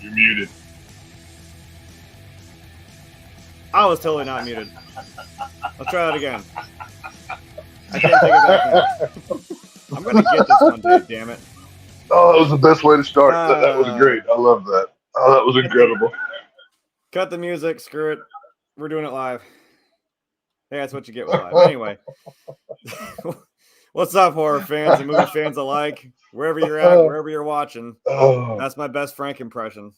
You're muted. I was totally not muted. I'll try that again. I can't take it back now. I'm going to get this one day, damn it. Oh, that was the best way to start. That was great. I love that. Oh, that was incredible. Cut the music. Screw it. We're doing it live. Hey, that's what you get with live. Anyway. What's up, horror fans and movie fans alike? Wherever you're at, wherever you're watching. That's my best Frank impression.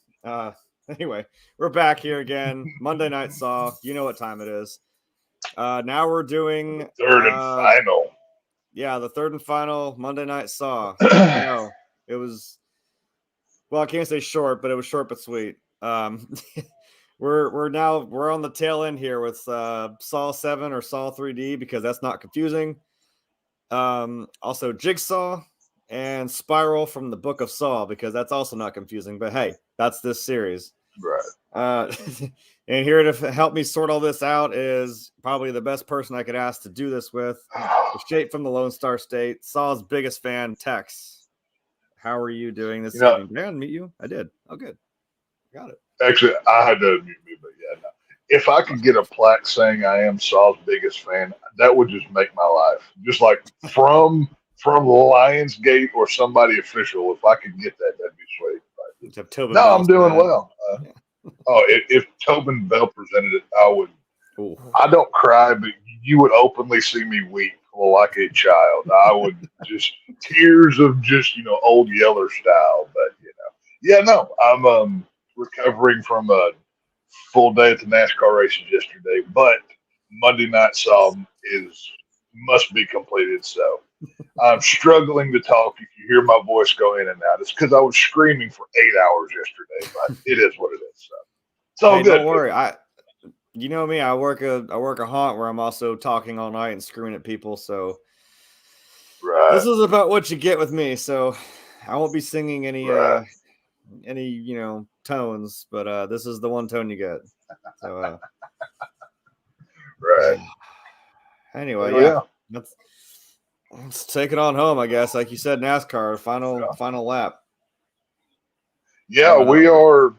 Anyway, we're back here again. Monday Night Saw. You know what time it is. Now we're doing... Third and final. Yeah, the third and final Monday Night Saw. No, it was... Well, I can't say short, but it was short but sweet. We're on the tail end here with Saw 7 or Saw 3D because that's not confusing. Also Jigsaw and Spiral from the Book of Saw because that's also not confusing. But hey, that's this series. Right. And here to help me sort all this out is probably the best person I could ask to do this with. Straight from the Lone Star State, Saw's biggest fan, Tex. How are you doing this evening? Did I unmute you? I did. Oh, good. Got it. Actually, I had to unmute me, but yeah, no. If I could get a plaque saying I am Saw's biggest fan, that would just make my life. Just like from Lionsgate or somebody official, if I could get that, that'd be sweet. No, I'm doing well. If Tobin Bell presented it, I would. Ooh. I don't cry, but you would openly see me weep like a child. I would just tears of just Old Yeller style. But yeah, no, I'm recovering from a full day at the NASCAR races yesterday, but Monday Night Saw must be completed. So I'm struggling to talk. If you hear my voice go in and out, it's because I was screaming for 8 hours yesterday. But it is what it is. So it's all good. Don't worry. You know me. I work a haunt where I'm also talking all night and screaming at people. So this is about what you get with me. So I won't be singing any tones, but this is the one tone you get. So right. Anyway, let's take it on home, I guess. Like you said, NASCAR final lap. Yeah, we are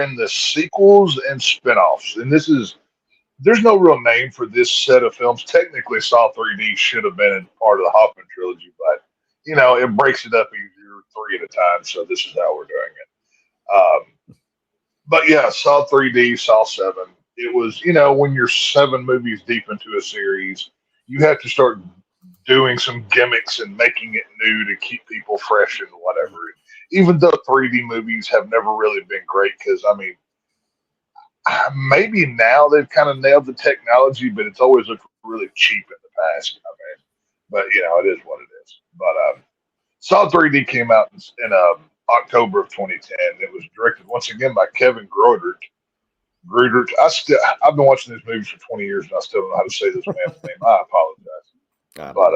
in the sequels and spinoffs, and there's no real name for this set of films. Technically, Saw 3D should have been part of the Hoffman trilogy, but it breaks it up easier 3 at a time. So this is how we're doing it. But yeah, Saw 3D, Saw 7. It was, when you're 7 movies deep into a series, you have to start doing some gimmicks and making it new to keep people fresh and whatever. Even though 3D movies have never really been great, because maybe now they've kind of nailed the technology, but it's always looked really cheap in the past. But it is what it is. But Saw 3D came out in October of 2010. It was directed once again by Kevin Greutert. I've been watching these movies for 20 years and I still don't know how to say this man's name. I apologize. But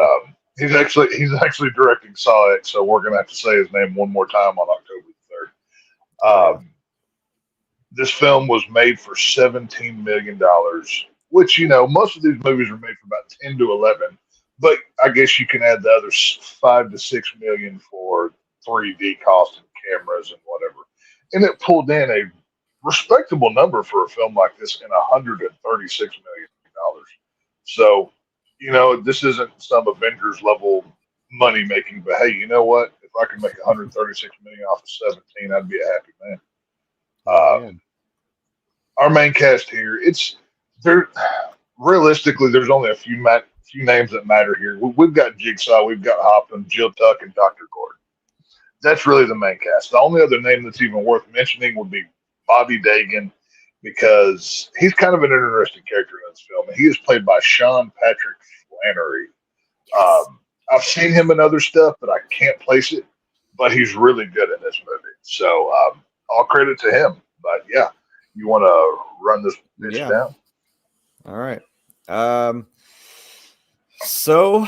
he's actually directing Saw X, so we're gonna have to say his name one more time on October the 3rd. This film was made for $17 million, which most of these movies are made for about 10 to 11. But I guess you can add the other 5 to 6 million for 3D cost and cameras and whatever. And it pulled in a respectable number for a film like this in $136 million. So, this isn't some Avengers level money making, but hey, you know what? If I could make 136 million off of 17, I'd be a happy man. Our main cast here, realistically, there's only a few names that matter here. We've got Jigsaw, we've got Hoffman, Jill Tuck, and Dr. Gordon. That's really the main cast. The only other name that's even worth mentioning would be Bobby Dagan, because he's kind of an interesting character in this film. He is played by Sean Patrick Flannery. Yes. I've seen him in other stuff, but I can't place it. But he's really good in this movie. So all credit to him. But yeah, you want to run this bitch down? All right. So,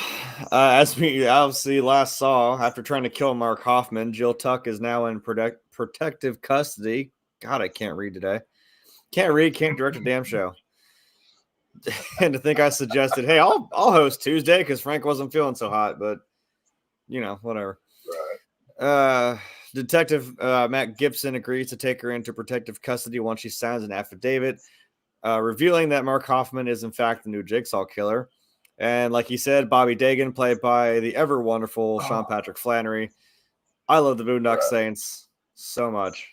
as we obviously last saw, after trying to kill Mark Hoffman, Jill Tuck is now in protective custody. God, I can't read today. Can't read, can't direct a damn show. And to think I suggested, hey, I'll host Tuesday because Frank wasn't feeling so hot, but whatever. Right. Detective Matt Gibson agrees to take her into protective custody once she signs an affidavit, revealing that Mark Hoffman is in fact the new Jigsaw killer. And like he said, Bobby Dagan, played by the ever wonderful Sean Patrick Flannery. I love the Boondock Saints so much.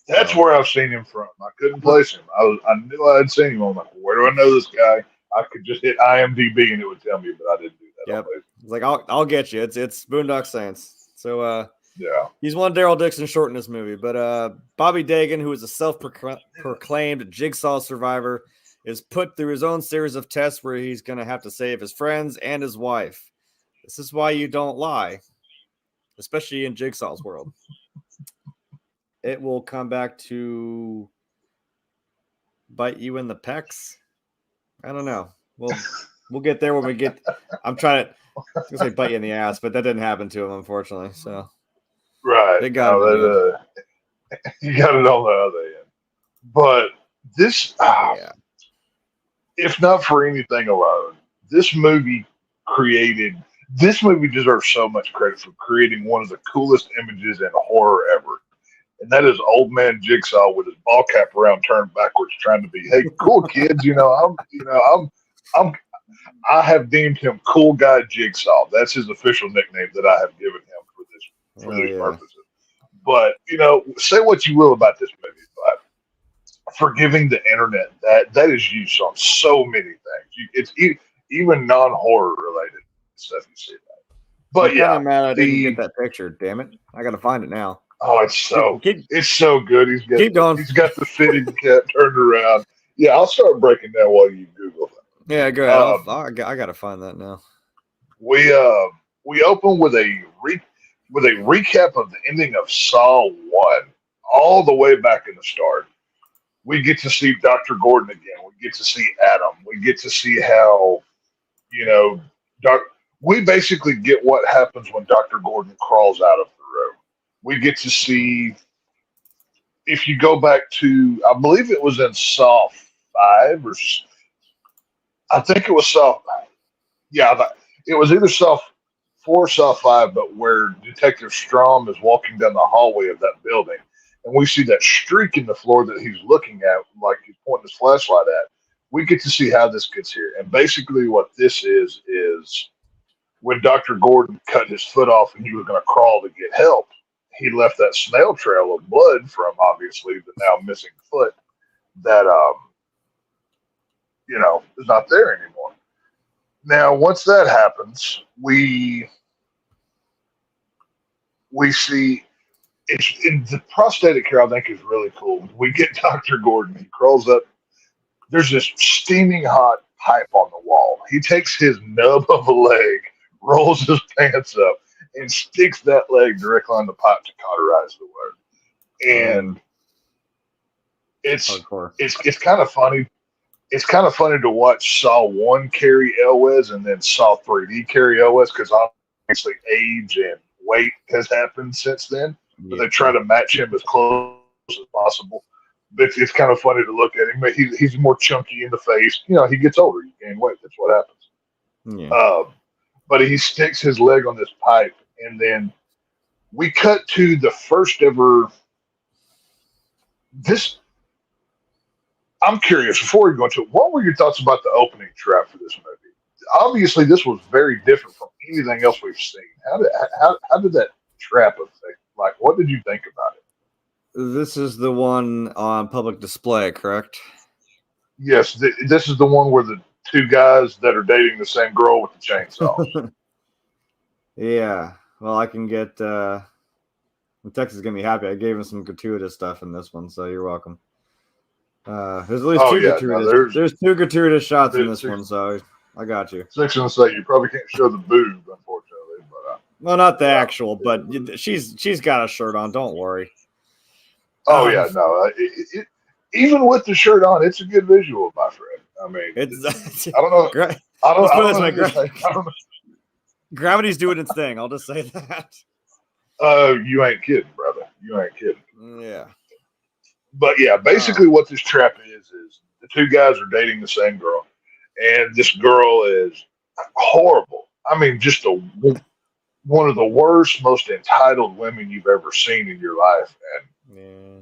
That's where I've seen him from. I couldn't place him. I knew I had seen him. I'm like, where do I know this guy? I could just hit IMDb and it would tell me, but I didn't do that. Yep. It's like I'll get you. It's Boondock Saints. So yeah, he's one Daryl Dixon short in this movie. But Bobby Dagan, who is a self-proclaimed Jigsaw survivor, is put through his own series of tests where he's going to have to save his friends and his wife. This is why you don't lie, especially in Jigsaw's world. It will come back to bite you in the pecs. I don't know. We'll get there when we get. I'm trying to say bite you in the ass, but that didn't happen to him, unfortunately. So right, they got you got it on the other end. But this, if not for anything alone, this movie deserves so much credit for creating one of the coolest images in horror ever. And that is old man Jigsaw with his ball cap around, turned backwards, trying to be, "Hey, cool kids, I have deemed him Cool Guy Jigsaw." That's his official nickname that I have given him for these purposes. But say what you will about this movie, but forgiving the internet, that is used on so many things. It's even non-horror related stuff. You see that. But I'm kind of mad I didn't get that picture. Damn it! I got to find it now. Oh, it's so good. Keep going. He's got the fitting cap turned around. Yeah, I'll start breaking down while you Google it. Yeah, go ahead. I got to find that now. We open with a recap of the ending of Saw 1, all the way back in the start. We get to see Dr. Gordon again. We get to see Adam. We get to see how, we basically get what happens when Dr. Gordon crawls out of the room. We get to see, if you go back to, I believe it was in Saw 5, or I think it was Saw, it was either Saw 4 or Saw 5, but where Detective Strom is walking down the hallway of that building, and we see that streak in the floor that he's looking at, like he's pointing his flashlight at. We get to see how this gets here. And basically what this is when Dr. Gordon cut his foot off and he was going to crawl to get help, he left that snail trail of blood from, obviously, the now missing foot that, is not there anymore. Now, once that happens, we see the prosthetic here, I think, is really cool. We get Dr. Gordon. He crawls up. There's this steaming hot pipe on the wall. He takes his nub of a leg, rolls his pants up, and sticks that leg directly on the pipe to cauterize the wound. And it's kind of funny. It's kind of funny to watch Saw 1 carry Elwes and then Saw 3D carry Elwes, because obviously age and weight has happened since then. But they try to match him as close as possible. But it's kind of funny to look at him. He's more chunky in the face. He gets older. You gain weight. That's what happens. Yeah. But he sticks his leg on this pipe, and then we cut to the first ever. I'm curious, before we go into it, what were your thoughts about the opening trap for this movie? Obviously, this was very different from anything else we've seen. How did that trap affect? Like, what did you think about it? This is the one on public display, correct? Yes, this is the one where the two guys that are dating the same girl with the chainsaw. Yeah. Well, I can get. Texas is gonna be happy. I gave him some gratuitous stuff in this one, so you're welcome. There's at least two gratuitous. No, there's two gratuitous shots in this one, so I got you. Six and say you probably can't show the boob, unfortunately. But well, not the actual, but she's got a shirt on. Don't worry. Oh yeah, no. Even with the shirt on, it's a good visual, my friend. I mean, I don't know. I don't know. Gravity's doing its thing. I'll just say that. You ain't kidding, brother. You ain't kidding. Yeah. But yeah, basically what this trap is the two guys are dating the same girl, and this girl is horrible. I mean, just one of the worst, most entitled women you've ever seen in your life. And Yeah.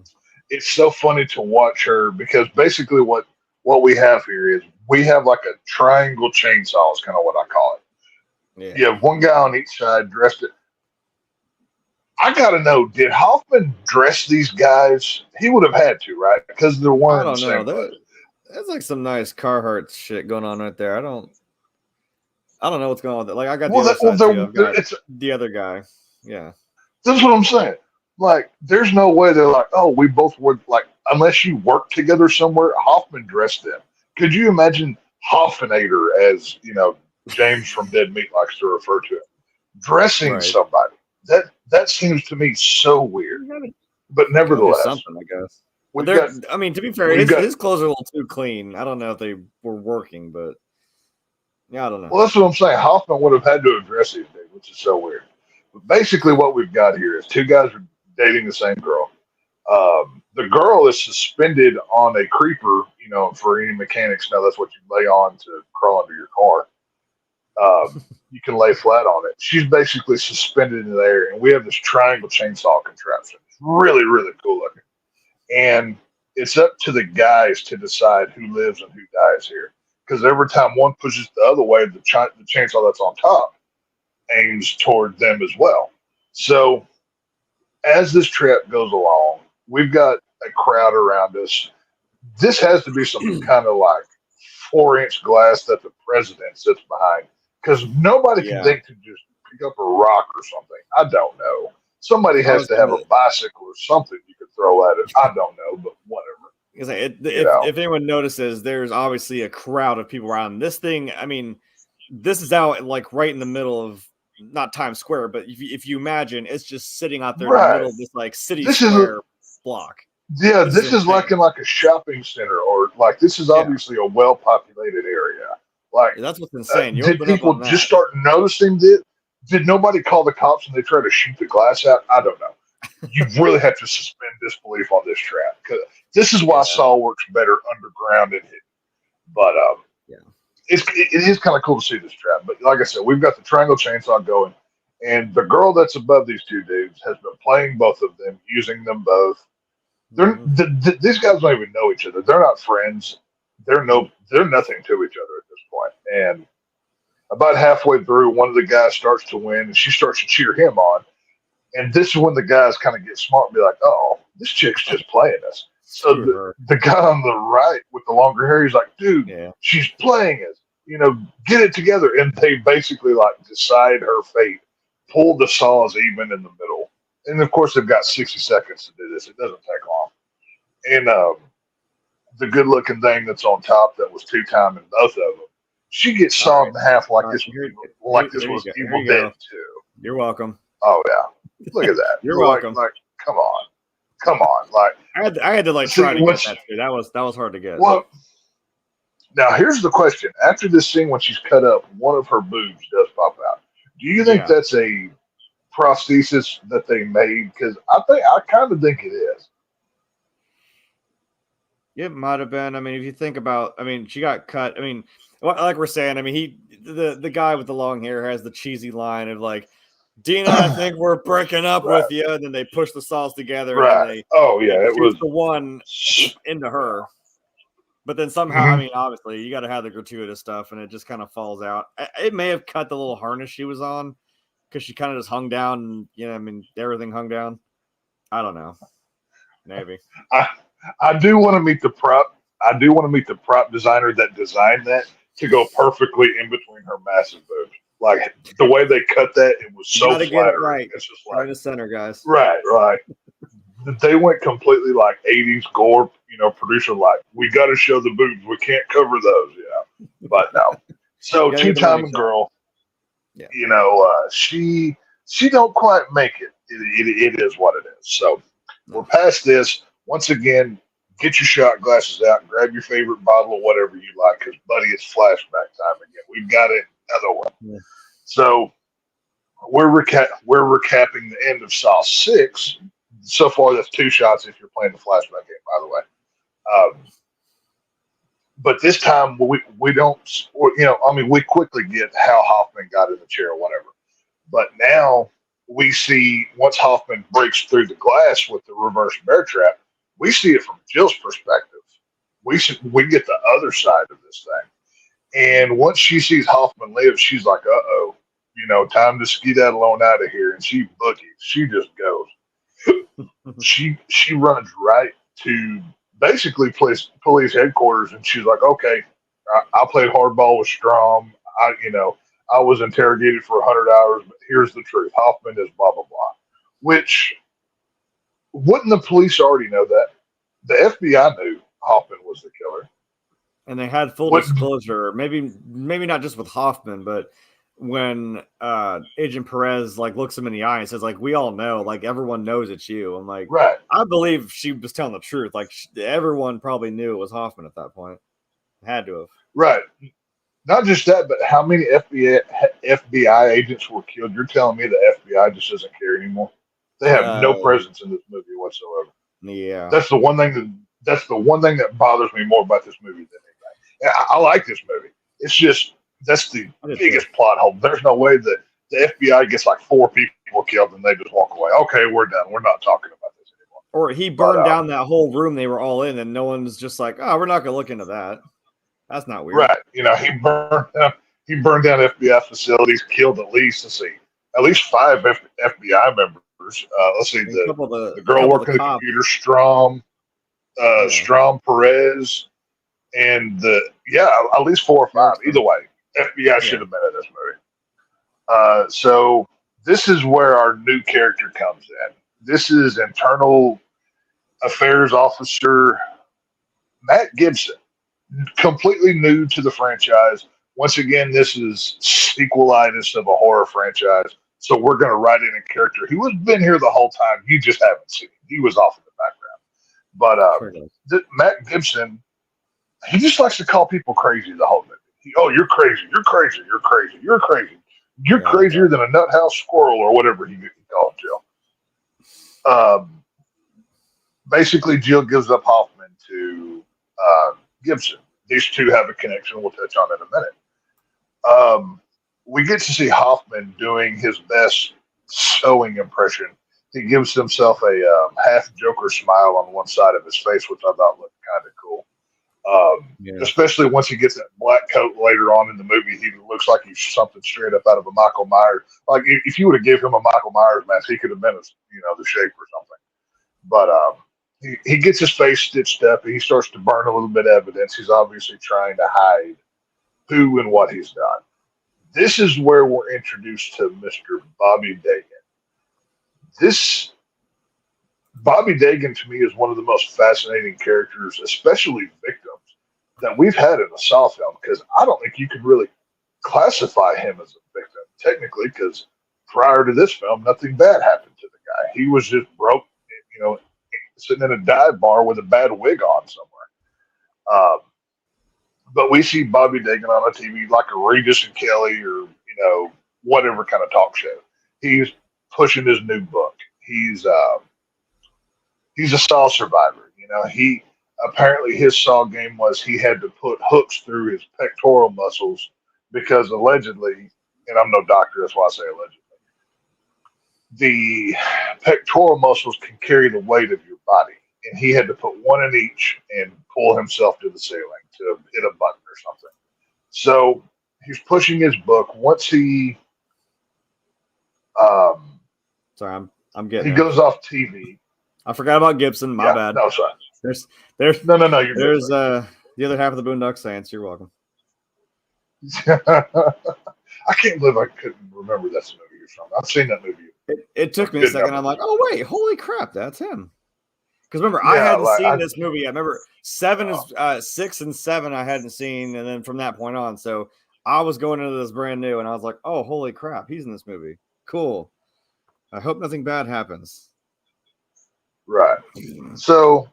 it's so funny to watch her because basically what we have here is we have like a triangle chainsaw is kind of what I call it. Yeah. You have one guy on each side dressed it. I gotta know, did Hoffman dress these guys? He would have had to, right? Because they're one I and the don't know. same budget. There's like some nice Carhartt shit going on right there. I don't know what's going on with it. Like I got the other side too. I've got the other guy. Yeah. That's what I'm saying. Like, there's no way they're like, oh, we both would like unless you work together somewhere. Hoffman dressed them. Could you imagine Hoffinator, as James from Dead Meat likes to refer to it, dressing somebody? That seems to me so weird. But nevertheless, something, I guess. But I mean, to be fair, his clothes are a little too clean. I don't know if they were working, but yeah, I don't know. Well, that's what I'm saying. Hoffman would have had to address these things, which is so weird. But basically, what we've got here is two guys are dating the same girl. The girl is suspended on a creeper, for any mechanics know that's what you lay on to crawl under your car. You can lay flat on it. She's basically suspended in there, and we have this triangle chainsaw contraption. It's really, really cool looking. And it's up to the guys to decide who lives and who dies here. Because every time one pushes the other way, the chainsaw that's on top aims toward them as well. So as this trip goes along, we've got a crowd around us. This has to be some kind of like 4-inch glass that the president sits behind, because nobody can think to just pick up a rock or something. I don't know. Somebody has to have a bicycle or something you could throw at it. I don't know, but whatever. If anyone notices, there's obviously a crowd of people around this thing. I mean, this is out like right in the middle of not Times Square, but if you imagine, it's just sitting out there in the middle of this like city square block. Yeah, this is like in like a shopping center, or like this is obviously a well-populated area. Like that's what's insane. Did people just start noticing it? Did nobody call the cops and they try to shoot the glass out? I don't know. You really have to suspend disbelief on this trap, because this is why Saw works better underground and hidden. But it is kind of cool to see this trap. But like I said, we've got the triangle chainsaw going, and the girl that's above these two dudes has been playing both of them, using them both. These guys don't even know each other. They're not friends. They're nothing to each other at this point. And about halfway through, one of the guys starts to win, and she starts to cheer him on. And this is when the guys kind of get smart and be like, oh, this chick's just playing us. So the guy on the right with the longer hair, he's like, dude, she's playing us. Get it together. And they basically like decide her fate, pull the saws even in the middle. And of course, they've got 60 seconds to do this. It doesn't take long. And the good looking thing that's on top that was two-timing both of them, she gets sawed in half like this was Evil Dead 2. You're welcome. Oh, yeah. Look at that. You're welcome. Like, come on. Like, I had to like try to get that too. That was hard to get. Well, now here's the question. After this scene, when she's cut up, one of her boobs does pop out. Do you think that's a prosthesis that they made? Because I kind of think it is. It might have been. I mean, if you think about, she got cut. I mean, like we're saying, the guy with the long hair has the cheesy line of like, Dina, I think we're breaking up with you. And then they push the saws together. And they, it was the one into her. But then somehow, obviously, you got to have the gratuitous stuff, and it just kind of falls out. It may have cut the little harness she was on, because she kind of just hung down. Everything hung down. I don't know. Maybe. I do want to meet the prop. I do want to meet the prop designer that designed that to go perfectly in between her massive boobs. Like the way they cut that, it was so flattering. Right. It's just like right in center, guys. Right. They went completely like 80s gore, producer like, we got to show the boobs. We can't cover those, But no. So two-timing girl, she don't quite make it. It is what it is. So we're past this. Once again, get your shot glasses out, grab your favorite bottle of whatever you like, because, buddy, it's flashback time again. We've got it another one. Yeah. So we're recapping the end of Saw 6. So far, that's 2 shots if you're playing the flashback game, by the way. But this time, we don't, we quickly get how Hoffman got in the chair or whatever. But now we see once Hoffman breaks through the glass with the reverse bear trap, we see it from Jill's perspective. We get the other side of this thing. And once she sees Hoffman live, she's like, "Uh-oh, time to skedaddle on out of here." And she bookies. She just goes. She runs right to basically police headquarters, and she's like, "Okay, I played hardball with Strom. I was interrogated for 100 hours, but here's the truth: Hoffman is blah blah blah." Which wouldn't the police already know that? The FBI knew Hoffman was the killer. And they had full disclosure, maybe not just with Hoffman, but when Agent Perez looks him in the eye and says, "We all know, everyone knows it's you." I'm like, right. I believe she was telling the truth. Everyone probably knew it was Hoffman at that point. Had to have. Right. Not just that, but how many FBI agents were killed? You're telling me the FBI just doesn't care anymore? They have no presence in this movie whatsoever. Yeah. That's the one thing that bothers me more about this movie than anything. I like this movie. It's just that's the biggest plot hole. There's no way that the FBI gets 4 people killed and they just walk away. Okay, we're done. We're not talking about this anymore. Or he burned down that whole room they were all in, and no one's just like, "Oh, we're not going to look into that." That's not weird. Right. He burned down FBI facilities, killed at least 5 FBI members. Let's see, the girl working the computer, Strom, Perez, and at least 4 or 5. Either way, FBI should have been in this movie. So this is where our new character comes in. This is Internal Affairs Officer Matt Gibson, completely new to the franchise. Once again, this is sequelitis of a horror franchise. So we're going to write in a character who has been here the whole time. You just haven't seen him. He was off in the background. But Matt Gibson, he just likes to call people crazy the whole movie. You're crazy. You're crazy. You're crazy. You're crazy. You're crazier than a nut house squirrel or whatever he called Jill. Basically, Jill gives up Hoffman to Gibson. These two have a connection. We'll touch on in a minute. We get to see Hoffman doing his best sewing impression. He gives himself a half Joker smile on one side of his face, which I thought looked kind of cool. Especially once he gets that black coat later on in the movie, he looks like he's something straight up out of a Michael Myers. If you would have given him a Michael Myers mask, he could have been the Shape or something. But he gets his face stitched up and he starts to burn a little bit of evidence. He's obviously trying to hide who and what he's done. This is where we're introduced to Mr. Bobby Dagan. Bobby Dagan to me is one of the most fascinating characters, especially victims, that we've had in a Saw film, because I don't think you can really classify him as a victim technically, because prior to this film, nothing bad happened to the guy. He was just broke, sitting in a dive bar with a bad wig on somewhere. But we see Bobby Dagan on a TV like a Regis and Kelly or, whatever kind of talk show. He's pushing his new book. He's a Saw survivor. He apparently his Saw game was he had to put hooks through his pectoral muscles because allegedly, and I'm no doctor, that's why I say allegedly, the pectoral muscles can carry the weight of your body. And he had to put one in each and pull himself to the ceiling to hit a button or something. So he's pushing his book. Once he, sorry, I'm getting. He goes off TV. I forgot about Gibson. My bad. No, sorry. There's no. You're there's the other half of the Boondock Saints. You're welcome. I can't believe I couldn't remember that's the movie you're from. I've seen that movie. It took me a second. I'm like, oh wait, holy crap, that's him. Because remember, I hadn't seen this movie. I remember 6 and 7 I hadn't seen, and then from that point on, so I was going into this brand new, and I was like, oh, holy crap, he's in this movie. Cool. I hope nothing bad happens. Right. So,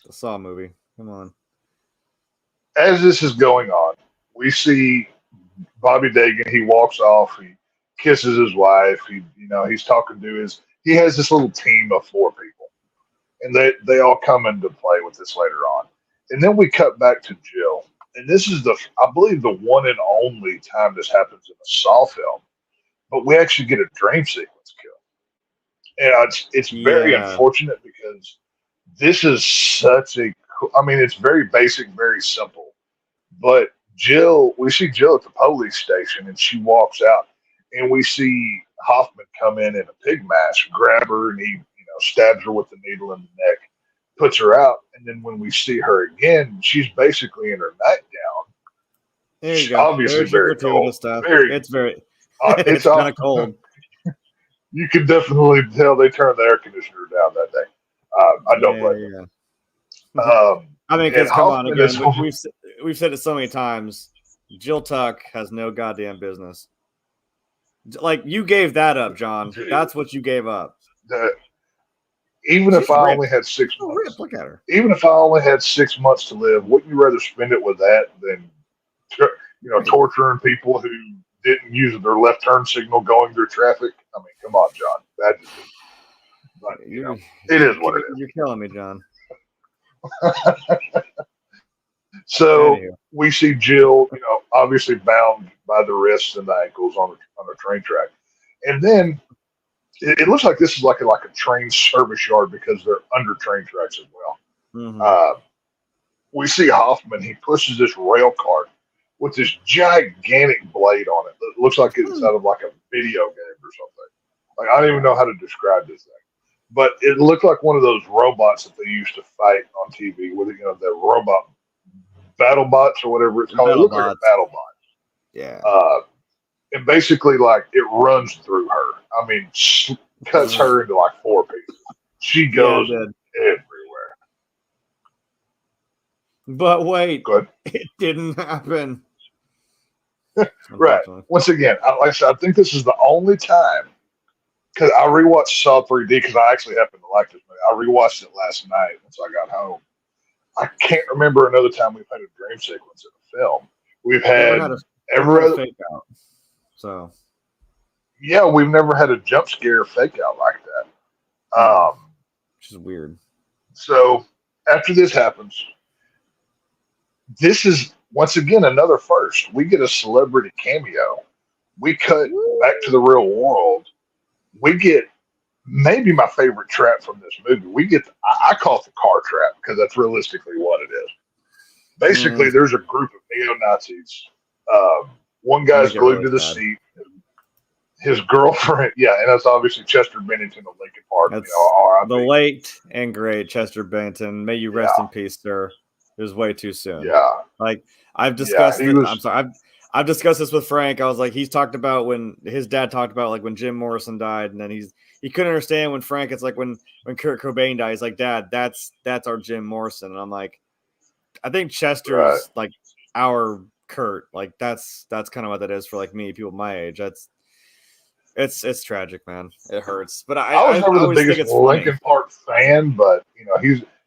the Saw movie. Come on. As this is going on, we see Bobby Dagan. He walks off. He kisses his wife. He's talking to he has this little team of 4 people. And they all come into play with this later on. And then we cut back to Jill. And this is I believe the one and only time this happens in a Saw film. but we actually get a dream sequence kill. And it's very Yeah. unfortunate because this is such a, I mean, it's very basic, very simple. But we see Jill at the police station and she walks out and we see Hoffman come in a pig mask, grab her, and he, stabs her with the needle in the neck, puts her out. And then when we see her again, she's basically in her nightgown. There you go. Obviously There's your very gratuitous cold. stuff. Very, It's very, it's it's kind of cold. You can definitely tell they turned the air conditioner down that day. I don't blame them. I mean, because and come on, Hoffman again, is- we've said it so many times. Jill Tuck has no goddamn business. Like, you gave that up, John. Dude. That's what you gave up. Even She's if I ripped. only had 6 Oh, months, rip, look at her. even if I only had 6 months to live, wouldn't you rather spend it with that than torturing people who didn't use their left turn signal going through traffic? I mean, come on, John. That just, but, it is what it is. You're killing me, John. So Anywho. we see Jill, obviously bound by the wrists and the ankles on a train track, and then it looks like this is like a train service yard because they're under train tracks as well. Mm-hmm. We see Hoffman. He pushes this rail cart with this gigantic blade on it. It looks like it's out of like a video game or something. Like, I don't even know how to describe this thing, but it looked like one of those robots that they used to fight on TV with the robot battle bots or whatever it's called. It looked like a battle bot. Yeah. And basically, like, it runs through her. I mean, cuts her into like 4 pieces. She goes everywhere. But wait, Good. It didn't happen. Right. Once again, like I said, I think this is the only time, because I rewatched Saw 3D because I actually happen to like this movie. I rewatched it last night once I got home. I can't remember another time we've had a dream sequence in a film. We've had every other fake out. So yeah, we've never had a jump scare fake out like that. Which is weird. So after this happens, this is once again another first. We get a celebrity cameo. We cut back to the real world. We get maybe my favorite trap from this movie. We get I call it the car trap because that's realistically what it is. Basically, there's a group of neo-Nazis. One guy's glued to the seat. His girlfriend, yeah, and that's obviously Chester Bennington of Lincoln Park. That's R.I.P. the late and great Chester Bennington. May you rest in peace, sir. It was way too soon. Yeah, like I've discussed. I'm sorry. I've discussed this with Frank. I was like, he's talked about when his dad talked about like when Jim Morrison died, and then he couldn't understand when Frank. It's like when Kurt Cobain died. He's like, Dad, that's our Jim Morrison, and I'm like, I think Chester's like our Kurt. Like that's kind of what that is for like me, people my age. It's tragic, man. It hurts. But I was never the biggest Linkin Park fan, but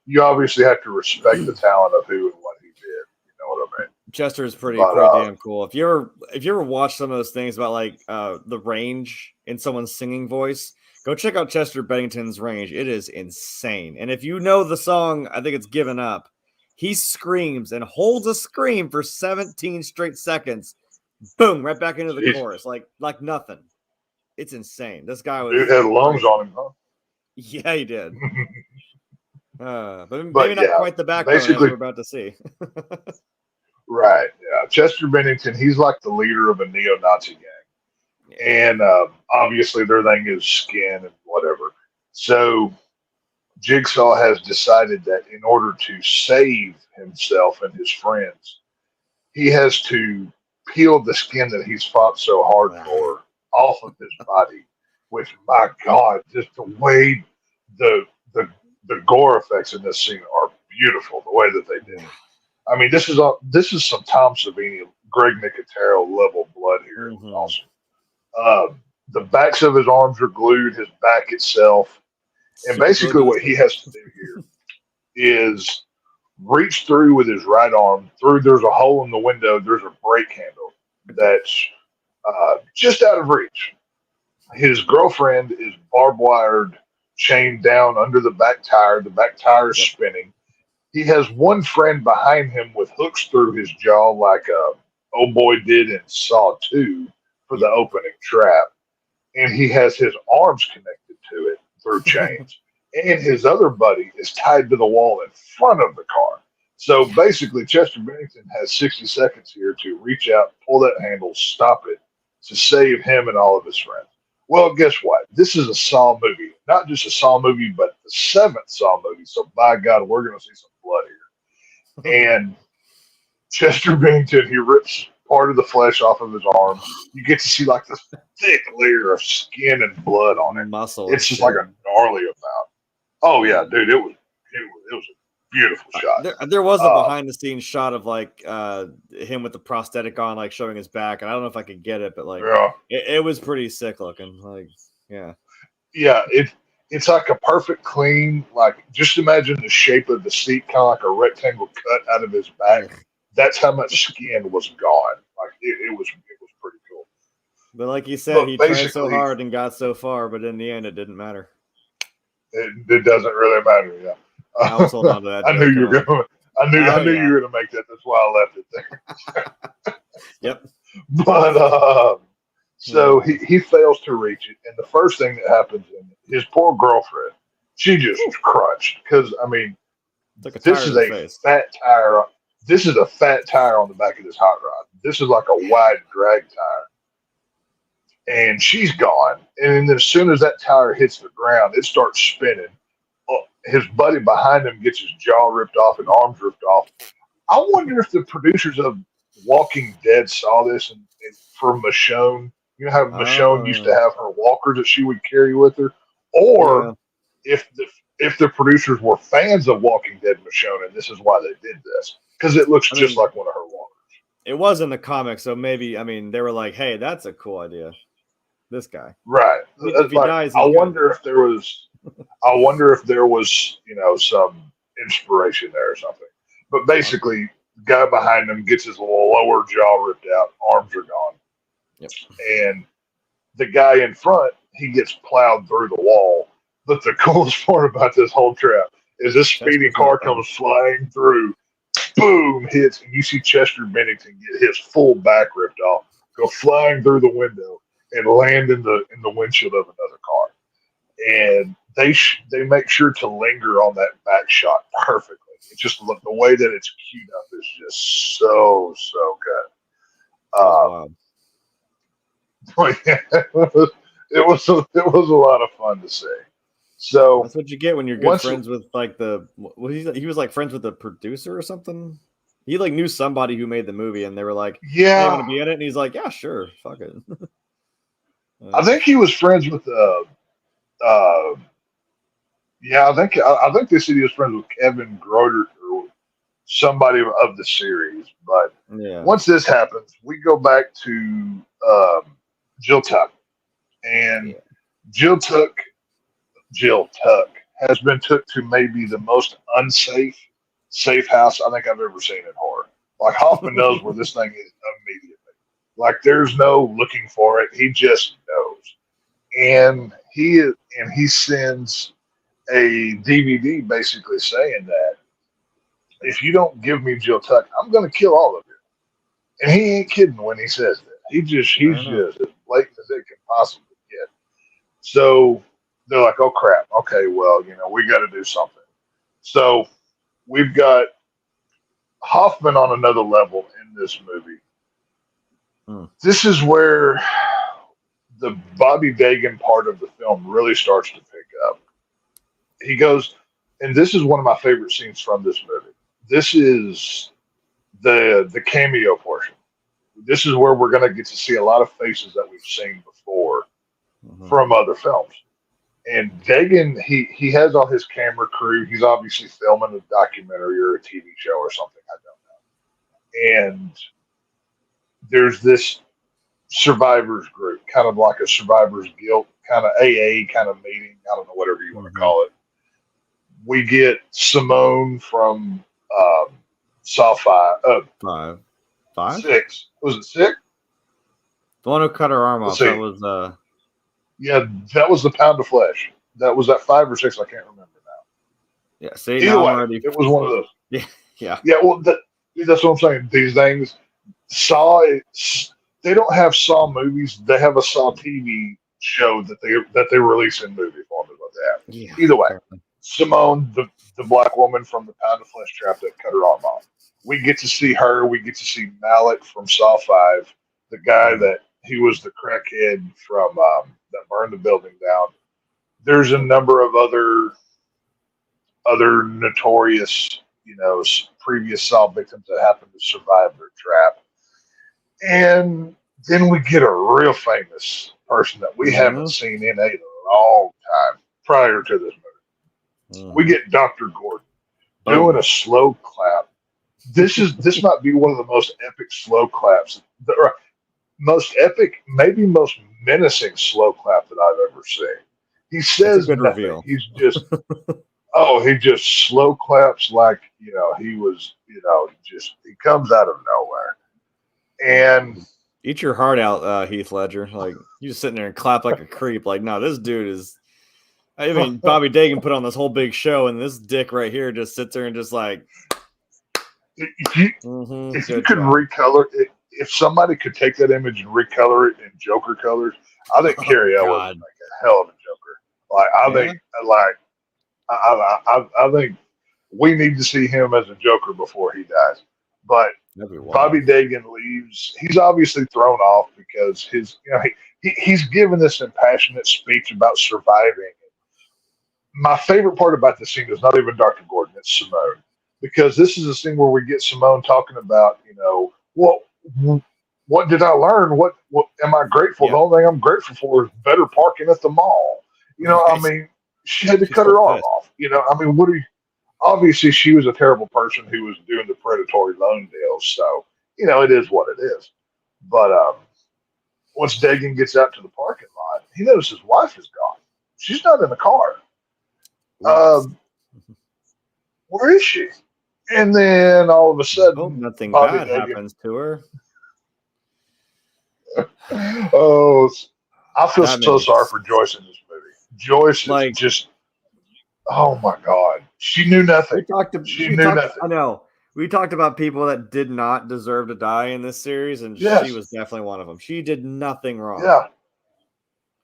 you obviously have to respect the talent of who and what he did. You know what I mean? Chester is pretty damn cool. If you ever watch some of those things about like the range in someone's singing voice, go check out Chester Bennington's range. It is insane. And if you know the song, I think it's Given Up. He screams and holds a scream for 17 straight seconds. Boom, right back into the chorus, like nothing. It's insane. This guy was. Dude had lungs on him, huh? Yeah, he did. But maybe not quite the backbone as we're about to see. Right. Yeah. Chester Bennington, he's like the leader of a neo-Nazi gang. Yeah. And obviously their thing is skin and whatever. So Jigsaw has decided that in order to save himself and his friends, he has to peel the skin that he's fought so hard for off of his body, which, my God, just the way the gore effects in this scene are beautiful, the way that they did it. I mean, this is some Tom Savini, Greg Nicotero level blood here. Mm-hmm. Awesome. The backs of his arms are glued, his back itself. And basically what he has to do here is reach through with his right arm. There's a hole in the window. There's a brake handle that's just out of reach. His girlfriend is barbed wired, chained down under the back tire. The back tire is spinning. He has one friend behind him with hooks through his jaw like old boy did in Saw 2 for the opening trap. and he has his arms connected to it through chains. And his other buddy is tied to the wall in front of the car. So basically, Chester Bennington has 60 seconds here to reach out, pull that handle, stop it, to save him and all of his friends. Well, guess what? This is a Saw movie. Not just a Saw movie, but the 7th Saw movie. So by God, we're going to see some blood here. And Chester Bennington, he rips part of the flesh off of his arm. You get to see like this thick layer of skin and blood on it. Muscle. It's just like a gnarly amount. Oh yeah, dude, it was a beautiful shot. There was a behind the scenes shot of like him with the prosthetic on, like showing his back, and I don't know if I could get it, but like it was pretty sick looking. Like yeah, it's like a perfect clean. Like just imagine the shape of the seat, kind of like a rectangle cut out of his back. That's how much skin was gone. Like it was pretty cool. But like you said, he tried so hard and got so far, but in the end, it didn't matter. It doesn't really matter. Yeah, I was holding on to that. I knew you were going. I knew you were going to make that. That's why I left it there. Yep. But so he fails to reach it, and the first thing that happens, his poor girlfriend, she just crunched because I mean, this is a fat tire. This is a fat tire on the back of this hot rod. This is like a wide drag tire. And she's gone. And then as soon as that tire hits the ground, it starts spinning. His buddy behind him gets his jaw ripped off and arms ripped off. I wonder if the producers of Walking Dead saw this and for Michonne. You know how Michonne used to have her walkers that she would carry with her? Or if the producers were fans of Walking Dead Michonne, and this is why they did this. Because it looks just like one of her walkers. It was in the comics, so maybe, I mean, they were like, hey, that's a cool idea. This guy. Right. If he dies, I wonder if there was some inspiration there or something. But basically, the guy behind him gets his lower jaw ripped out, arms are gone. Yep. And the guy in front, he gets plowed through the wall. But the coolest part about this whole trip is this speeding car comes flying through, boom, hits, and you see Chester Bennington get his full back ripped off, go flying through the window, and land in the windshield of another car. And they make sure to linger on that back shot perfectly. It's just the way that it's queued up is just so good. It was a lot of fun to see. So that's what you get when you're good friends with like he was like friends with the producer or something. He like knew somebody who made the movie, and they were like, "Yeah, hey, want to be in it?" And he's like, "Yeah, sure, fuck it." I think he was friends with I think they said he was friends with Kevin Groder or somebody of the series. But once this happens, we go back to Jill Tuck, and Jill Tuck has been took to maybe the most safe house I think I've ever seen in horror. Like Hoffman knows where this thing is immediately. Like there's no looking for it. He just knows. And he sends a DVD basically saying that if you don't give me Jill Tuck, I'm going to kill all of you. And he ain't kidding when he says that. He's just as blatant as it can possibly get. So they're like, oh crap. Okay, well, we got to do something. So we've got Hoffman on another level in this movie. This is where the Bobby Dagan part of the film really starts to pick up. He goes, and this is one of my favorite scenes from this movie. This is the cameo portion. This is where we're going to get to see a lot of faces that we've seen before from other films. And Dagan, he has all his camera crew. He's obviously filming a documentary or a TV show or something. I don't know. And there's this survivors group, kind of like a survivors guild, kind of AA kind of meeting. I don't know, whatever you want to call it. We get Simone from Saw 5. 6. Was it 6? The one who cut her arm off. That was that was the pound of flesh. That was that 5 or 6. I can't remember now. Yeah, see, either way, it was one of those. Yeah. Well, that's what I'm saying. These things, Saw. They don't have Saw movies. They have a Saw TV show that they release in movie form is what they have. Yeah. Either way, Apparently. Simone, the black woman from the Pound of Flesh trap that cut her arm off. We get to see her. We get to see Malik from Saw 5, the guy that he was the crackhead from that burned the building down. There's a number of other notorious, previous Saw victims that happen to survive their trap. And then we get a real famous person that we haven't seen in a long time prior to this movie. We get Dr. Gordon doing a slow clap. This might be one of the most epic slow claps, most epic, maybe most menacing slow clap that I've ever seen. He says nothing. Reveal. He's just he just slow claps like he was he comes out of nowhere. And eat your heart out, Heath Ledger. Like you just sitting there and clap like a creep. Like, no, this dude is. I mean, Bobby Dagan put on this whole big show, and this dick right here just sits there and just like. If you could recolor it, if somebody could take that image and recolor it in Joker colors, I think Carrie Ellis would make a hell of a Joker. Like I think we need to see him as a Joker before he dies. But Bobby Dagan leaves. He's obviously thrown off because he's given this impassionate speech about surviving. My favorite part about the scene is not even Dr. Gordon; it's Simone. Because this is a scene where we get Simone talking about, what did I learn? What am I grateful? The only thing I'm grateful for is better parking at the mall. I mean, she had to cut her arm off. Obviously she was a terrible person who was doing the predatory loan deals. So, it is what it is. But once Dagan gets out to the parking lot, he notices his wife is gone. She's not in the car. Where is she? And then all of a sudden, nothing bad happens to her. I feel so sorry for Joyce in this movie. Joyce is just, oh my God. She knew nothing. She knew nothing. I know. We talked about people that did not deserve to die in this series, and she was definitely one of them. She did nothing wrong. Yeah.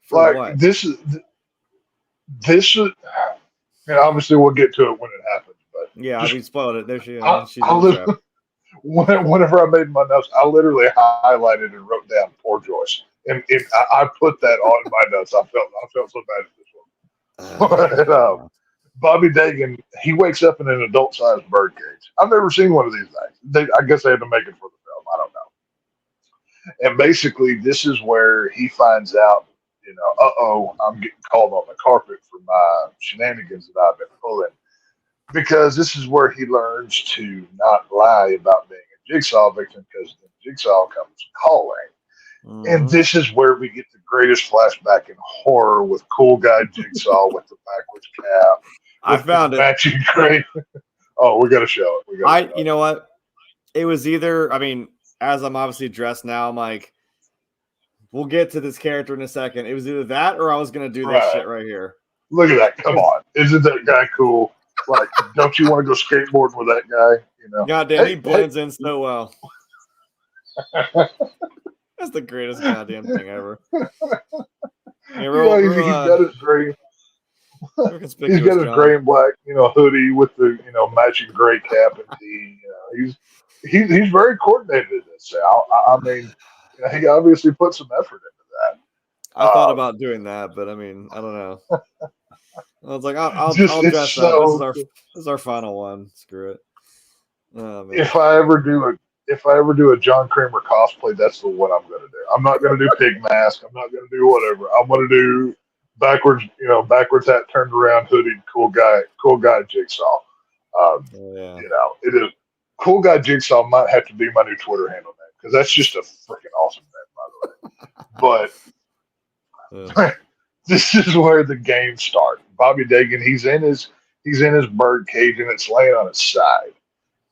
What? This is, and obviously we'll get to it when it happens. Yeah, we spoiled it. There she is. Whenever I made my notes, I literally highlighted and wrote down poor Joyce, and I put that on my notes. I felt so bad at this one. Bobby Dagan, he wakes up in an adult-sized bird cage. I've never seen one of these things. I guess they had to make it for the film. I don't know. And basically, this is where he finds out, I'm getting called on the carpet for my shenanigans that I've been pulling. Because this is where he learns to not lie about being a Jigsaw victim, because the Jigsaw comes calling. And this is where we get the greatest flashback in horror with cool guy Jigsaw with the backwards cap. I found it. Matching gray. Oh, we got to show it. You know what? It was either, as I'm obviously dressed now, I'm like, we'll get to this character in a second. It was either that or I was going to do this shit right here. Look at that. Come on. Isn't that guy cool? Like, don't you want to go skateboarding with that guy? Goddamn, he blends in so well. That's the greatest goddamn thing ever. He's got his gray. He's got his gray and black, hoodie with the matching gray cap and tee. He's very coordinated in this. He obviously put some effort into that. I thought about doing that, but I don't know. I was like, I'll dress up. This is our final one. Screw it. Oh, if I ever do a John Kramer cosplay, that's the one I'm going to do. I'm not going to do pig mask. I'm not going to do whatever. I'm going to do backwards hat turned around, hoodie, cool guy Jigsaw. It is cool guy Jigsaw might have to be my new Twitter handle name, because that's just a freaking awesome name, by the way. But this is where the game starts. Bobby Dagan, he's in his bird cage and it's laying on its side.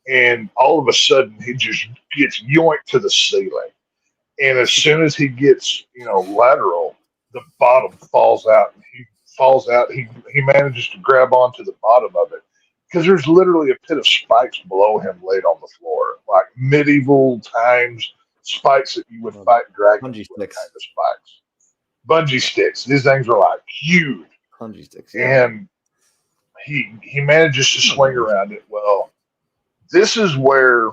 And all of a sudden he just gets yoinked to the ceiling. And as soon as he gets, lateral, the bottom falls out. And he falls out. He manages to grab onto the bottom of it, because there's literally a pit of spikes below him laid on the floor. Like medieval times spikes that you would fight dragons with, kind of spikes. bungee sticks. These things are like huge, Bungee sticks. Yeah. and he manages to swing around it. Well, this is where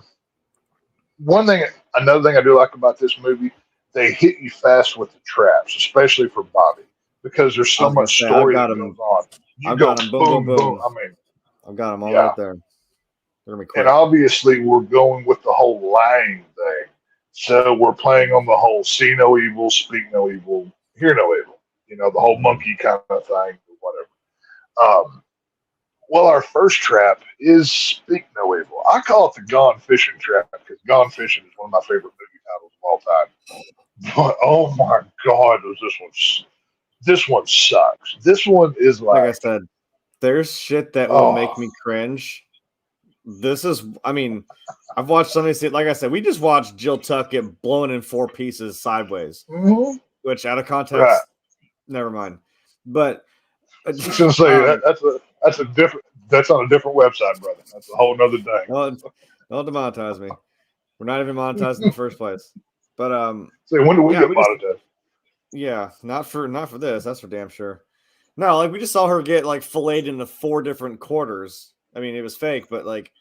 another thing I do like about this movie, they hit you fast with the traps, especially for Bobby, because there's I so was gonna much say, I've story got that him. goes on. You I've go got him. Boom, boom, boom, boom. boom. I mean, I've got them all yeah. right there. They're gonna be quick. And obviously, we're going with the whole lying thing. So we're playing on the whole see no evil, speak no evil, hear no evil. The whole monkey kind of thing, whatever. Well, our first trap is speak no evil. I call it the Gone Fishing trap because Gone Fishing is one of my favorite movie titles of all time. But oh my God, does this one sucks. This one is Like I like, said, there's shit that will oh, make me cringe. I've watched something. Like I said, we just watched Jill Tuck get blown in 4 pieces sideways, mhm. which out of context, Right. never mind. But I was gonna say that's a different that's on a different website, brother. That's a whole nother thing. don't demonetize me. We're not even monetized in the first place. But Say, when do we yeah, get monetized? yeah, not for this. That's for damn sure. No, like we just saw her get like filleted into 4 different quarters. I mean, it was fake, but like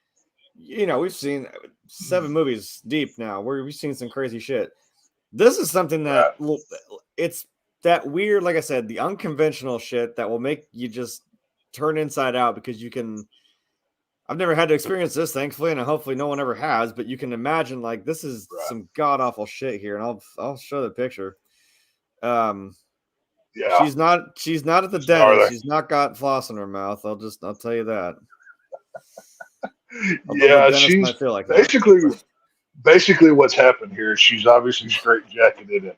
we've seen 7 movies deep now where we've seen some crazy shit. This is something that Right. it's that weird, like I said, the unconventional shit that will make you just turn inside out because you can. I've never had to experience this, thankfully, and hopefully no one ever has. But you can imagine, like, this is Right. some god awful shit here, and I'll show the picture. Yeah. She's not at the dentist. She's not got floss in her mouth. I'll tell you that. Although the Yeah, dentist she's might feel like basically what's happened here is she's obviously straight jacketed and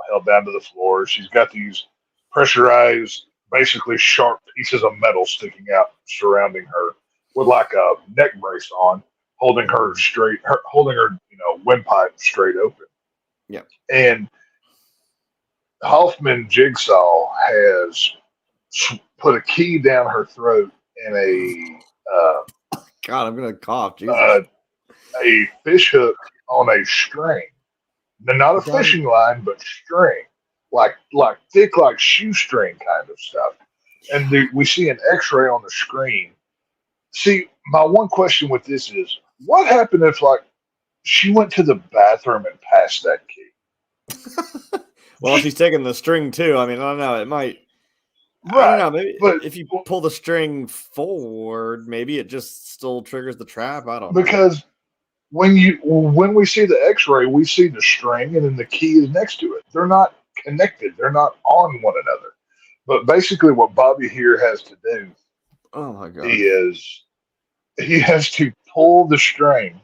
held down to the floor. She's got these pressurized, basically sharp pieces of metal sticking out surrounding her with like a neck brace on, holding her straight, holding her windpipe straight open. Yeah. And Hoffman Jigsaw has put a key down her throat and God, I'm gonna cough. Jesus. A fish hook on a string. Not a fishing line, but string, like thick, like shoestring kind of stuff. And we see an X-ray on the screen. See, my one question with this is, what happened if like she went to the bathroom and passed that key? Well, she's taking the string too. I mean, I don't know. It might. Right. I don't know. Maybe but if you pull the string forward, maybe it just still triggers the trap. I don't know. Because when we see the X-ray, we see the string and then the key is next to it. They're not connected. They're not on one another. But basically, what Bobby here has to do, oh my God, he has to pull the string,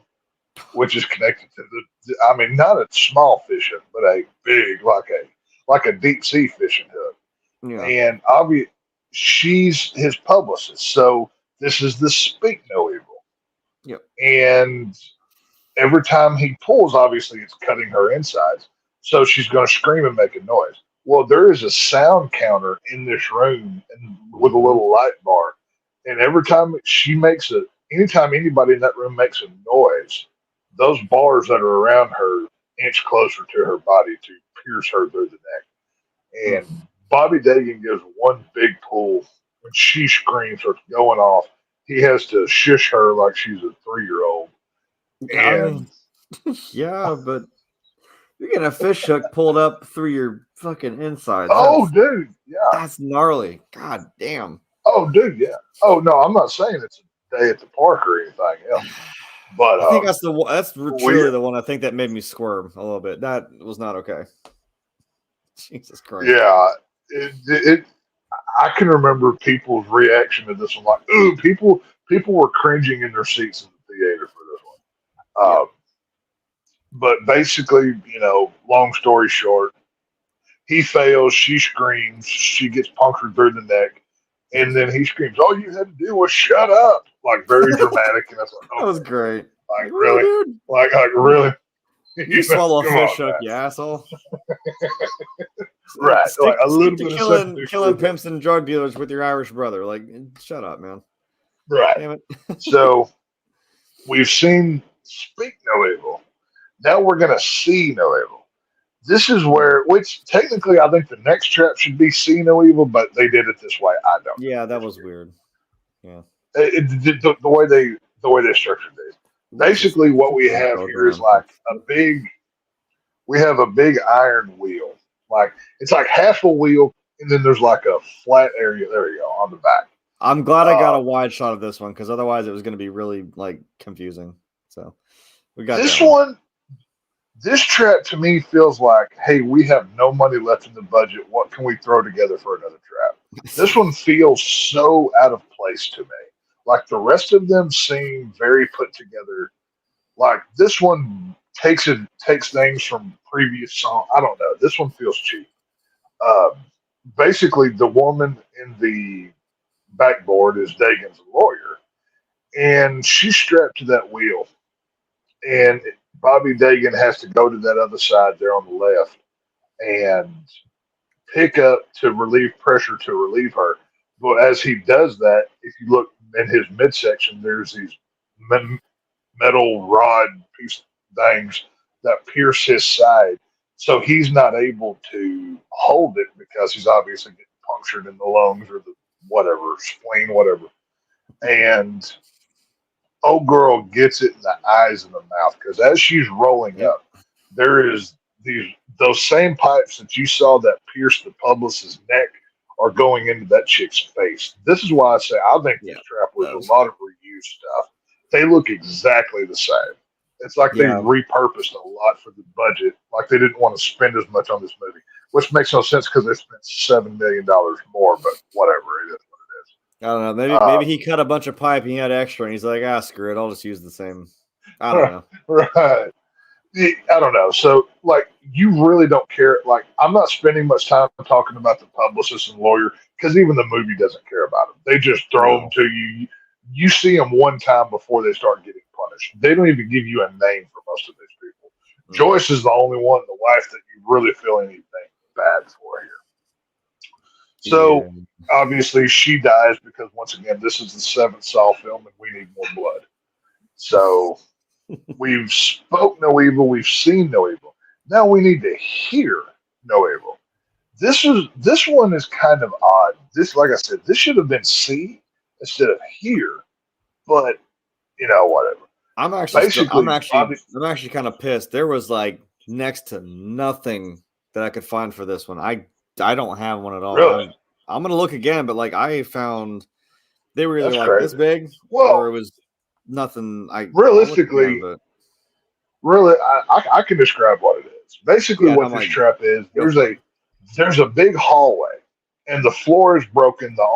which is connected to I mean, not a small fish hook, but a big, like a deep sea fishing hook. Yeah. And obviously, she's his publicist, so this is the speak no evil. Yep. And every time he pulls, obviously, it's cutting her insides, so she's going to scream and make a noise. Well, there is a sound counter in this room and with a little light bar, and every time anytime anybody in that room makes a noise, those bars that are around her inch closer to her body to pierce her through the neck. And Bobby Dagan gives one big pull when she screams or going off. He has to shush her like she's a 3-year-old. And yeah, but you're getting a fish hook pulled up through your fucking insides. Oh, dude, yeah, that's gnarly. God damn. Oh, dude, yeah. Oh no, I'm not saying it's a day at the park or anything else. But I think that's truly the one I think that made me squirm a little bit. That was not okay. Jesus Christ. Yeah, I can remember people's reaction to this one. Like, ooh, people were cringing in their seats in the theater for this one. But basically, long story short, he fails. She screams. She gets punctured through the neck. And then he screams, "All you had to do was shut up!" Like very dramatic, and that's like, that was great. Like really, dude? Like really. You swallow a fish hook, you asshole. Right, like a little bit of killing pimps and drug dealers with your Irish brother. Like, shut up, man. Right. Damn it. So we've seen speak no evil. Now we're gonna see no evil. this is where, which technically I think the next trap should be see no evil, but they did it this way. I don't know. Yeah, that was weird. Yeah. The way they structured it. Basically, what we have here is like we have a big iron wheel. Like it's like half a wheel, and then there's like a flat area. There you go on the back. I'm glad I got a wide shot of this one because otherwise it was going to be really like confusing. So we got this that one. This trap to me feels like, hey, we have no money left in the budget. What can we throw together for another trap? This one feels so out of place to me. Like the rest of them seem very put together. Like this one takes things from previous song. I don't know. This one feels cheap. Uh, Basically, the woman in the backboard is Dagon's lawyer, and she's strapped to that wheel. And Bobby Dagan has to go to that other side there on the left and pick up to relieve pressure to relieve her. But as he does that, if you look in his midsection, there's these metal rod piece things that pierce his side. So he's not able to hold it because he's obviously getting punctured in the lungs or the whatever, spleen, whatever. And old girl gets it in the eyes and the mouth because as she's rolling up, there is those same pipes that you saw that pierced the publicist's neck are going into that chick's face. This is why I say I think this trap was a lot of reused stuff. They look exactly the same. It's like they repurposed a lot for the budget. Like they didn't want to spend as much on this movie, which makes no sense because they spent $7 million more. But whatever, it is what it is. I don't know. Maybe he cut a bunch of pipe and he had extra, and he's like, screw it, I'll just use the same. I don't know. Right. I don't know. So, like, you really don't care. Like, I'm not spending much time talking about the publicist and lawyer because even the movie doesn't care about them. They just throw them to you. You see them one time before they start getting punished. They don't even give you a name for most of these people. Mm-hmm. Joyce is the only one, the wife, that you really feel anything bad for here. So, obviously, she dies because, once again, this is the 7th Saw film and we need more blood. So, we've spoke no evil, we've seen no evil. Now we need to hear no evil. This one is kind of odd. This, like I said, this should have been see instead of hear, but whatever. I'm actually kind of pissed. There was like next to nothing that I could find for this one. I don't have one at all. Really? I'm gonna look again, but like I found they were either like this big, or it was nothing. Realistically, I can describe what it is. Basically, what this trap is, there's a big hallway, and the floor is broken. The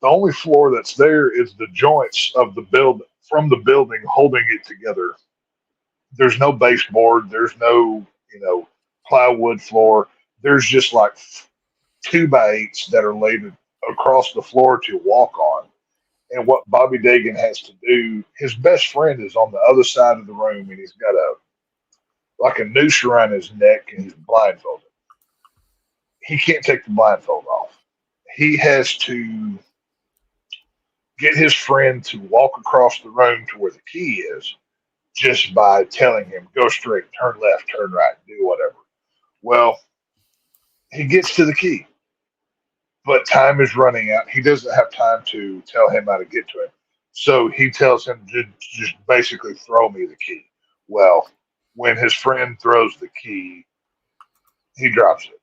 only floor that's there is the joints of the building holding it together. There's no baseboard. There's no plywood floor. There's just like 2x8s that are laid across the floor to walk on. And what Bobby Dagan has to do, his best friend is on the other side of the room, and he's got a noose around his neck, and he's blindfolded. He can't take the blindfold off. He has to get his friend to walk across the room to where the key is, just by telling him, go straight, turn left, turn right, do whatever. Well, he gets to the key, but time is running out. He doesn't have time to tell him how to get to it. So he tells him to just basically throw me the key. Well, when his friend throws the key, he drops it.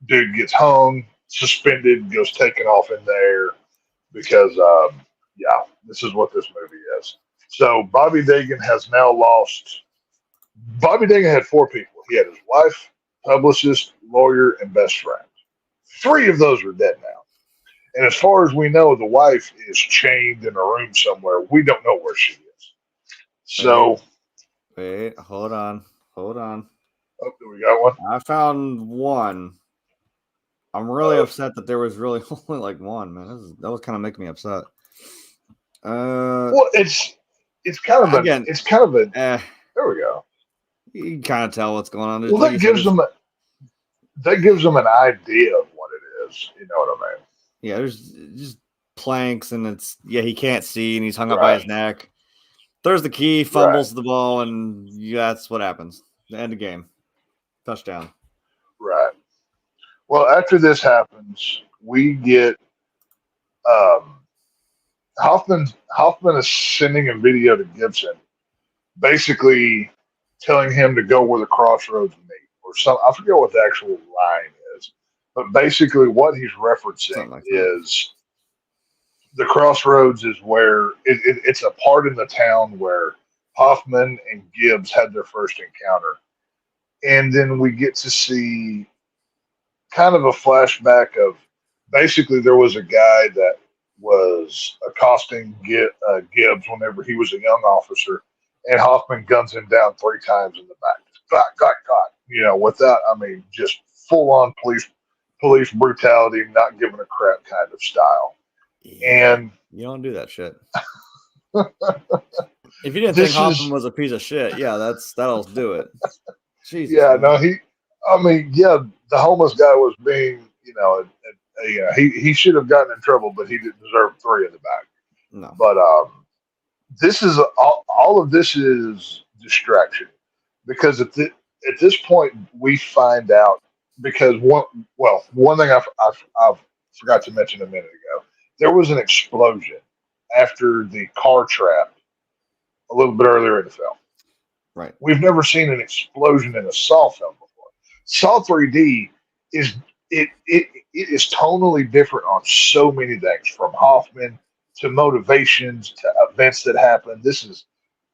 Dude gets hung, suspended, goes taken off in there because, this is what this movie is. So Bobby Dagan has now lost. Bobby Dagan had 4 people. He had his wife, publicist, lawyer, and best friend. 3 of those are dead now. And as far as we know, the wife is chained in a room somewhere. We don't know where she is. So. Wait, hold on. Oh, we got one? I found one. I'm really upset that there was really only like one, man. That was kind of making me upset. Well, it's kind of again. There we go. You can kind of tell what's going on. Well, that gives them an idea of what it is. You know what I mean? Yeah, there's just planks, and he can't see, and he's hung up by his neck. There's the key, fumbles the ball, and that's what happens. The end of game. Touchdown. Right. Well, after this happens, we get um, Hoffman is sending a video to Gibson, basically telling him to go where the crossroads meet, or some. I forget what the actual line is, but basically what he's referencing Something like that. is the crossroads is where it's a part in the town where Hoffman and Gibbs had their first encounter, and then we get to see kind of a flashback of basically there was a guy that was accosting Gibbs whenever he was a young officer, and Hoffman guns him down 3 times in the back. Got. You know, without, I mean, just full on police brutality, not giving a crap kind of style. Yeah, And you don't do that shit. If you didn't think Hoffman was a piece of shit, yeah, that'll do it. Jesus. Yeah, man. no, the homeless guy was being, he should have gotten in trouble, but he didn't deserve 3 in the back. No. But this is all of this is distraction, because at this point we find out, because one thing I've forgot to mention a minute ago, there was an explosion after the car trap a little bit earlier in the film. Right. We've never seen an explosion in a Saw film before. Saw 3D is it is tonally different on so many things, from Hoffman to motivations to events that happen. This is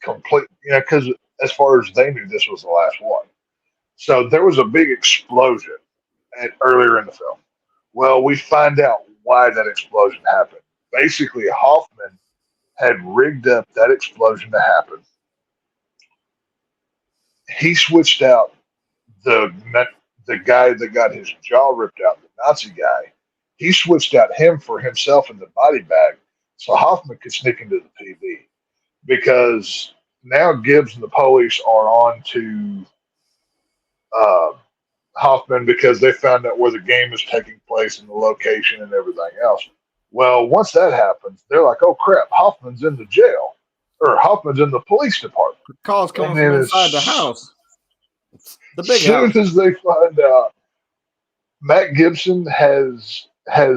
complete, because as far as they knew, this was the last one. So there was a big explosion earlier in the film. Well, we find out why that explosion happened. Basically, Hoffman had rigged up that explosion to happen. He switched out the guy that got his jaw ripped out, the Nazi guy. He switched out him for himself in the body bag, so Hoffman could sneak into the PV. Because now Gibbs and the police are on to Hoffman, because they found out where the game is taking place and the location and everything else. Well, once that happens, they're like, "Oh crap, Hoffman's in the jail, or Hoffman's in the police department." The call's coming from inside the house. The big house. As soon as they find out, Matt Gibson has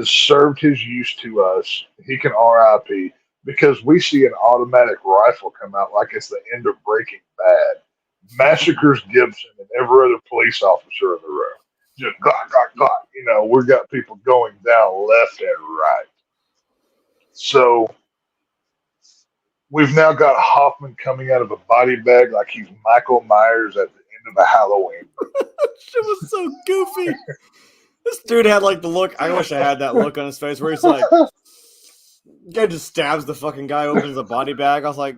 served his use to us. He can RIP, because we see an automatic rifle come out like it's the end of Breaking Bad. Massacres Gibson and every other police officer in the room. Just got. We've got people going down left and right. So we've now got Hoffman coming out of a body bag like he's Michael Myers at the end of a Halloween. Shit was so goofy. This dude had like the look. I wish I had that look on his face where he's like, guy just stabs the fucking guy, opens the body bag. I was like,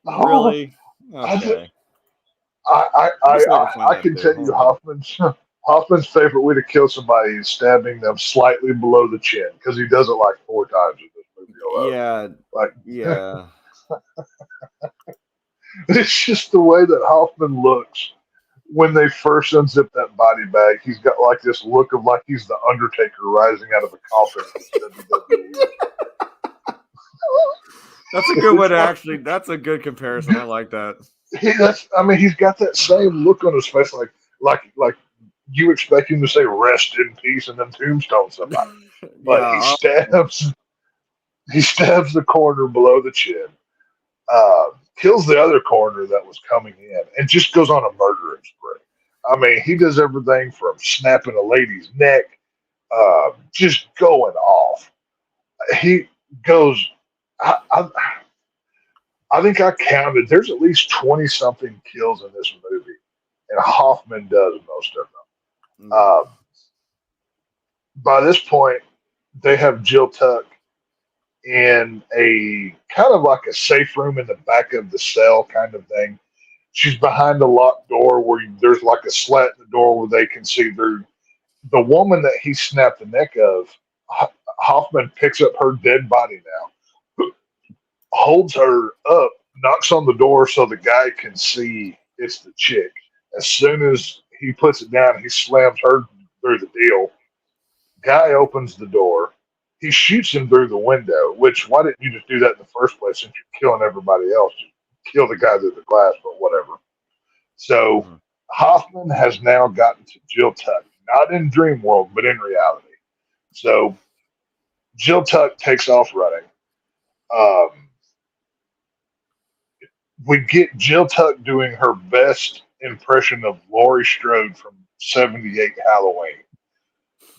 really? Okay. I can tell you Hoffman's favorite way to kill somebody is stabbing them slightly below the chin, because he does it like 4 times in this movie alone. Yeah. It's just the way that Hoffman looks when they first unzip that body bag. He's got like this look of like he's the Undertaker rising out of a coffin. That's a good way to actually. That's a good comparison. I like that. He's got that same look on his face, like you expect him to say "rest in peace" and then tombstone somebody, but he stabs the corner below the chin, kills the other corner that was coming in, and just goes on a murdering spree. He does everything from snapping a lady's neck, just going off. He goes. I think I counted. There's at least 20-something kills in this movie, and Hoffman does most of them. By this point, they have Jill Tuck in a kind of like a safe room in the back of the cell kind of thing. She's behind a locked door where there's like a slat in the door where they can see through. The woman that he snapped the neck of, Hoffman picks up her dead body now, holds her up, knocks on the door so the guy can see it's the chick. As soon as he puts it down, he slams her through the deal. Guy opens the door. He shoots him through the window, which, why didn't you just do that in the first place since you're killing everybody else? Just kill the guy through the glass, but whatever. So Hoffman has now gotten to Jill Tuck, not in dream world, but in reality. So Jill Tuck takes off running. Um, we get Jill Tuck doing her best impression of Laurie Strode from '78 Halloween.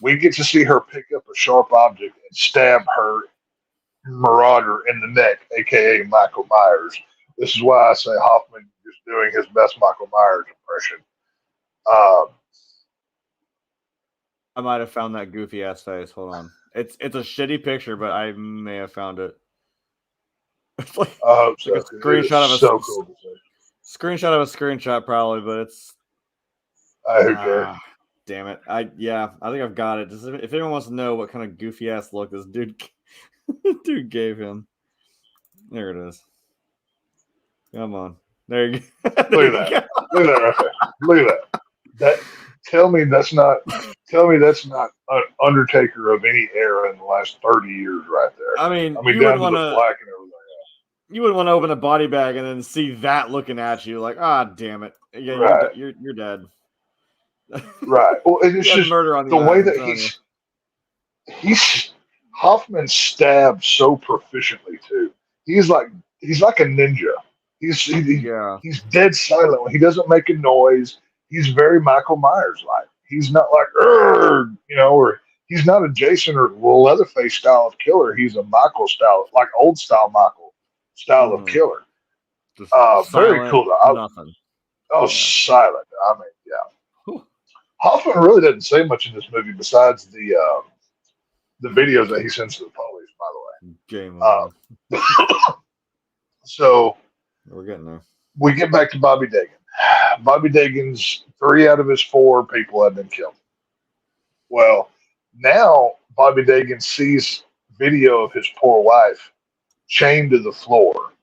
We get to see her pick up a sharp object and stab her marauder in the neck, aka Michael Myers. This is why I say Hoffman is doing his best Michael Myers impression. Um, I might have found that goofy ass face. Hold on. It's a shitty picture, but I may have found it. It's like, I hope so. like a screenshot of a so cool to see. screenshot of a screenshot, probably, but it's Who cares? damn it. I think I've got it. Just if anyone wants to know what kind of goofy ass look this dude gave him, there it is. Come on, there you go. Look at that! Look at that right there! Look at that! Tell me that's not an Undertaker of any era in the last 30 years, right there. I mean, you down to the black and everything. You wouldn't want to open a body bag and then see that looking at you like, damn it. Yeah, right. you're dead. Right. Well, it's just murder on the way that he's Hoffman stabs so proficiently too. He's like a ninja. He's dead silent. He doesn't make a noise. He's very Michael Myers like. He's not like or he's not a Jason or Leatherface style of killer. He's a Michael style, like old style Michael style of killer. Very cool. Nothing. Silent. I mean, yeah. Hoffman really doesn't say much in this movie besides the videos that he sends to the police. By the way, game on. So we're getting there. We get back to Bobby Dagan. Bobby Dagan's 3 out of his 4 people have been killed. Well, now Bobby Dagan sees video of his poor wife chained to the floor.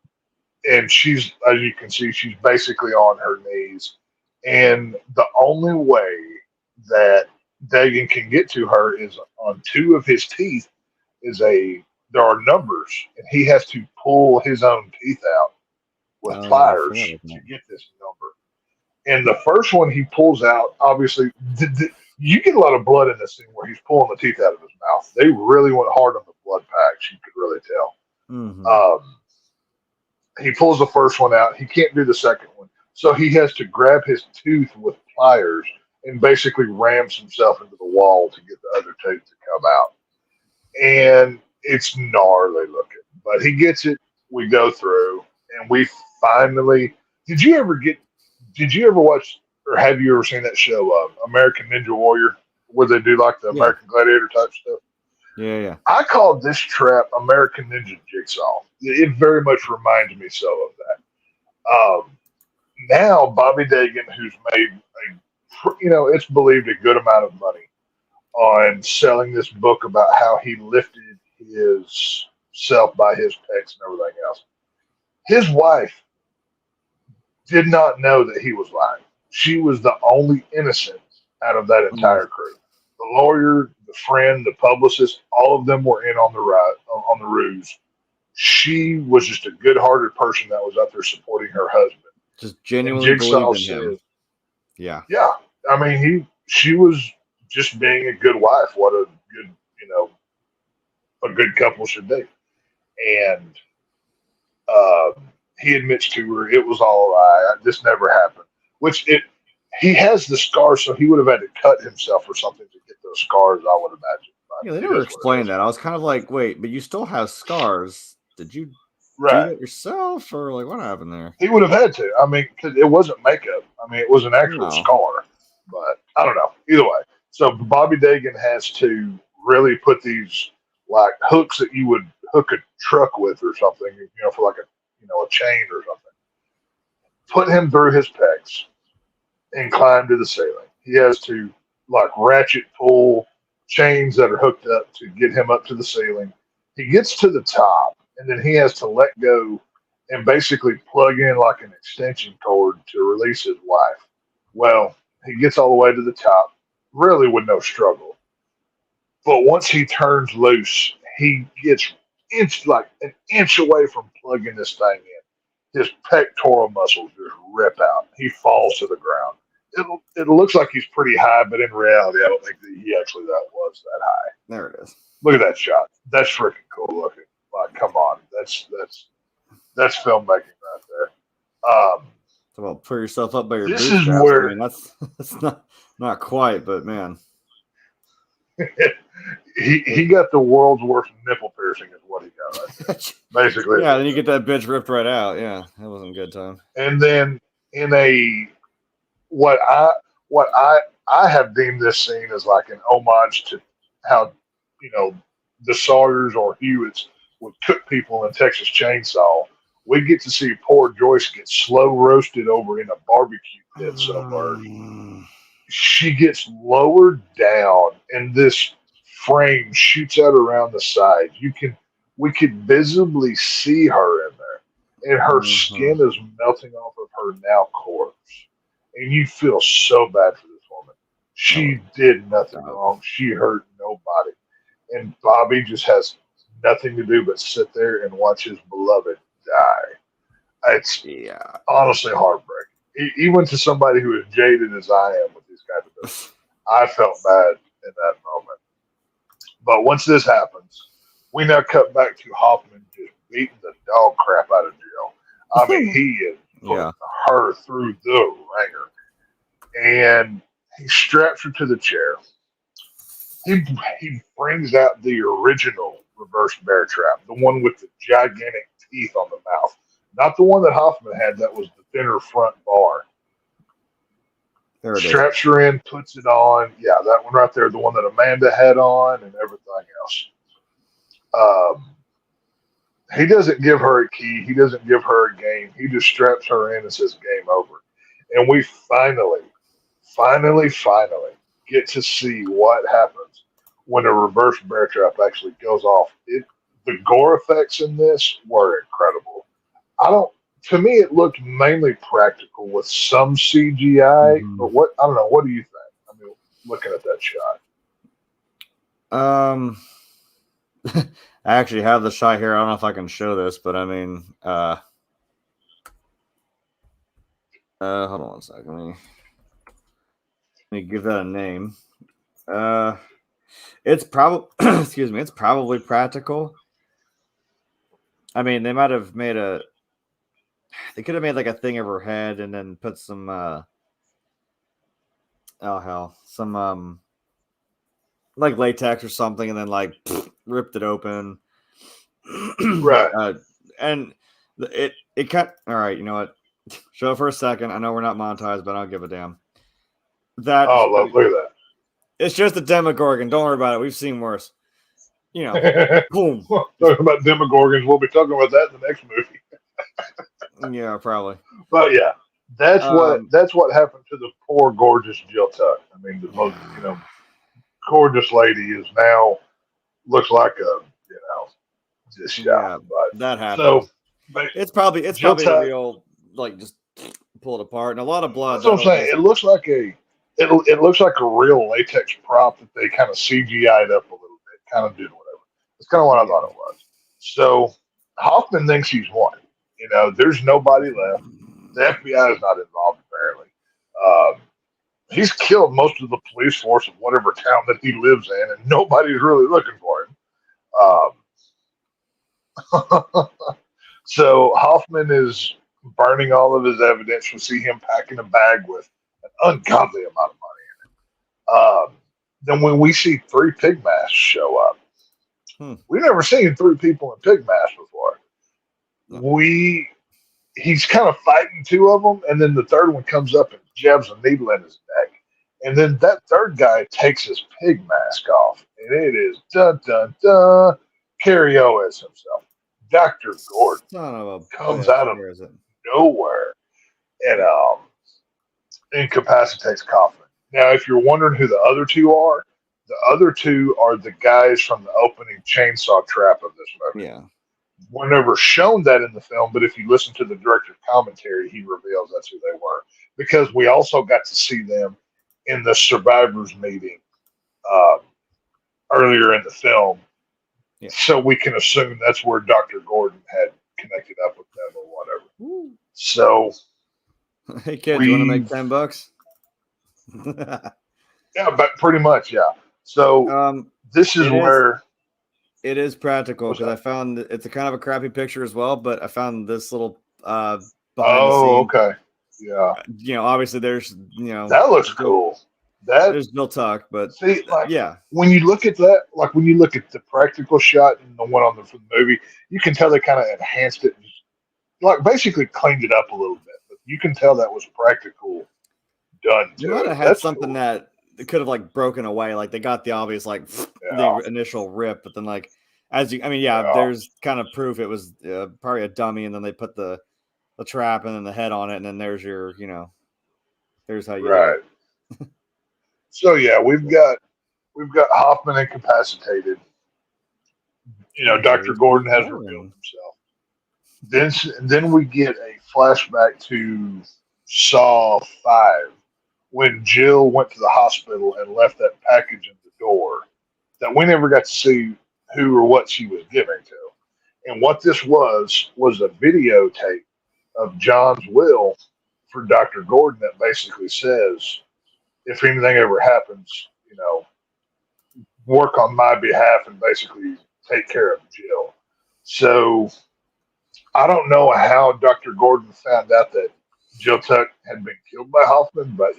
And she's, as you can see, she's basically on her knees. And the only way that Dagan can get to her is on 2 of his teeth there are numbers, and he has to pull his own teeth out with pliers to get this number. And the first one he pulls out, obviously, you get a lot of blood in this scene where he's pulling the teeth out of his mouth. They really went hard on the blood packs. You could really tell. Mm-hmm. He pulls the first one out. He can't do the second one. So he has to grab his tooth with pliers and basically rams himself into the wall to get the other tooth to come out. And it's gnarly looking. But he gets it. We go through. And we finally... Did you ever watch, or have you ever seen that show, American Ninja Warrior, where they do like the American Gladiator type stuff? Yeah. I called this trap American Ninja Jigsaw. It very much reminds me so of that. Now, Bobby Dagan, who's made it's believed a good amount of money on selling this book about how he lifted his self by his pecs and everything else. His wife did not know that he was lying. She was the only innocent out of that entire crew. The lawyer, the friend, the publicist, all of them were in on the ruse. She was just a good-hearted person that was out there supporting her husband. Just genuinely believed in him. Yeah. Yeah. I mean, she was just being a good wife. What a good, a good couple should be. And he admits to her it was all a lie. This never happened. He has the scars, so he would have had to cut himself or something to get those scars, I would imagine. Yeah, they never explained that. I was kind of like, wait, but you still have scars. Did you do that yourself, or like what happened there? He would have had to. I mean, because it wasn't makeup. I mean, it was an actual scar. But I don't know. Either way. So Bobby Dagan has to really put these like hooks that you would hook a truck with or something, for like a chain or something. Put him through his pecs and climb to the ceiling. He has to like ratchet pull chains that are hooked up to get him up to the ceiling. He gets to the top, and then he has to let go and basically plug in like an extension cord to release his wife. Well, he gets all the way to the top, really with no struggle. But once he turns loose, he gets an inch away from plugging this thing in. His pectoral muscles just rip out. He falls to the ground. it looks like he's pretty high, but in reality, I don't think that he actually was that high. There it is. Look at that shot. That's freaking cool looking. Like, come on, that's filmmaking right there. Well, pull yourself up by your This bootstraps. is where I mean, that's not quite, but man, he got the world's worst nipple piercing is what he got right there. Basically. Yeah, then you get that bitch ripped right out. Yeah, that wasn't a good time. And then in a what I have deemed this scene as like an homage to how, you know, the Sawyers or Hewitts would cook people in Texas Chainsaw. We get to see poor Joyce get slow roasted over in a barbecue pit somewhere. She gets lowered down, and this frame shoots out around the side. We could visibly see her in there, and her skin is melting off of her now corpse. And you feel so bad for this woman. She did nothing wrong. She hurt nobody. And Bobby just has nothing to do but sit there and watch his beloved die. It's honestly heartbreaking. Even to somebody who is jaded as I am with these kinds of things, I felt bad in that moment. But once this happens, we now cut back to Hoffman just beating the dog crap out of Jill. I mean, he is putting her through the ringer. And he straps her to the chair. He brings out the original reverse bear trap, the one with the gigantic teeth on the mouth. Not the one that Hoffman had that was the thinner front bar. There it Straps her in, puts it on. Yeah, that one right there, the one that Amanda had on and everything else. He doesn't give her a key. He doesn't give her a game. He just straps her in and says, game over. And we finally get to see what happens when a reverse bear trap actually goes off. The gore effects in this were incredible. To me, it looked mainly practical with some CGI, but I don't know. What do you think? I mean, looking at that shot. I actually have the shot here. I don't know if I can show this, but I mean, hold on one second. Let me give that a name. It's probably excuse me. It's probably practical. I mean, they might have made they could have made like a thing of her head and then put some some like latex or something, and then like ripped it open. Right. And it cut. All right, you know what? Show it for a second. I know we're not monetized, but I don't give a damn. Look at that. It's just a Demogorgon. Don't worry about it. We've seen worse. You know, boom. Talking about Demogorgons, we'll be talking about that in the next movie. Yeah, probably. But yeah, that's what happened to the poor, gorgeous Jill Tuck. I mean, the most gorgeous lady is now looks like a just yeah. But that happened. So it's probably Tuck, a real like just pull it apart and a lot of blood. That's what I'm saying. It looks like it looks like a real latex prop that they kind of CGI'd up a little bit, kind of did whatever. That's kind of what I thought it was. So Hoffman thinks he's won. There's nobody left. The FBI is not involved, apparently. He's killed most of the police force of whatever town that he lives in, and nobody's really looking for him. So Hoffman is burning all of his evidence. You see him packing a bag with an ungodly amount of money in it. Then when we see 3 pig masks show up, we've never seen 3 people in pig masks before. He's kind of fighting 2 of them, and then the third one comes up and jabs a needle in his neck. And then that third guy takes his pig mask off, and it is dun dun dun. Carrie Owens himself, Dr. Gordon, comes out of nowhere and incapacitates Kaufman. Now, if you're wondering who the other 2 are, the other 2 are the guys from the opening chainsaw trap of this movie. Yeah. We're never shown that in the film, but if you listen to the director's commentary, he reveals that's who they were. Because we also got to see them in the survivors meeting earlier in the film. Yeah. So we can assume that's where Dr. Gordon had connected up with them or whatever. So, hey, kid, you want to make $10? Yeah, but pretty much, yeah. So this is it is where it is practical what's because I that? found it's a kind of a crappy picture as well, but I found this little behind the Oh, scenes. okay. Yeah. Obviously there's That looks cool. That there's Bill Tuck, but see, like yeah, when you look at that, like when you look at the practical shot and the one on the from the movie, you can tell they kind of enhanced it, like basically cleaned it up a little bit. But you can tell that was practical done to you might it. have had That's something cool. that could have like broken away. Like they got the obvious like Yeah, the initial rip, but then like yeah, yeah, there's kind of proof it was probably a dummy, and then they put the trap and then the head on it, and then there's your there's how you do it. right. So yeah, we've got Hoffman incapacitated. Oh, Dr. there's some Gordon has revealed coloring. himself. Then we get a flashback to Saw 5 when Jill went to the hospital and left that package in the door that we never got to see who or what she was giving to. And what this was a videotape of John's will for Dr. Gordon that basically says, if anything ever happens, work on my behalf and basically take care of Jill. So I don't know how Dr. Gordon found out that Jill Tuck had been killed by Hoffman, but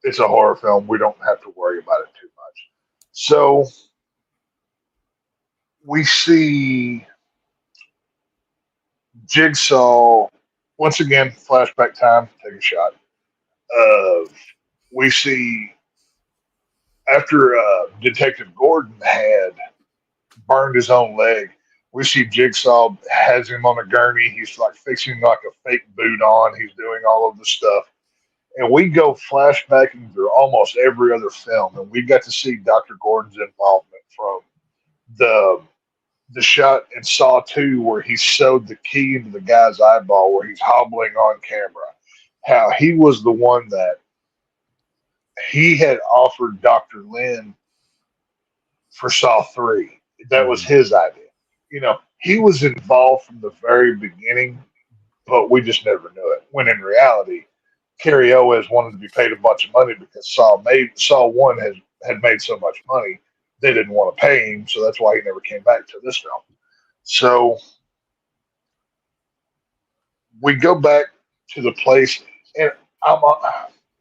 it's a horror film. We don't have to worry about it too much. So we see Jigsaw once again. Flashback time. Take a shot. Uh, we see after Detective Gordon had burned his own leg. We see Jigsaw has him on a gurney. He's like fixing like a fake boot on. He's doing all of the stuff. And we go flashbacking through almost every other film, and we got to see Dr. Gordon's involvement from the the shot in Saw 2 where he sewed the key into the guy's eyeball where he's hobbling on camera. How he was the one that he had offered Dr. Lynn for Saw 3. That was Mhm. his idea. He was involved from the very beginning, but we just never knew it. When in reality, Cary Elwes wanted to be paid a bunch of money because Saw 1 had made so much money they didn't want to pay him, so that's why he never came back to this film. So we go back to the place, and I'm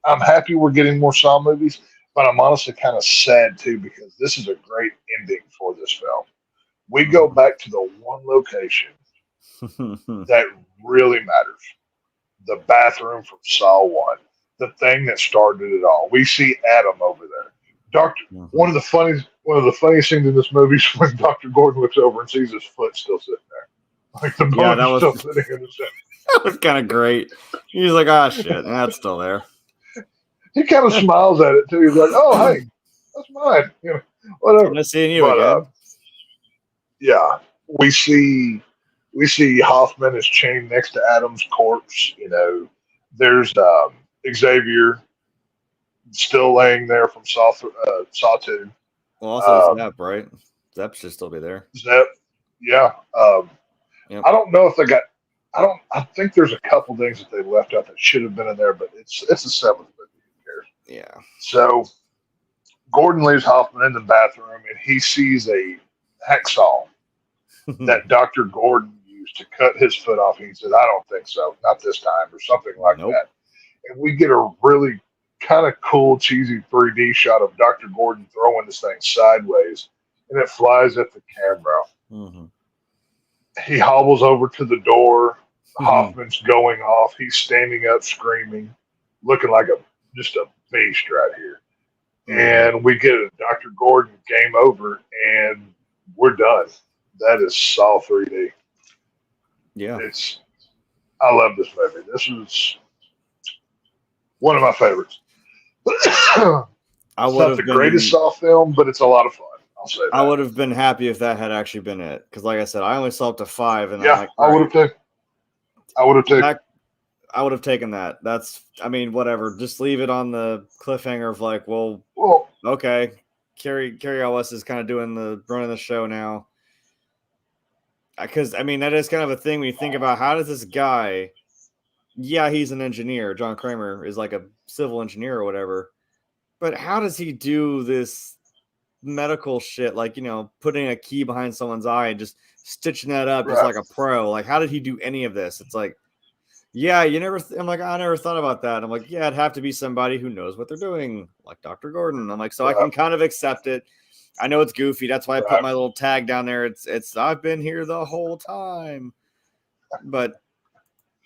I'm happy we're getting more Saw movies, but I'm honestly kind of sad too because this is a great ending for this film. We go back to the one location Mhm. that really matters: the bathroom from Saw 1, the thing that started it all. We see Adam over there. Doctor. Mhm. One of the funniest things in this movie is when Dr. Gordon looks over and sees his foot still sitting there. Like the Yeah, bone's still sitting in the center. that was kind of great. He's like, ah, shit, that's still there. He kind of smiles at it too. He's like, "Oh, hey, that's mine." Whatever. Nice seeing you But again. yeah, we see Hoffman is chained next to Adam's corpse. There's Xavier still laying there from Saw 2. Well, also Um, Zep, right? Zep should still be there. Zep, yeah. Yep. I don't know if they got. I don't. I think there's a couple things that they left out that should have been in there, but it's a seventh movie. Who cares? Yeah. So Gordon leaves Hoffman in the bathroom, and he sees a hacksaw that Dr. Gordon used to cut his foot off. He said, "I don't think so, not this time," or something like Nope. that. And we get a really kind of cool, cheesy 3D shot of Dr. Gordon throwing this thing sideways, and it flies at the camera. Mhm. He hobbles over to the door. Mhm. Hoffman's going off. He's standing up, screaming, looking like just a beast right here. Mhm. And we get a Dr. Gordon game over, and we're done. That is Saw 3D. Yeah. It's I love this movie. This is one of my favorites. I It's would not the have greatest been Saw film, but it's a lot of fun. I'll say I that. would have been happy if that had actually been it. Because like I said, I only saw up to 5, and I'm Yeah, like, all right, I would have taken. that I would have taken that. I mean, whatever. Just leave it on the cliffhanger of like, well, Well, okay, Carrie Ellis is kind of doing the running the show now. Because I mean, that is kind of a thing when you think about how does this guy? Yeah, he's an engineer. John Kramer is like a civil engineer or whatever. But how does he do this medical shit? Like, putting a key behind someone's eye and just stitching that up just like a pro. Like, how did he do any of this? It's like, yeah, I'm like, I never thought about that. I'm like, yeah, it'd have to be somebody who knows what they're doing, like Dr. Gordon. I'm like, so I can kind of accept it. I know it's goofy. That's why I put my little tag down there. It's I've been here the whole time. But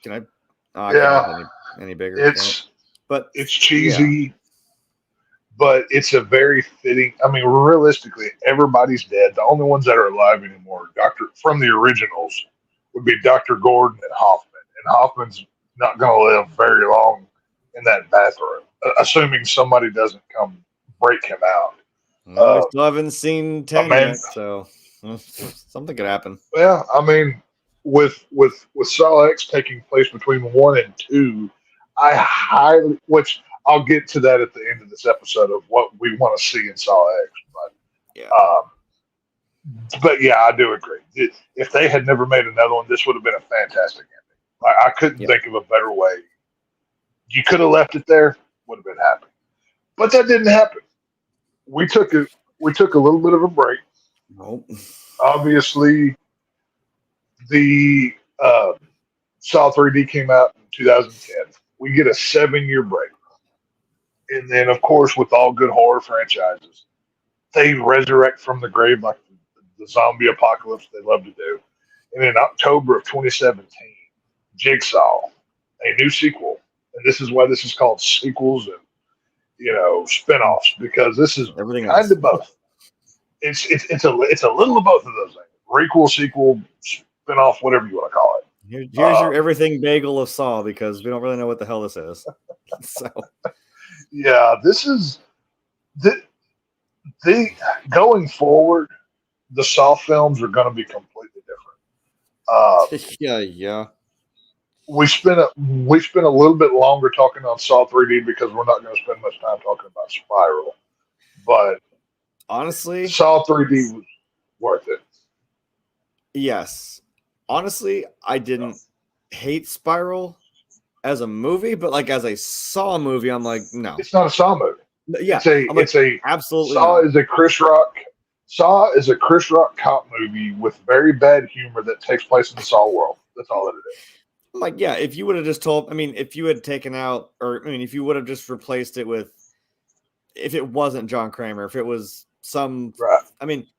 can I can't make any bigger. It's cheesy, but it's a very fitting. I mean, realistically, everybody's dead. The only ones that are alive anymore, from the originals, would be Dr. Gordon and Hoffman. And Hoffman's not going to live very long in that bathroom, assuming somebody doesn't come break him out. Well, we still haven't seen 10 yet, so something could happen. Yeah, I mean, with Saw X taking place between 1 and 2, which I'll get to that at the end of this episode of what we want to see in Saw X. But yeah, I do agree. If they had never made another one, this would have been a fantastic ending. I couldn't think of a better way. You could have left it there, would have been happy. But that didn't happen. We took a little bit of a break. Nope. Obviously, the Saw 3D came out in 2010. We get a 7-year break. And then, of course, with all good horror franchises, they resurrect from the grave like the zombie apocalypse they love to do. And in October of 2017, Jigsaw, a new sequel. And this is why this is called sequels and, spinoffs, because this is kind of both. It's a little of both of those things. Requel, sequel, spinoff, whatever you want to call it. Here's your everything bagel of Saw, because we don't really know what the hell this is. So, yeah, this is the going forward. The Saw films are going to be completely different. Yeah. We spent a little bit longer talking on Saw 3D because we're not going to spend much time talking about Spiral. But honestly, Saw 3D was worth it. Yes. Honestly, I didn't hate Spiral as a movie, but like as a Saw movie, I'm like, no. It's not a Saw movie. Yeah. Absolutely. Saw is a Chris Rock cop movie with very bad humor that takes place in the Saw world. That's all that it is. I'm like, yeah, if you would have just if you had taken out, if you would have just replaced it with, if it wasn't John Kramer, if it was right.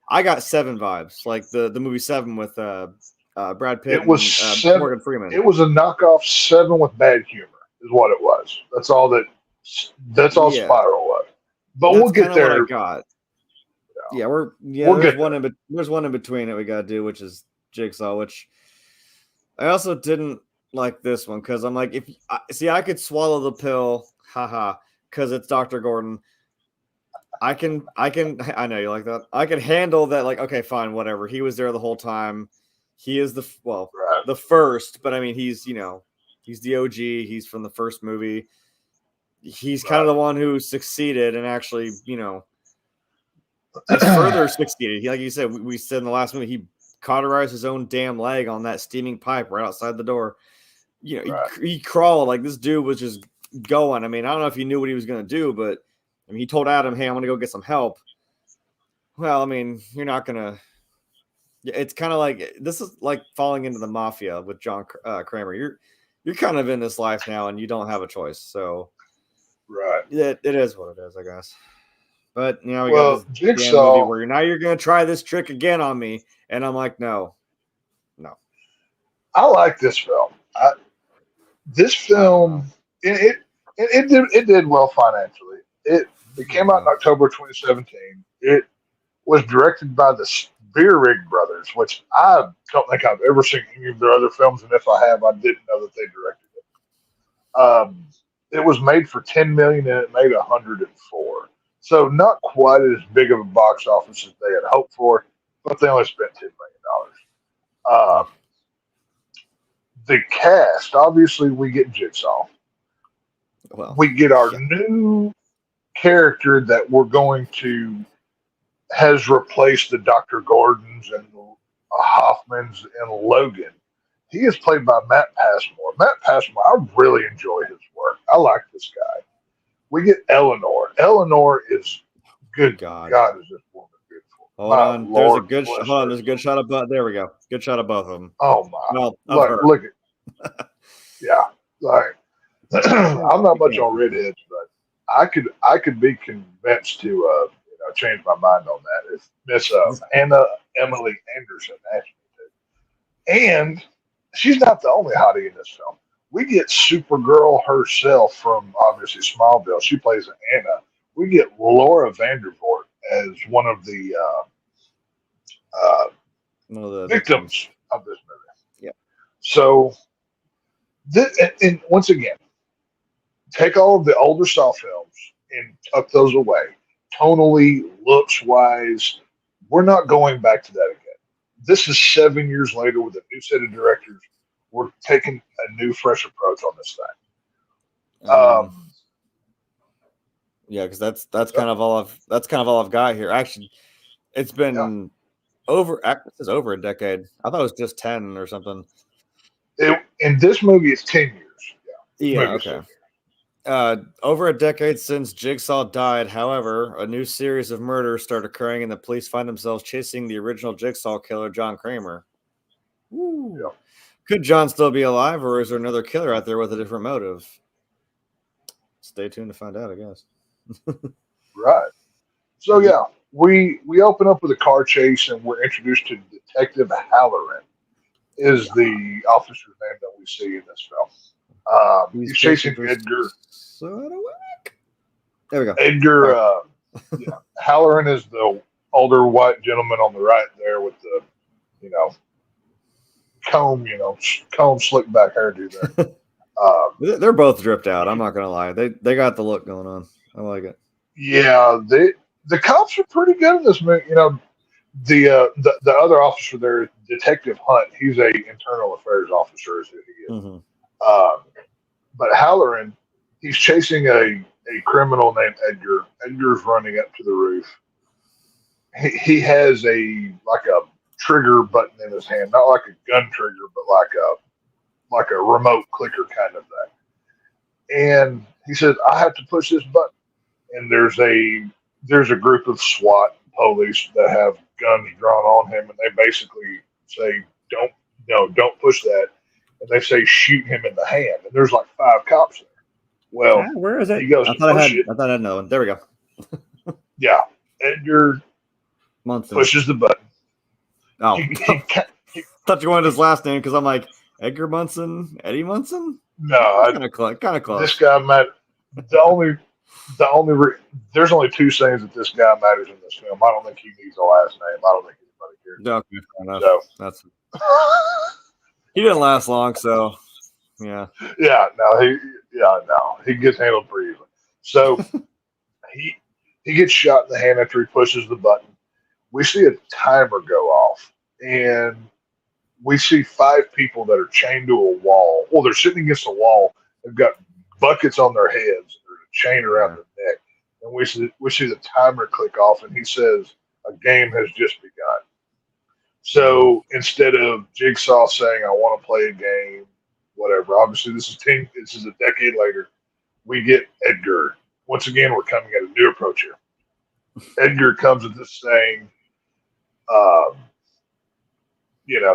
I got 7 vibes, like the movie 7 with Brad Pitt. It was and Morgan Freeman. It was a knockoff 7 with bad humor, is what it was. That's all Spiral was. But we'll get there. What I got. Yeah, there's one in between that we got to do, which is Jigsaw, which I also didn't like this one because I'm like, I could swallow the pill, because it's Dr. Gordon. I know you like that. I can handle that. Like, okay, fine, whatever. He was there the whole time. He is the first, but he's he's the OG. He's from the first movie. He's kind of the one who succeeded and actually, he's further succeeded. Like you said, we said in the last movie, he cauterized his own damn leg on that steaming pipe right outside the door. He crawled like this dude was just going. I don't know if he knew what he was going to do, but he told Adam, "Hey, I'm going to go get some help." Well, you're not going to. It's kind of like this is like falling into the mafia with John Kramer. You're kind of in this life now, and you don't have a choice. So, right, it is what it is, I guess. But we got this Jigsaw movie where you're going to try this trick again on me, and I'm like, no. I like this film. This film it did well financially. It came out in October 2017. It was directed by the Spearrig brothers, which I don't think I've ever seen any of their other films, and if I have, I didn't know that they directed it. It was made for $10 million and it made 104. So not quite as big of a box office as they had hoped for, but they only spent $10 million. The cast, obviously, we get Jigsaw. Well, we get our new character that we're going to has replaced the Dr. Gordons and Hoffmans and Logan. He is played by Matt Passmore. Matt Passmore, I really enjoy his work. I like this guy. We get Eleanor. Eleanor is good. God. God, is this woman beautiful? Hold My on. Lord, There's a good shot of both. There we go. Good shot of both of them. oh my! No, of her. Look at, yeah. Like I'm not much can't. on redheads, but I could be convinced to change my mind on that. If Miss Anna Emily Anderson asked me to, and she's not the only hottie in this film. We get Supergirl herself from obviously Smallville. She plays Anna. We get Laura Vandervoort as one of the victims of this movie. Yeah. So, and once again, take all of the older Saw films and tuck those away. Tonally, looks wise, we're not going back to that again. This is 7 years later with a new set of directors. We're taking a new, fresh approach on this thing. Yeah, because that's kind of all I've got here. Actually, it's been over a decade. I thought it was just 10 or something. In this movie, it's 10 years. Yeah, okay. Over a decade since Jigsaw died. However, a new series of murders start occurring, and the police find themselves chasing the original Jigsaw killer, John Kramer. Yeah. Could John still be alive, or is there another killer out there with a different motive? Stay tuned to find out, I guess. Right. So yeah, we open up with a car chase, and we're introduced to Detective Halloran. Is the officer's name that we see in this film. He's chasing Edgar. There we go. Edgar Halloran is the older white gentleman on the right there with the, comb slick back hairdo there. They're both dripped out. I'm not gonna lie. They got the look going on. I like it. Yeah, the cops are pretty good in this movie. The other officer there, Detective Hunt, he's a internal affairs officer, is who he is. Mm-hmm. But Halloran, he's chasing a criminal named Edgar. Edgar's running up to the roof. He has a trigger button in his hand, not like a gun trigger, but like a remote clicker kind of thing. And he says, "I have to push this button." And there's a group of SWAT police that have guns drawn on him, and they basically say, don't push that. And they say, shoot him in the hand. And there's like 5 cops there. Well, where is it? He goes, I thought I had another one. There we go. Yeah. Edgar Munson pushes the button. Oh, I thought you wanted his last name because I'm like, Edgar Munson, Eddie Munson? No, kind of close. This guy matters. There's only 2 sayings that this guy matters in this film. I don't think he needs a last name. I don't think anybody cares. Okay, so, that's he didn't last long, so yeah. Yeah, he gets handled pretty easily. So he gets shot in the hand after he pushes the button. We see a timer go off, and we see 5 people that are chained to a wall. Well, they're sitting against a wall. They've got buckets on their heads. There's a chain around their neck. And we see the timer click off, and he says, "A game has just begun." So instead of Jigsaw saying, "I want to play a game," whatever. Obviously, this is a decade later. We get Edgar. Once again, we're coming at a new approach here. Edgar comes at this saying,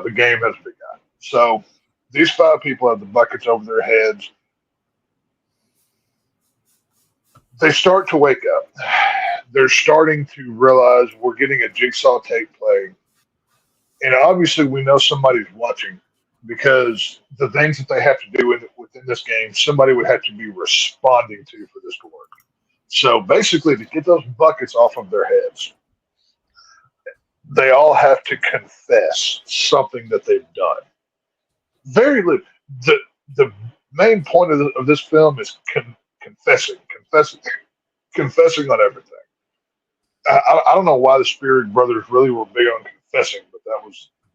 the game has begun. So these 5 people have the buckets over their heads. They start to wake up. They're starting to realize we're getting a Jigsaw tape playing. And obviously we know somebody's watching because the things that they have to do within this game, somebody would have to be responding to for this to work. So basically, to get those buckets off of their heads, they all have to confess something that they've done. The main point of this film is confessing on everything. I don't know why the Spirit Brothers really were big on confessing, but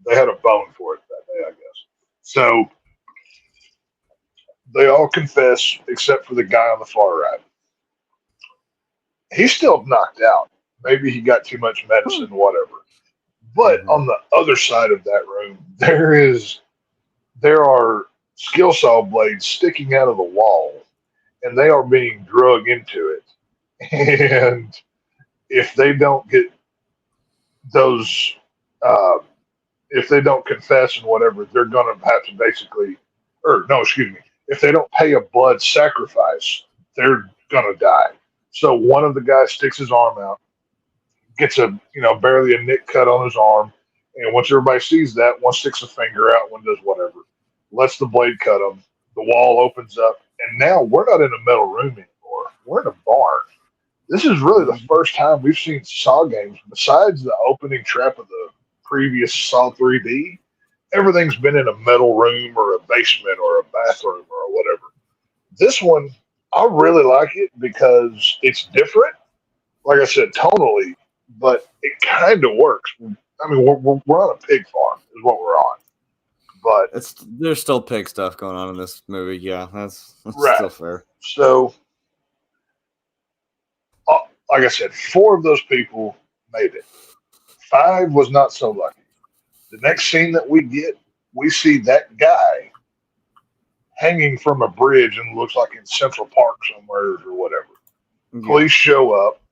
they had a bone for it that day, I guess. So they all confess except for the guy on the far right. He's still knocked out. Maybe he got too much medicine, whatever. But on the other side of that room, there are skill saw blades sticking out of the wall, and they are being drug into it. And if they don't get those, uh, if they don't confess and whatever, they're going to have to basically, or no, excuse me, if they don't pay a blood sacrifice, they're going to die. So one of the guys sticks his arm out, gets a, barely a nick cut on his arm. And once everybody sees that, one sticks a finger out, one does whatever, lets the blade cut him. The wall opens up. And now we're not in a metal room anymore. We're in a barn. This is really the first time we've seen Saw games, besides the opening trap of the previous Saw 3D. Everything's been in a metal room or a basement or a bathroom or whatever. This one, I really like it because it's different. Like I said, tonally, but it kind of works. I mean, we're on a pig farm, is what we're on. But there's still pig stuff going on in this movie. Yeah, that's right. Still fair. So, like I said, 4 of those people made it. 5 was not so lucky. The next scene that we get, we see that guy hanging from a bridge and looks like in Central Park somewhere or whatever. Yeah. Police show up.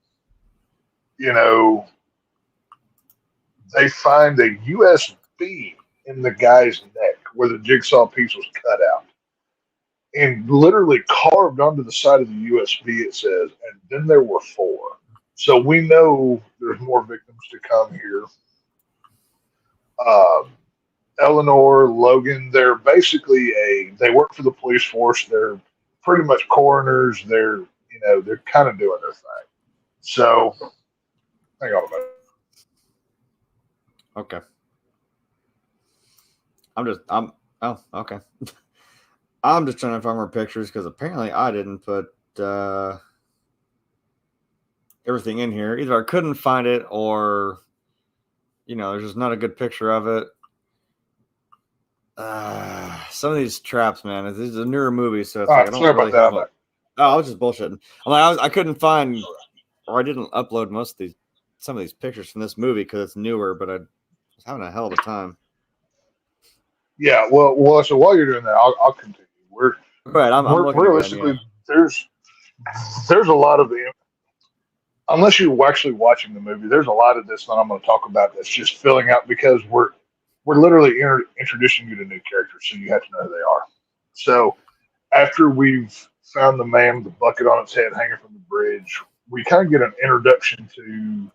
They find a USB in the guy's neck where the jigsaw piece was cut out. And literally carved onto the side of the USB, it says, and then there were 4. So we know there's more victims to come here. Eleanor, Logan, they're basically they work for the police force. They're pretty much coroners. They're kind of doing their thing. So, hang on a minute. Okay. Okay. I'm just trying to find more pictures because apparently I didn't put everything in here. Either I couldn't find it or, there's just not a good picture of it. Some of these traps, man, this is a newer movie, so it's like I don't really have a... Oh, I was just bullshitting. I'm like, I couldn't find, or I didn't upload some of these pictures from this movie because it's newer, but I was having a hell of a time. Yeah, well. So while you're doing that, I'll continue. I'm realistically there's a lot of the, unless you're actually watching the movie, there's a lot of this that I'm going to talk about that's just filling out because we're literally introducing you to new characters, so you have to know who they are. So after we've found the man with the bucket on his head hanging from the bridge, we kind of get an introduction to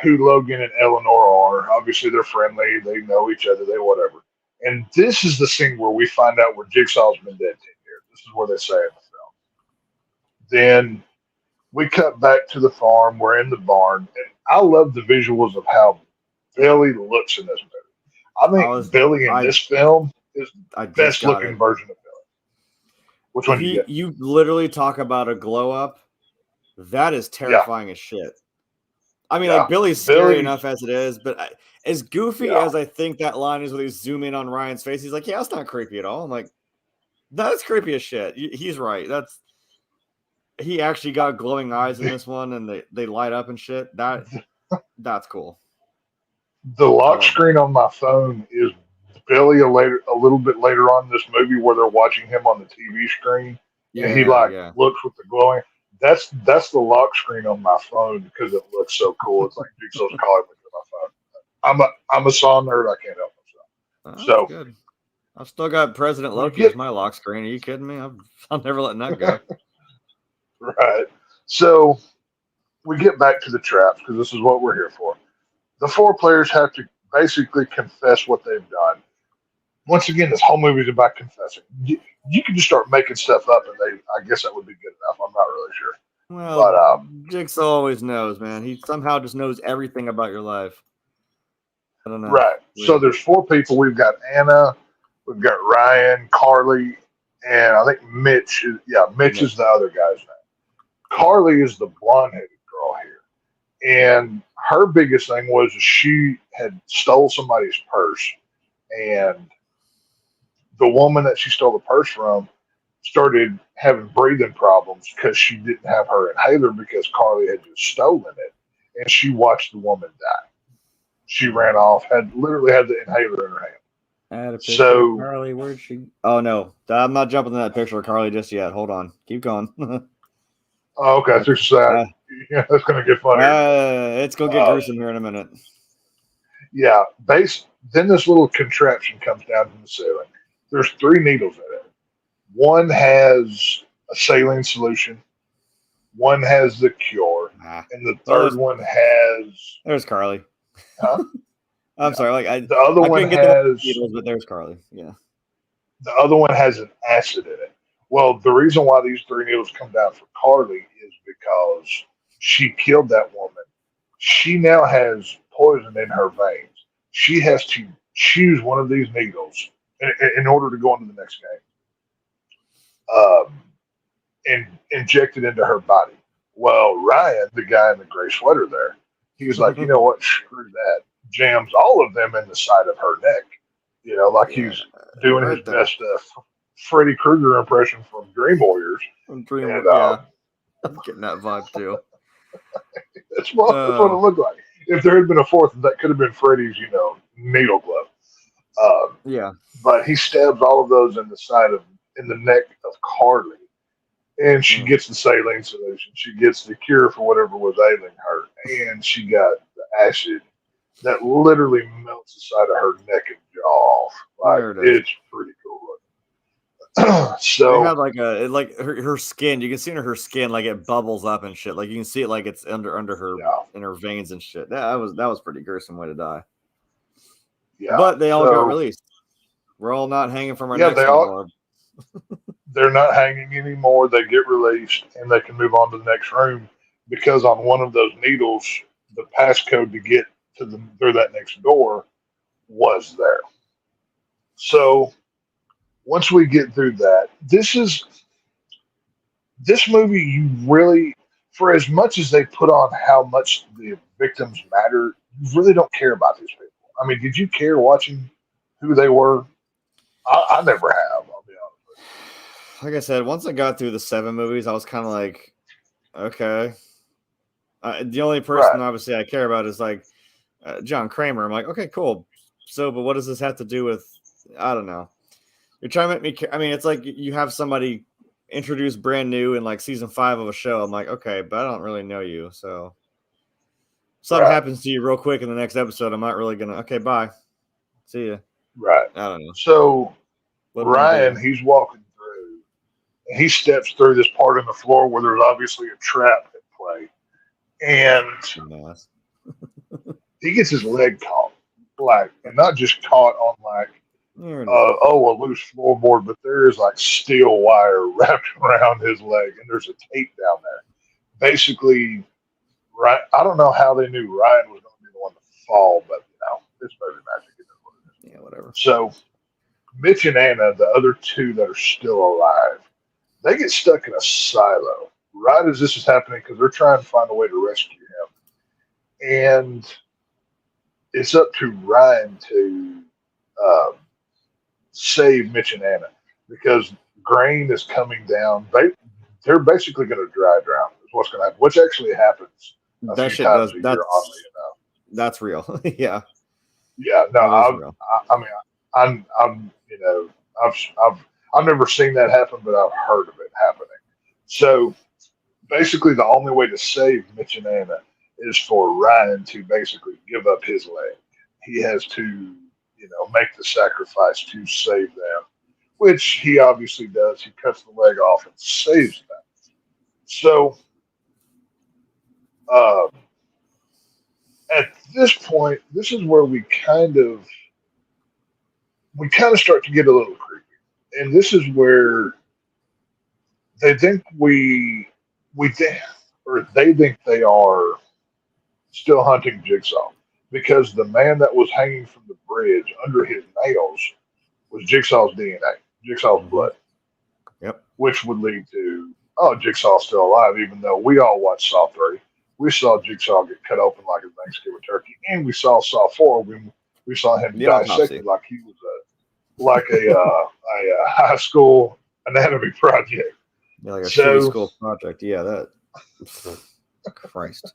who Logan and Eleanor are. Obviously, they're friendly. They know each other. They whatever. And this is the scene where we find out where Jigsaw's been dead 10 years. This is where they say in the film. Then we cut back to the farm. We're in the barn. And I love the visuals of how Billy looks in this movie. I think Billy in this film is the best looking version of Billy. Which one do you get? You literally talk about a glow up. That is terrifying as shit. I mean, like Billy's scary enough as it is, but as goofy as I think that line is when they zoom in on Ryan's face, he's like, yeah, that's not creepy at all. I'm like, that's creepy as shit. He's right. He actually got glowing eyes in this one and they light up and shit. That's cool. The lock screen on my phone is Billy a little bit later on in this movie where they're watching him on the TV screen and he looks with the glowing. That's the lock screen on my phone because it looks so cool. It's like Jigsaw's calling me to my phone. I'm a Saw nerd. I can't help myself. So good. I've still got President Loki as my lock screen. Are you kidding me? I'm never letting that go. Right. So we get back to the traps because this is what we're here for. The 4 players have to basically confess what they've done. Once again, this whole movie is about confessing. You can just start making stuff up, and I guess that would be good enough. I'm not really sure. Well, but, Jigsaw always knows, man. He somehow just knows everything about your life. I don't know. Right. Weird. So there's 4 people. We've got Anna, we've got Ryan, Carly, and I think Mitch. Mitch is the other guy's name. Carly is the blonde-headed girl here, and her biggest thing was she had stole somebody's purse, and the woman that she stole the purse from started having breathing problems because she didn't have her inhaler because Carly had just stolen it, and she watched the woman die. She ran off, literally had the inhaler in her hand. Add a picture So, of Carly. Where'd she? Oh no, I'm not jumping in that picture of Carly just yet. Hold on, keep going. okay, so yeah, that's going to get funnier. It's gonna get gruesome here in a minute. Yeah, then this little contraption comes down from the ceiling. There's 3 needles in it. One has a saline solution, one has the cure, and the third one has. There's Carly. Huh? I'm sorry, like the other I one couldn't get the has needles, but there's Carly. Yeah. the other one has an acid in it. Well, the reason why these 3 needles come down for Carly is because she killed that woman. She now has poison in her veins. She has to choose one of these needles in order to go into the next game, and inject it into her body. Well, Ryan, the guy in the gray sweater there, he was like, you know what, screw that. Jams all of them in the side of her neck. Like he's doing right his there. best Freddy Krueger impression from Dream Warriors. I'm getting that vibe too. That's what it looked like. If there had been a fourth, that could have been Freddy's, needle glove. Yeah. But he stabs all of those in the neck of Carly, and she gets the saline solution. She gets the cure for whatever was ailing her, and she got the acid that literally melts the side of her neck and jaw off. It's pretty cool. So they have like her skin. You can see in her skin like it bubbles up and shit. Like you can see it like it's under her in her veins and shit. That was pretty gruesome way to die. Yeah, but they all got released. We're all not hanging from our necks anymore. They're not hanging anymore. They get released and they can move on to the next room because on one of those needles, the passcode to get through that next door was there. So once we get through that, this movie, you really, for as much as they put on how much the victims matter, you really don't care about these people. I mean, did you care watching who they were? I never have, I'll be honest with you. Like I said, once I got through the 7 movies, I was kind of like, okay. The only person obviously I care about is like John Kramer. I'm like, okay, cool. So, but what does this have to do with, I don't know. You're trying to make me care. I mean, it's like you have somebody introduced brand new in like season 5 of a show. I'm like, okay, but I don't really know you. So something happens to you real quick in the next episode. I'm not really going to, okay, bye. See ya. Right. I don't know. So Ryan, he's walking through, and he steps through this part in the floor where there's obviously a trap at play. And he gets his leg caught, and not just caught on a loose floorboard, but there is like steel wire wrapped around his leg, and there's a tape down there. Basically, right? I don't know how they knew Ryan was going to be the one to fall, but it's movie magic. It is what it is. Yeah, whatever. So Mitch and Anna, the other 2 that are still alive, they get stuck in a silo right as this is happening because they're trying to find a way to rescue him, and it's up to Ryan to save Mitch and Anna because grain is coming down. They're basically going to dry drown. Is what's going to happen, which actually happens that shit does. That's real. Yeah. Yeah. No, I mean, I'm I've never seen that happen, but I've heard of it happening. So basically, the only way to save Mitch and Anna is for Ryan to basically give up his leg. He has to, make the sacrifice to save them, which he obviously does. He cuts the leg off and saves them. So at this point, this is where we kind of start to get a little creepy, and this is where they think they think they are still hunting Jigsaw because the man that was hanging from the bridge under his nails was Jigsaw's DNA, Jigsaw's blood. Yep. Which would lead to, Jigsaw's still alive, even though we all watched Saw 3. We saw Jigsaw get cut open like a Thanksgiving turkey, and we saw Saw 4 when we saw him dissected like he was a high school anatomy project. Yeah, like a shitty school project. Yeah, that. Christ.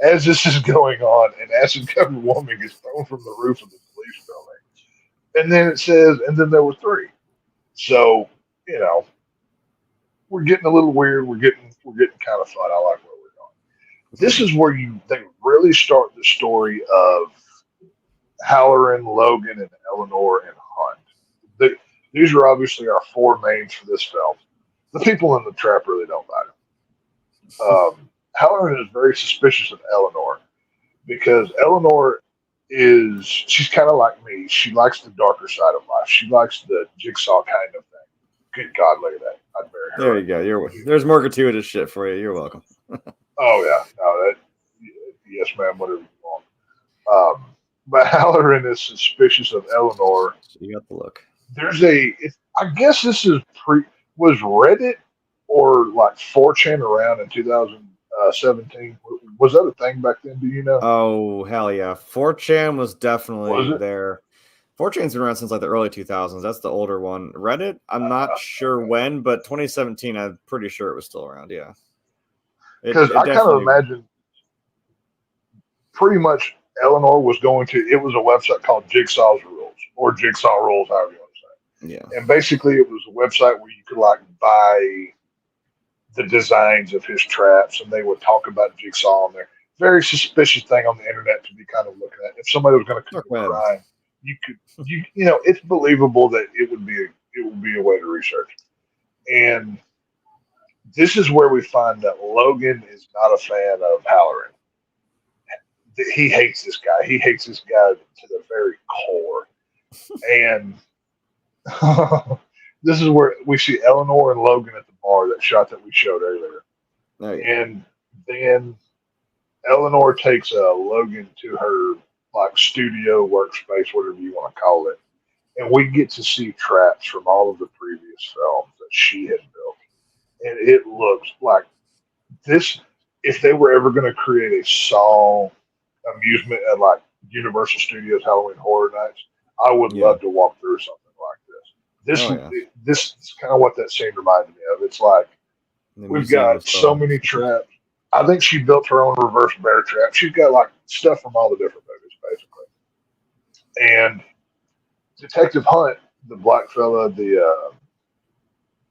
As this is going on, an acid-covered woman gets thrown from the roof of the police building. And then it says, and then there were 3. So, you know, we're getting a little weird. We're getting kind of fun. I like where we're going. This is where they really start the story of Halloran, Logan, and Eleanor and Hunt. They, these are obviously our 4 mains for this film. The people in the trap really don't matter. Halloran is very suspicious of Eleanor because Eleanor she's kind of like me. She likes the darker side of life. She likes the jigsaw kind of thing. Good God, look at that. I'd marry her. There you go. There's more gratuitous shit for you. You're welcome. Oh, yeah. No, yes, ma'am, whatever you want. But Halloran is suspicious of Eleanor. You got the look. I guess this was Reddit or like 4chan around in 2017. Was that a thing back then? Do you know? Oh, hell yeah. 4chan was definitely it? there. 4chan's been around since like the early 2000s. That's the older one. Reddit, I'm not sure when, but 2017, I'm pretty sure it was still around. Yeah. Because I kind of imagine pretty much Eleanor was going to, it was a website called Jigsaw's Rules or Jigsaw Rules, however you want to say. Yeah. And basically it was a website where you could like buy the designs of his traps and they would talk about Jigsaw on there. Very suspicious thing on the internet to be kind of looking at. If somebody was going to commit a crime, you know, it's believable that it would be a way to research. And this is where we find that Logan is not a fan of Halloran. He hates this guy. He hates this guy to the very core. And this is where we see Eleanor and Logan at the bar, that shot that we showed earlier. And then Eleanor takes Logan to her like studio workspace, whatever you want to call it. And we get to see traps from all of the previous films that she had built. And it looks like this, if they were ever going to create a Saw amusement at like Universal Studios Halloween Horror Nights, I would love to walk through something like this. This is kind of what that scene reminded me of. It's like we've got so many traps. I think she built her own reverse bear trap. She's got like stuff from all the different movies, basically. And Detective Hunt, the black fella, the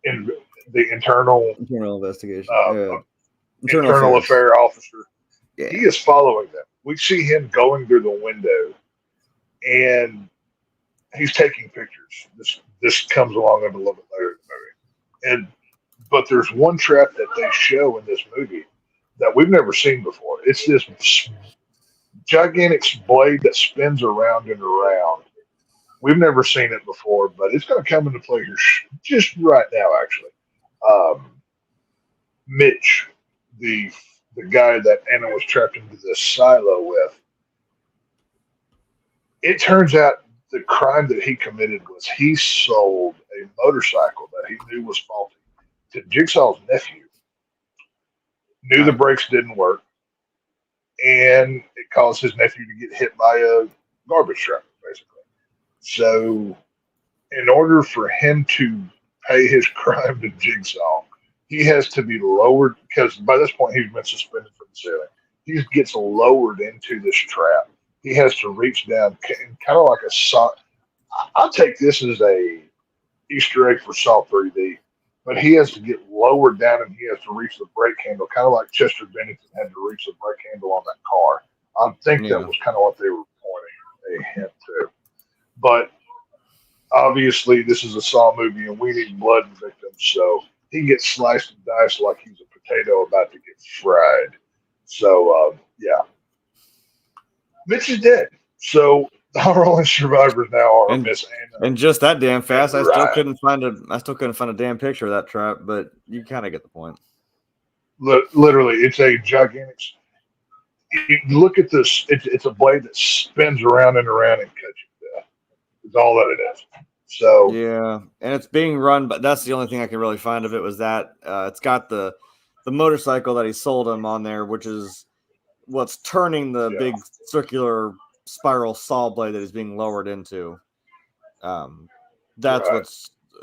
internal investigation, internal affair officer, he is following them. We see him going through the window, and he's taking pictures. This comes along a little bit later in the movie, but there's one trap that they show in this movie that we've never seen before. It's this gigantic blade that spins around and around. We've never seen it before, but it's going to come into play here just right now, actually. Mitch, the guy that Anna was trapped into this silo with, it turns out the crime that he committed was he sold a motorcycle that he knew was faulty to Jigsaw's nephew. Knew the brakes didn't work, and it caused his nephew to get hit by a garbage truck, basically. So, in order for him to pay his crime to Jigsaw, he has to be lowered, because by this point he's been suspended from the ceiling. He gets lowered into this trap. He has to reach down, kind of like a Saw. I'll take this as a Easter egg for Saw 3D, but he has to get lowered down and he has to reach the brake handle, kind of like Chester Bennington had to reach the brake handle on that car. I think that was kind of what they were pointing a hint to. But obviously, this is a Saw movie, and we need blood victims, so he gets sliced and diced like he's a potato about to get fried. So, yeah. Mitch is dead. So our only survivors now are Miss Anna. And just that damn fast, I still couldn't find a damn picture of that trap, but you kind of get the point. Literally, it's a gigantic. You look at this. It's a blade that spins around and around and cuts you to death. It's all that it is. So yeah, and it's being run, but that's the only thing I could really find of it was that it's got the motorcycle that he sold him on there, which is what's turning the big circular spiral saw blade that he's being lowered into. That's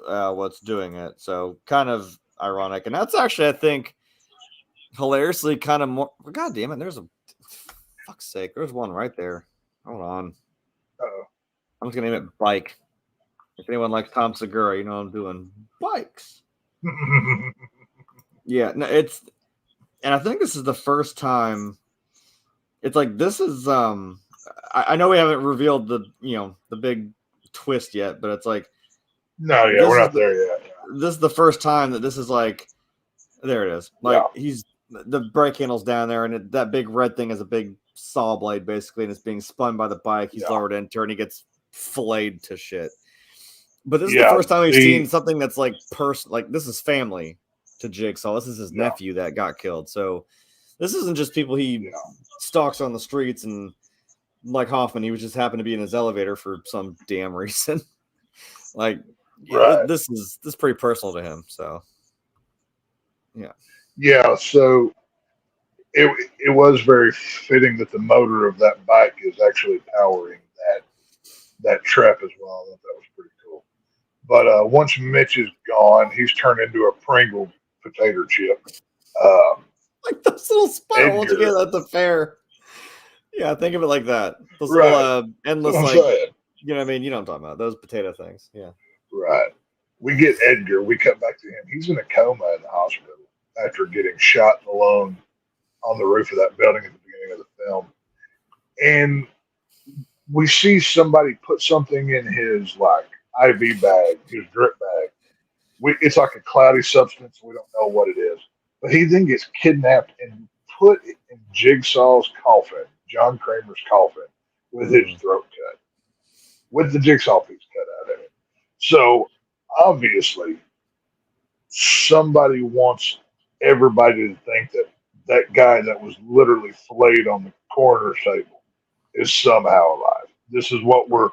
what's doing it. So kind of ironic, and that's actually, I think, hilariously kind of more. God damn it! There's fuck's sake. There's one right there. Hold on. I'm just gonna name it Bike. If anyone likes Tom Segura, you know I'm doing bikes. Yeah, no, and I think this is the first time. It's like this is I know we haven't revealed the big twist yet, but it's like No, yeah, we're not there yet. This is the first time that this is like, there it is. Like the brake handle's down there, and that big red thing is a big saw blade basically, and it's being spun by the bike. He's lowered into, and he gets filleted to shit. But this is the first time we've seen something that's like like this is family to Jigsaw. This is his nephew that got killed. So this isn't just people he stalks on the streets, and like Hoffman, he was just happened to be in his elevator for some damn reason. Like, this is pretty personal to him. So yeah. So it was very fitting that the motor of that bike is actually powering that trap as well. I thought that was pretty cool. But once Mitch is gone, he's turned into a Pringle potato chip. Like those little spiral ones you get at the fair. Yeah, think of it like that. Those little endless, like, you know what I mean? You know what I'm talking about. Those potato things. Yeah. Right. We get Edgar. We cut back to him. He's in a coma in the hospital after getting shot alone on the roof of that building at the beginning of the film. And we see somebody put something in his, like, IV bag, his drip bag. It's like a cloudy substance. We don't know what it is. But he then gets kidnapped and put in Jigsaw's coffin, John Kramer's coffin, with his throat cut, with the jigsaw piece cut out of it. So obviously, somebody wants everybody to think that that guy that was literally filleted on the coroner's table is somehow alive. This is what we're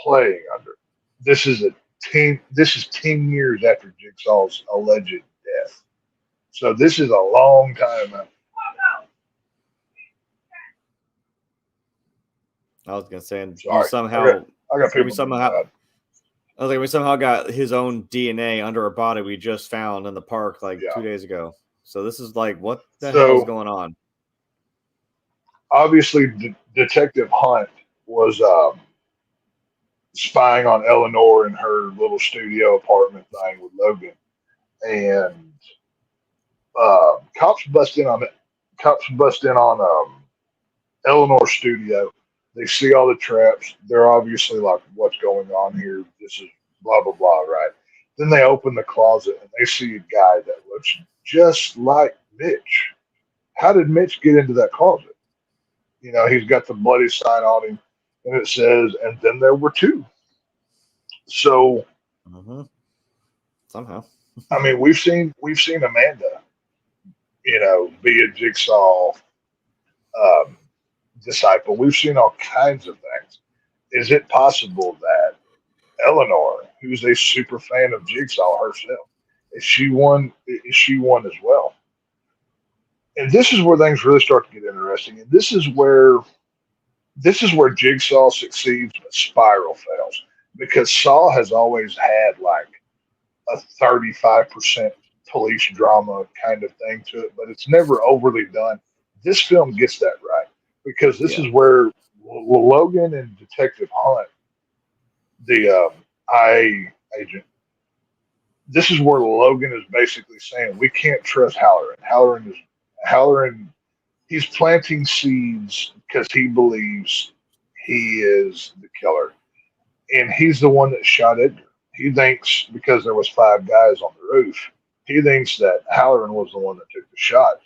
playing under. This is 10 years after Jigsaw's alleged death. So this is a long time out. I was gonna say, and Sorry, somehow I got people. I was like, we somehow got his own DNA under a body we just found in the park like 2 days ago. So this is like, what the hell is going on? Obviously, Detective Hunt was spying on Eleanor in her little studio apartment thing with Logan, and cops bust in on Eleanor's studio. They see all the traps. They're obviously like, what's going on here? This is blah, blah, blah, right? Then they open the closet and they see a guy that looks just like Mitch. How did Mitch get into that closet? You know, he's got the bloody sign on him, and it says, and then there were two. So, somehow, I mean, we've seen Amanda, you know, be a Jigsaw disciple. We've seen all kinds of things. Is it possible that Eleanor, who's a super fan of Jigsaw herself, is she one as well? And this is where things really start to get interesting. And this is where Jigsaw succeeds but Spiral fails, because Saw has always had like a 35% police drama kind of thing to it, but it's never overly done. This film gets that right, because this is where Logan and Detective Hunt, the IA agent, this is where Logan is basically saying we can't trust Halloran. Halloran, he's planting seeds because he believes he is the killer, and he's the one that shot Edgar. He thinks because there was 5 guys on the roof, he thinks that Halloran was the one that took the shot.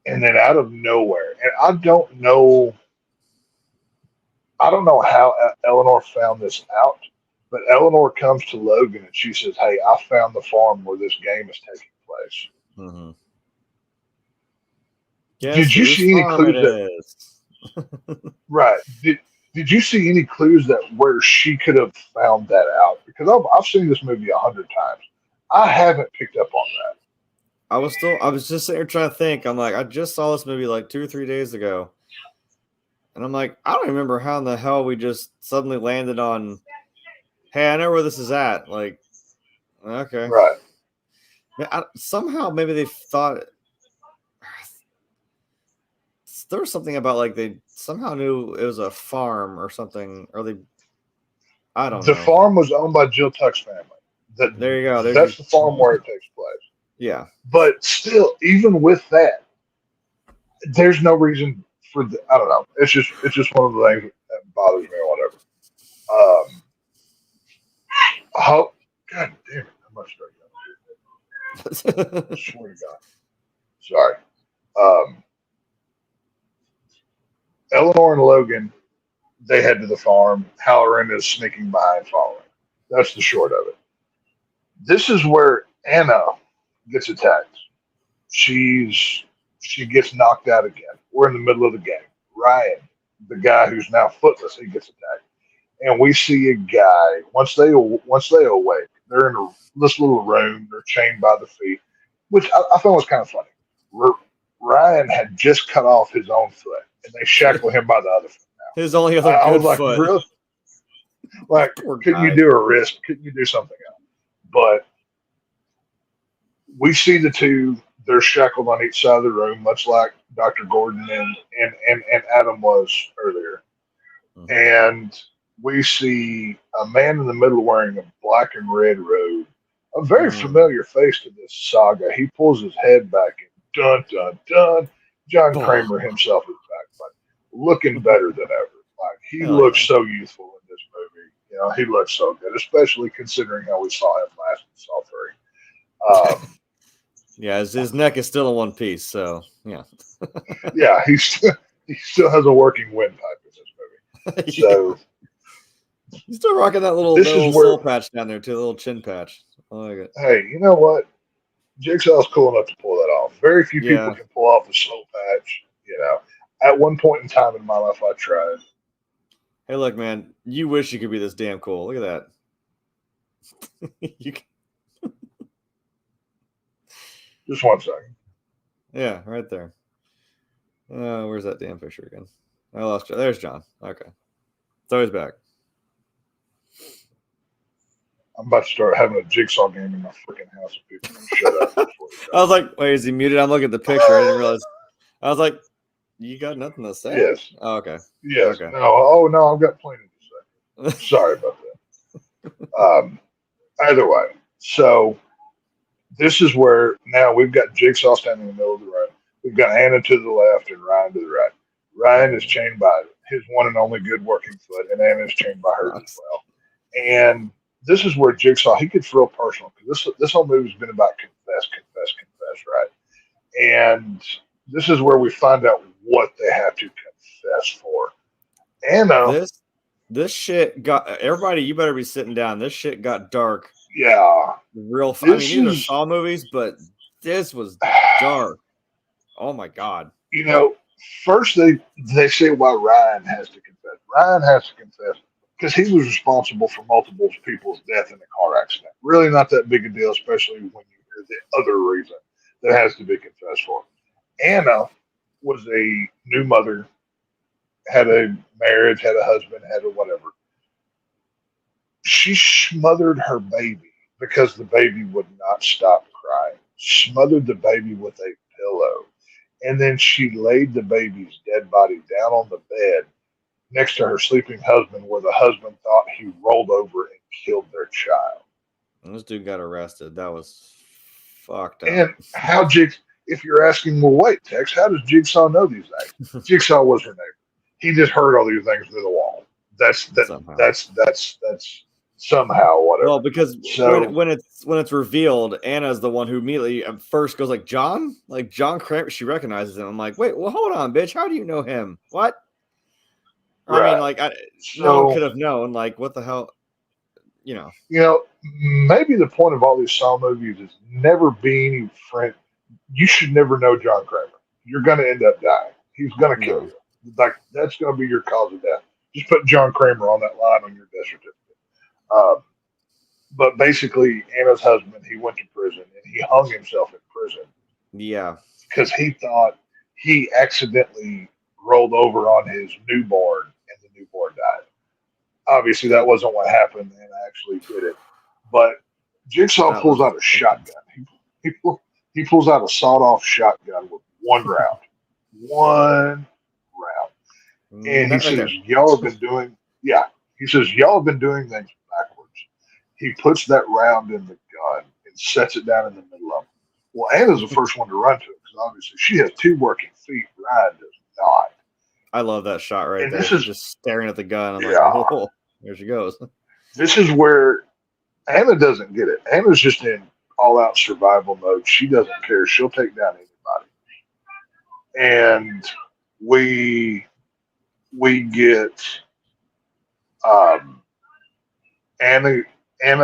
And then out of nowhere, and I don't know how Eleanor found this out, but Eleanor comes to Logan and she says, "Hey, I found the farm where this game is taking place." Mm-hmm. Did you see any clues right? Did you see any clues that where she could have found that out? Because I've seen this movie 100 times. I haven't picked up on that. I was just sitting here trying to think. I'm like, I just saw this movie like 2 or 3 days ago. And I'm like, I don't remember how in the hell we just suddenly landed on, hey, I know where this is at. Like, okay. Right. Somehow maybe they thought there was something about like they somehow knew it was a farm or something, or they I don't The know. farm was owned by Jill Tuck's family. There you go. That's the farm where it takes place. Yeah. But still, even with that, there's no reason for I don't know. It's just one of the things that bothers me or whatever. How God damn it! How much I swear to God. Sorry. Eleanor and Logan, they head to the farm. Halloran is sneaking behind, following. That's the short of it. This is where Anna gets attacked. She gets knocked out again. We're in the middle of the game. Ryan, the guy who's now footless, he gets attacked, and we see a guy. Once they awake, they're in this little room. They're chained by the feet, which I thought was kind of funny. Ryan had just cut off his own foot, and they shackle him by the other foot. Now His only other I good was like, foot. really? Like, couldn't you do a wrist? Couldn't you do something else? But we see the two. They're shackled on each side of the room, much like Dr. Gordon and Adam was earlier. Mhm. And we see a man in the middle wearing a black and red robe, a very familiar face to this saga. He pulls his head back and dun dun dun. John Kramer himself is back, but looking better than ever. Like he Hell looks yeah. so youthful in this movie. You know, he looks so good, especially considering how we saw him last in Saw 3. Yeah, his neck is still in one piece, so yeah. Yeah, he still has a working windpipe in this movie. So he's still rocking that little soul patch down there too, the little chin patch. I like it. Hey, you know what? Jigsaw's cool enough to pull that off. Very few people can pull off a soul patch. You know, at one point in time in my life, I tried. Hey, look, man, you wish you could be this damn cool. Look at that. You can... Just 1 second. Yeah, right there. Where's that damn picture again? I lost you. There's John. Okay. So he's back. I'm about to start having a jigsaw game in my freaking house. If people shut up. I was like, wait, is he muted? I'm looking at the picture. I didn't realize. I was like, you got nothing to say? Yes. Oh, okay. Yes. Okay. No. Oh, no, I've got plenty to say. Sorry about that. Either way. So this is where now we've got Jigsaw standing in the middle of the room. We've got Anna to the left and Ryan to the right. Ryan is chained by his one and only good working foot, and Anna is chained by hers as well. And this is where Jigsaw, he gets real personal, because this whole movie's been about confess, right? And this is where we find out what they have to confess for. Anna, this shit got everybody. You better be sitting down. This shit got dark. Yeah, real. I mean, these are Saw movies, but this was dark. Oh my god! You know, first they say why Ryan has to confess. Ryan has to confess because he was responsible for multiple people's death in a car accident. Really, not that big a deal, especially when you hear the other reason that has to be confessed for. Anna was a new mother, had a marriage, had a husband, had a whatever. She smothered her baby because the baby would not stop crying. Smothered the baby with a pillow. And then she laid the baby's dead body down on the bed next to her sleeping husband, where the husband thought he rolled over and killed their child. And this dude got arrested. That was fucked up. And how if you're asking, well, wait, Tex, how does Jigsaw know these things? Jigsaw was her neighbor. He just heard all these things through the wall. That's somehow whatever. Well, because when it's revealed, Anna's the one who immediately at first goes like, John Kramer. She recognizes him. I'm like, wait, well, hold on, bitch. How do you know him? What? Right. I mean, like, no one could have known. Like, what the hell? You know, maybe the point of all these Saw movies is never being friend. You should never know John Kramer. You're going to end up dying. He's going to kill you. Like, that's going to be your cause of death. Just put John Kramer on that line on your death certificate. But basically, Anna's husband, he went to prison and he hung himself in prison. Yeah. Because he thought he accidentally rolled over on his newborn and the newborn died. Obviously, that wasn't what happened, and I actually did it. But Jigsaw pulls out a shotgun. He pulls out a sawed-off shotgun with one round. And he says, y'all have been doing, He says, y'all have been doing things backwards. He puts that round in the gun and sets it down in the middle of it. Well, Anna's the first one to run to it because obviously she has two working feet. Ryan does not. I love that shot right And there. She's just staring at the gun. I'm like, yeah, oh, there she goes. this is where Anna doesn't get it. Anna's just in all-out survival mode. She doesn't care. She'll take down anybody. And we get um, Anna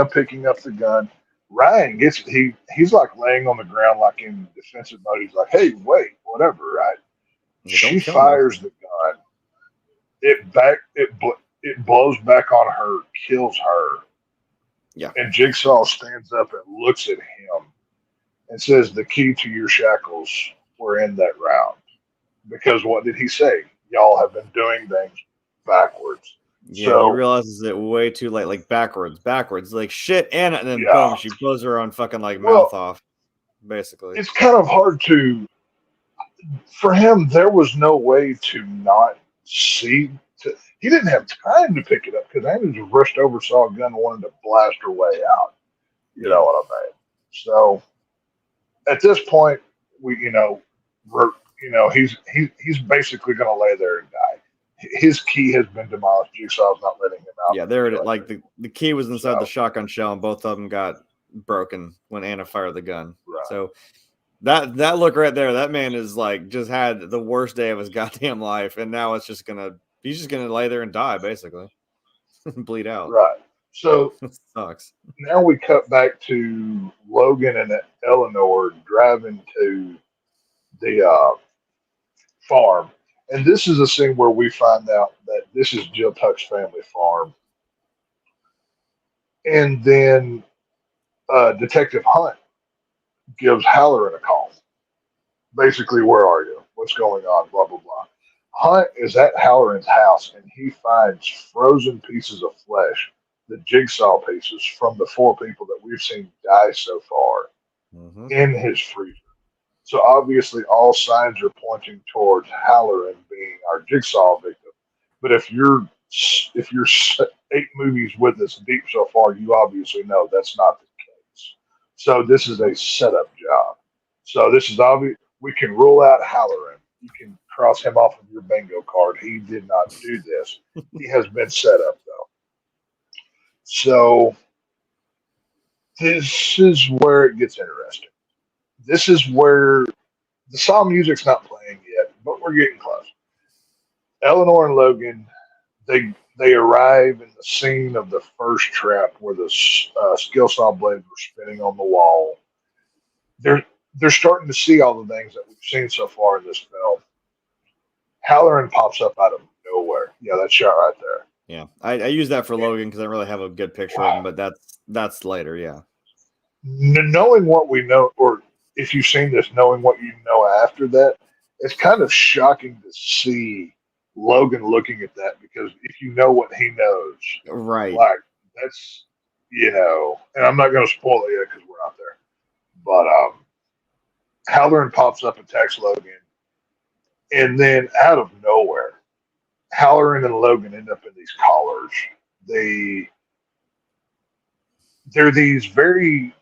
picking up the gun. Ryan gets it. He's like laying on the ground, like in defensive mode. He's like, "Hey, wait, whatever." Right? She fires the gun. It blows back on her, kills her. Yeah. And Jigsaw stands up and looks at him and says, "The key to your shackles were in that round." Because what did he say? Y'all have been doing things backwards. Yeah, So, he realizes it way too late, like backwards, like shit, and then yeah. boom, she blows her own fucking like mouth off, basically. It's kind of hard to, for him, there was no way to not see. He didn't have time to pick it up because Andy just rushed over, saw a gun, and wanted to blast her way out. You know what I mean? So at this point, he's basically going to lay there and die. His key has been demolished. Jigsaw's not letting him out. Yeah, there it like the key was inside the shotgun shell, and both of them got broken when Anna fired the gun. Right. So that look right there, that man is like just had the worst day of his goddamn life, and now he's just gonna lay there and die basically, bleed out. Right. So it sucks. Now we cut back to Logan and Eleanor driving to the farm. And this is a scene where we find out that this is Jill Tuck's family farm. And then Detective Hunt gives Halloran a call. Basically, where are you? What's going on? Blah, blah, blah. Hunt is at Halloran's house, and he finds frozen pieces of flesh, the jigsaw pieces from the 4 people that we've seen die so far, in his freezer. So obviously, all signs are pointing towards Halloran being our jigsaw victim. But if you're 8 movies with us deep so far, you obviously know that's not the case. So this is a setup job. So this is obvious. We can rule out Halloran. You can cross him off of your bingo card. He did not do this. He has been set up though. So this is where it gets interesting. This is where the Saw music's not playing yet, but we're getting close. Eleanor and Logan, they arrive in the scene of the first trap where the skill saw blades were spinning on the wall. They're starting to see all the things that we've seen so far in this film. Halloran pops up out of nowhere. Yeah, that shot right there. Yeah, I use that for Logan because I really have a good picture of him, but that's later. Yeah, knowing what we know, or if you've seen this, knowing what you know after that, it's kind of shocking to see Logan looking at that because if you know what he knows, right? Like that's and I'm not going to spoil it yet because we're not there. But Halloran pops up, attacks Logan, and then out of nowhere, Halloran and Logan end up in these collars. They're these very,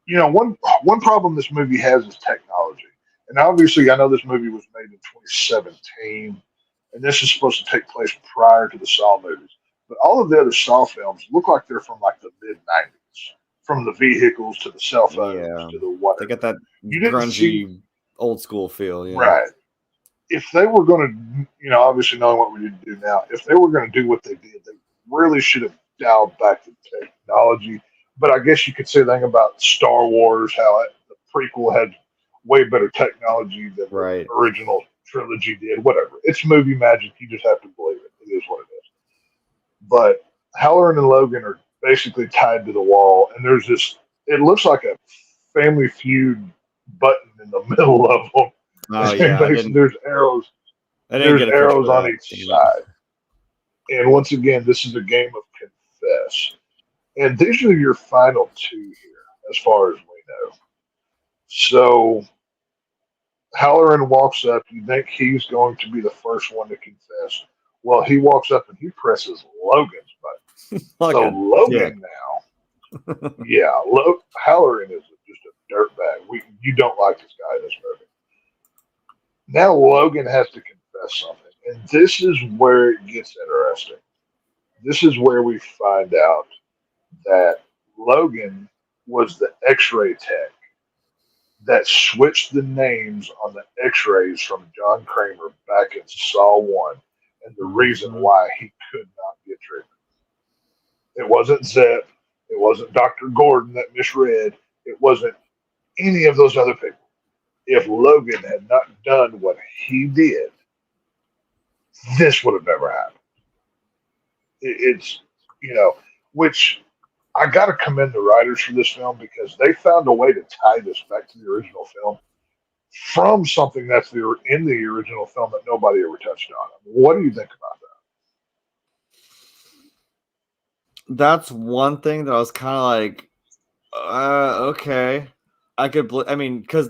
one problem this movie has is technology. And obviously, I know this movie was made in 2017, and this is supposed to take place prior to the Saw movies. But all of the other Saw films look like they're from like the mid-90s, from the vehicles to the cell phones to the whatever. They got that grungy, old school feel. Yeah. Right. If they were going to, obviously knowing what we need to do now, if they were going to do what they did, they really should have dialed back the technology. But I guess you could say the thing about Star Wars, how the prequel had way better technology than the original trilogy did. Whatever. It's movie magic. You just have to believe it. It is what it is. But Halloran and Logan are basically tied to the wall, and there's this, it looks like a Family Feud button in the middle of them. Oh, yeah. There's arrows. There's arrows on each side. And once again, this is a game of confess. And these are your final 2 here, as far as we know. So Halloran walks up. You think he's going to be the first one to confess. Well, he walks up and he presses Logan's button. Like So a dick. Logan now, yeah, Halloran is just a dirtbag. You don't like this guy in this movie. Now Logan has to confess something, and this is where it gets interesting. This is where we find out that Logan was the X-ray tech that switched the names on the X-rays from John Kramer back in Saw 1, and the reason why he could not get treatment. It wasn't Zep. It wasn't Dr. Gordon that misread. It wasn't any of those other people. If Logan had not done what he did, this would have never happened. It's, which I got to commend the writers for this film because they found a way to tie this back to the original film from something that's in the original film that nobody ever touched on. What do you think about that? That's one thing that I was kind of like, okay. I could, because,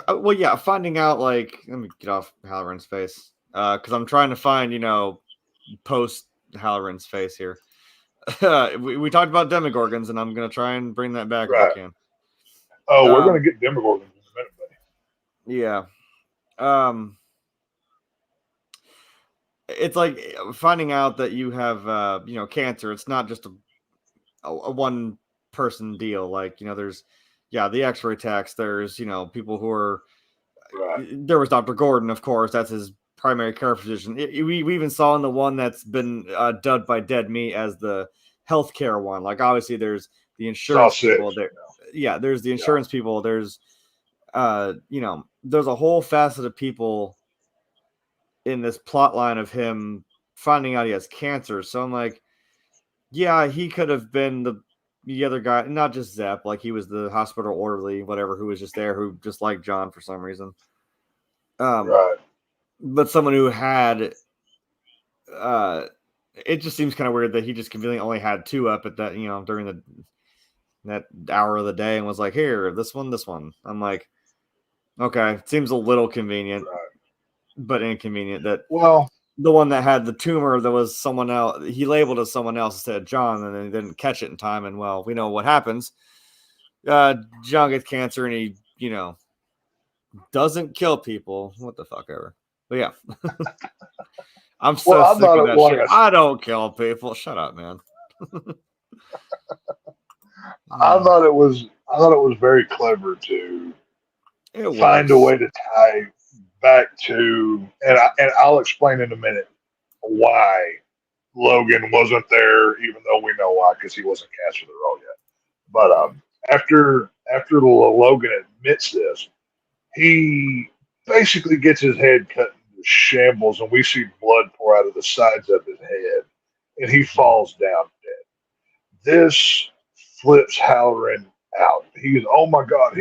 well, yeah, finding out, like, let me get off Halloran's face, because I'm trying to find, post Halloran's face here. we talked about Demogorgons, and I'm going to try and bring that back if I can. Oh, we're going to get Demogorgons in a minute, buddy. Yeah. It's like finding out that you have, cancer. It's not just a one person deal. Like, there's, the X-ray techs. There's, people who are, there was Dr. Gordon, of course. That's his primary care physician. We even saw in the one that's been dubbed by Dead Meat as the healthcare one. Like, obviously, there's the insurance people. There's the insurance people. There's, there's a whole facet of people in this plot line of him finding out he has cancer. So I'm like, yeah, he could have been the other guy, not just Zep, like he was the hospital orderly, whatever, who was just there, who just liked John for some reason. But someone who had, it just seems kind of weird that he just conveniently only had two up at that, during that hour of the day and was like, here, this one. I'm like, okay, it seems a little convenient, but inconvenient that, the one that had the tumor that was someone else, he labeled as someone else instead of John, and then he didn't catch it in time. And well, we know what happens. John gets cancer and he, doesn't kill people. What the fuck ever. But yeah. I'm so sick of that shit. I don't kill people. Shut up, man. I thought it was very clever to find a way to tie back to, and I'll explain in a minute why Logan wasn't there, even though we know why, because he wasn't cast for the role yet. But after Logan admits this, he basically gets his head cut into shambles, and we see blood pour out of the sides of his head, and he falls down dead. This flips Halloran out. He's, oh my God.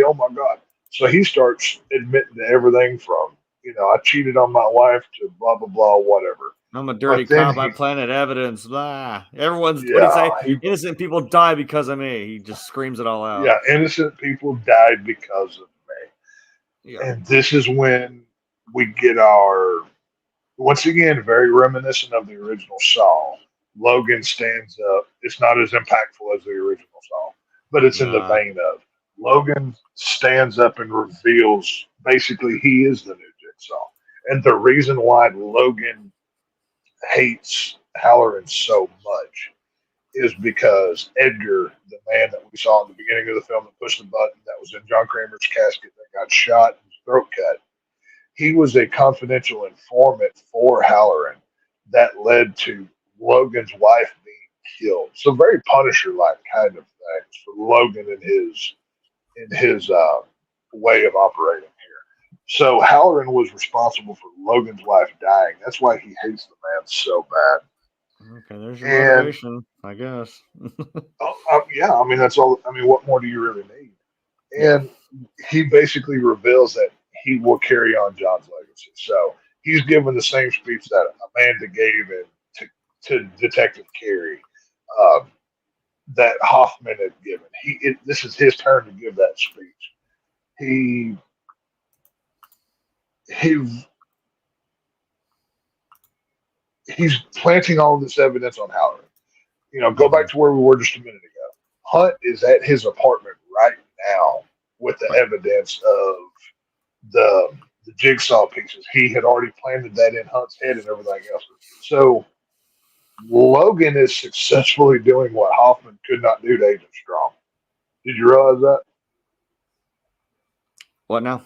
So he starts admitting to everything from, I cheated on my wife to blah, blah, blah, whatever. I'm a dirty cop. I planted evidence. Blah. Everyone's, what do you say? Innocent people die because of me. He just screams it all out. Yeah, innocent people died because of me. Yeah. And this is when we get our, once again, very reminiscent of the original Saw. Logan stands up. It's not as impactful as the original Saw, but it's in the vein of Logan stands up and reveals basically he is the new Jigsaw. And the reason why Logan hates Halloran so much is because Edgar, the man that we saw in the beginning of the film that pushed the button, that was in John Kramer's casket, that got shot and his throat cut, he was a confidential informant for Halloran that led to Logan's wife being killed. So very Punisher-like kind of things for Logan in his way of operating here. So Halloran was responsible for Logan's wife dying. That's why he hates the man so bad. Okay, there's your motivation, I guess. Yeah, I mean, that's all. I mean, what more do you really need? And he basically reveals that he will carry on John's legacy. So he's given the same speech that Amanda gave to Detective Carey, that Hoffman had given. This is his turn to give that speech. He he's planting all of this evidence on Halloran. Go back to where we were just a minute ago. Hunt is at his apartment right now with the evidence of the jigsaw pieces. He had already planted that in Hunt's head and everything else. So Logan is successfully doing what Hoffman could not do to Agent Strong. Did you realize that? What now?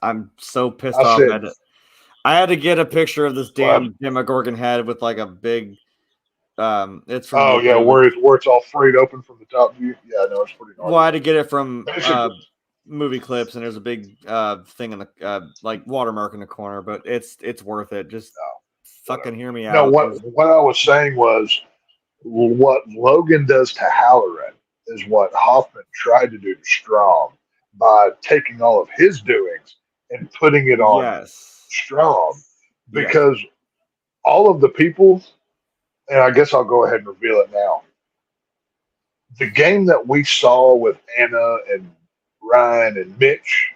I'm so pissed I off. said, I had to get a picture of this damn Demogorgon head with like a big. It's from. Oh yeah, where it's all frayed open from the top view. Yeah, no, it's pretty. Well, I had to get it from Basically, movie clips, and there's a big thing in the like watermark in the corner, but it's worth it. Just fucking hear me no, out. what I was saying was what Logan does to Halloran is what Hoffman tried to do to Strong by taking all of his doings and putting it on Strong, because all of the people, and I guess I'll go ahead and reveal it now. The game that we saw with Anna and Ryan and Mitch,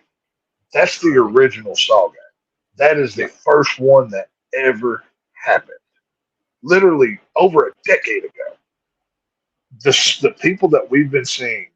that's the original Saw game. That is the first one that ever happened. Literally over a decade ago. The people that we've been seeing,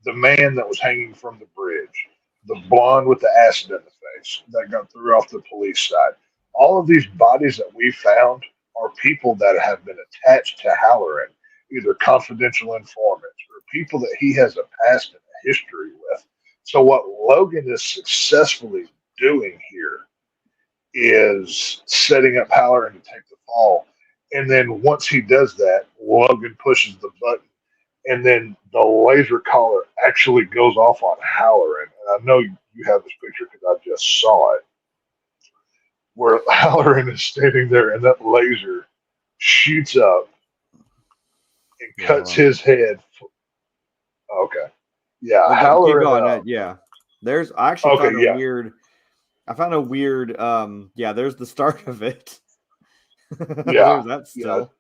the man that was hanging from the bridge, the blonde with the acid in the face that got threw off the police side, all of these bodies that we found are people that have been attached to Halloran, either confidential informants or people that he has a past and a history with. So what Logan is successfully doing here is setting up Halloran to take the fall. And then once he does that, Logan pushes the button, and then the laser collar actually goes off on Halloran. And I know you have this picture because I just saw it, where Halloran is standing there and that laser shoots up and cuts his head. Okay. Yeah, Halloran. There's I actually found a weird. I found a weird. There's the start of it. Yeah, that's still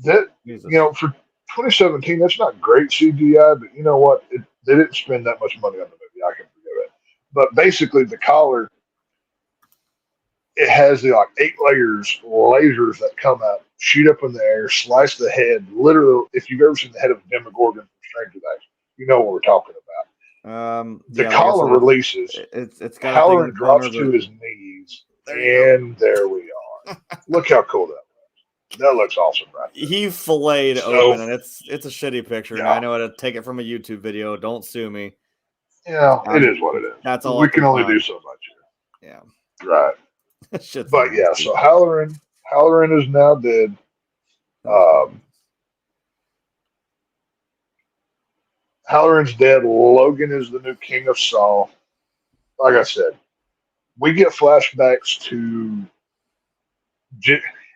that. For 2017, that's not great CGI, but you know what? They didn't spend that much money on the movie. I can forgive it. But basically, the collar, it has the 8 lasers that come out, shoot up in the air, slice the head. Literally, if you've ever seen the head of a Demogorgon from Stranger Things, you know what we're talking about. The collar releases. It's got Halloran drops to his knees, and there we are. Look how cool that looks. That looks awesome, right there. He filleted open, and it's a shitty picture. And I know how to take it from a YouTube video. Don't sue me. Yeah, it is what it is. That's all. We can only do so much here. Yeah. Right. But yeah, so Halloran is now dead. Halloran's dead. Logan is the new king of Saw. Like I said, we get flashbacks to.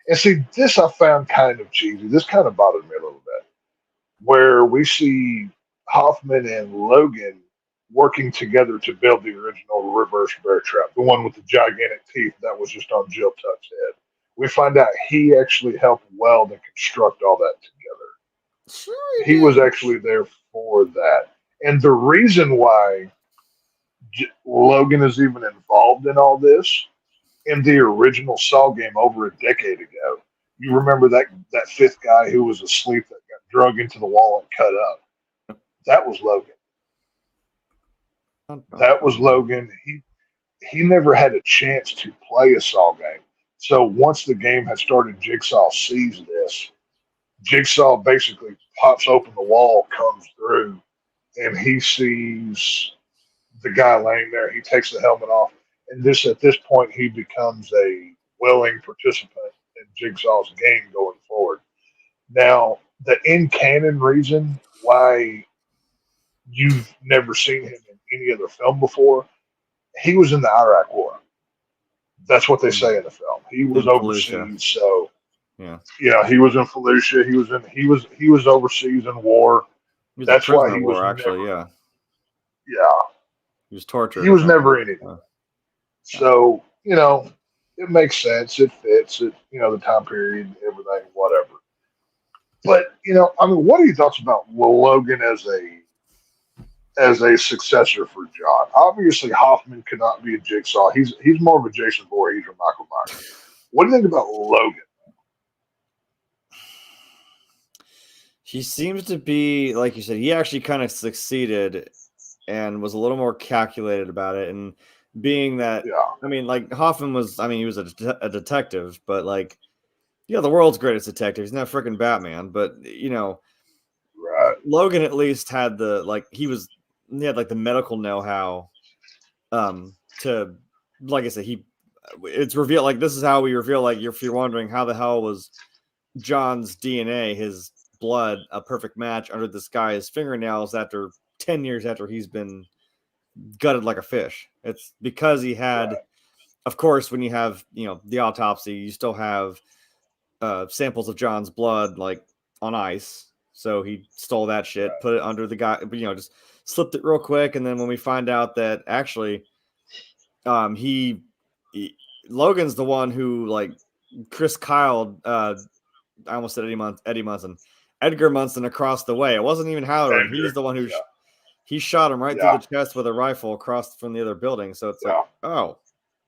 And see, this I found kind of cheesy. This kind of bothered me a little bit. Where we see Hoffman and Logan working together to build the original reverse bear trap, the one with the gigantic teeth that was just on Jill Tuck's head. We find out he actually helped weld and construct all that together. Sure he was actually there for that. And the reason why Logan is even involved in all this, in the original Saw game over a decade ago, you remember that fifth guy who was asleep that got drug into the wall and cut up? That was Logan. That was Logan. He never had a chance to play a Saw game. So once the game had started, Jigsaw sees this. Jigsaw basically pops open the wall, comes through, and he sees the guy laying there. He takes the helmet off, and at this point, he becomes a willing participant in Jigsaw's game going forward. Now, the in-canon reason why you've never seen him in any other film before, he was in the Iraq War. That's what they say in the film. He was overseas, so he was in Fallujah. He was overseas in war. That's why he was actually never, he was tortured. He was never in it. So it makes sense. It fits. The time period, everything, whatever. But what are your thoughts about Logan as a successor for John? Obviously, Hoffman could not be a Jigsaw. He's more of a Jason Voorhees or Michael Myers. What do you think about Logan? He seems to be, like you said, he actually kind of succeeded and was a little more calculated about it. And being that, Yeah. I mean, like Hoffman was, I mean, he was a detective, but like, yeah, the world's greatest detective. He's not freaking Batman, but you know, Right. Logan at least had the he had like the medical know-how to, like I said, it's revealed, like this is how we reveal, like if you're wondering how the hell was John's DNA, his blood, a perfect match under this guy's fingernails after 10 years after he's been gutted like a fish. It's because he had, Right. of course, when you have, the autopsy, you still have samples of John's blood like on ice. So he stole that shit, Right. put it under the guy, just slipped it real quick. And then when we find out that actually he Logan's the one who, like, Chris Kyle, I almost said Eddie Munson, Edgar Munson across the way. It wasn't even Halloran. He's the one who he shot him right through the chest with a rifle across from the other building. So it's like, oh,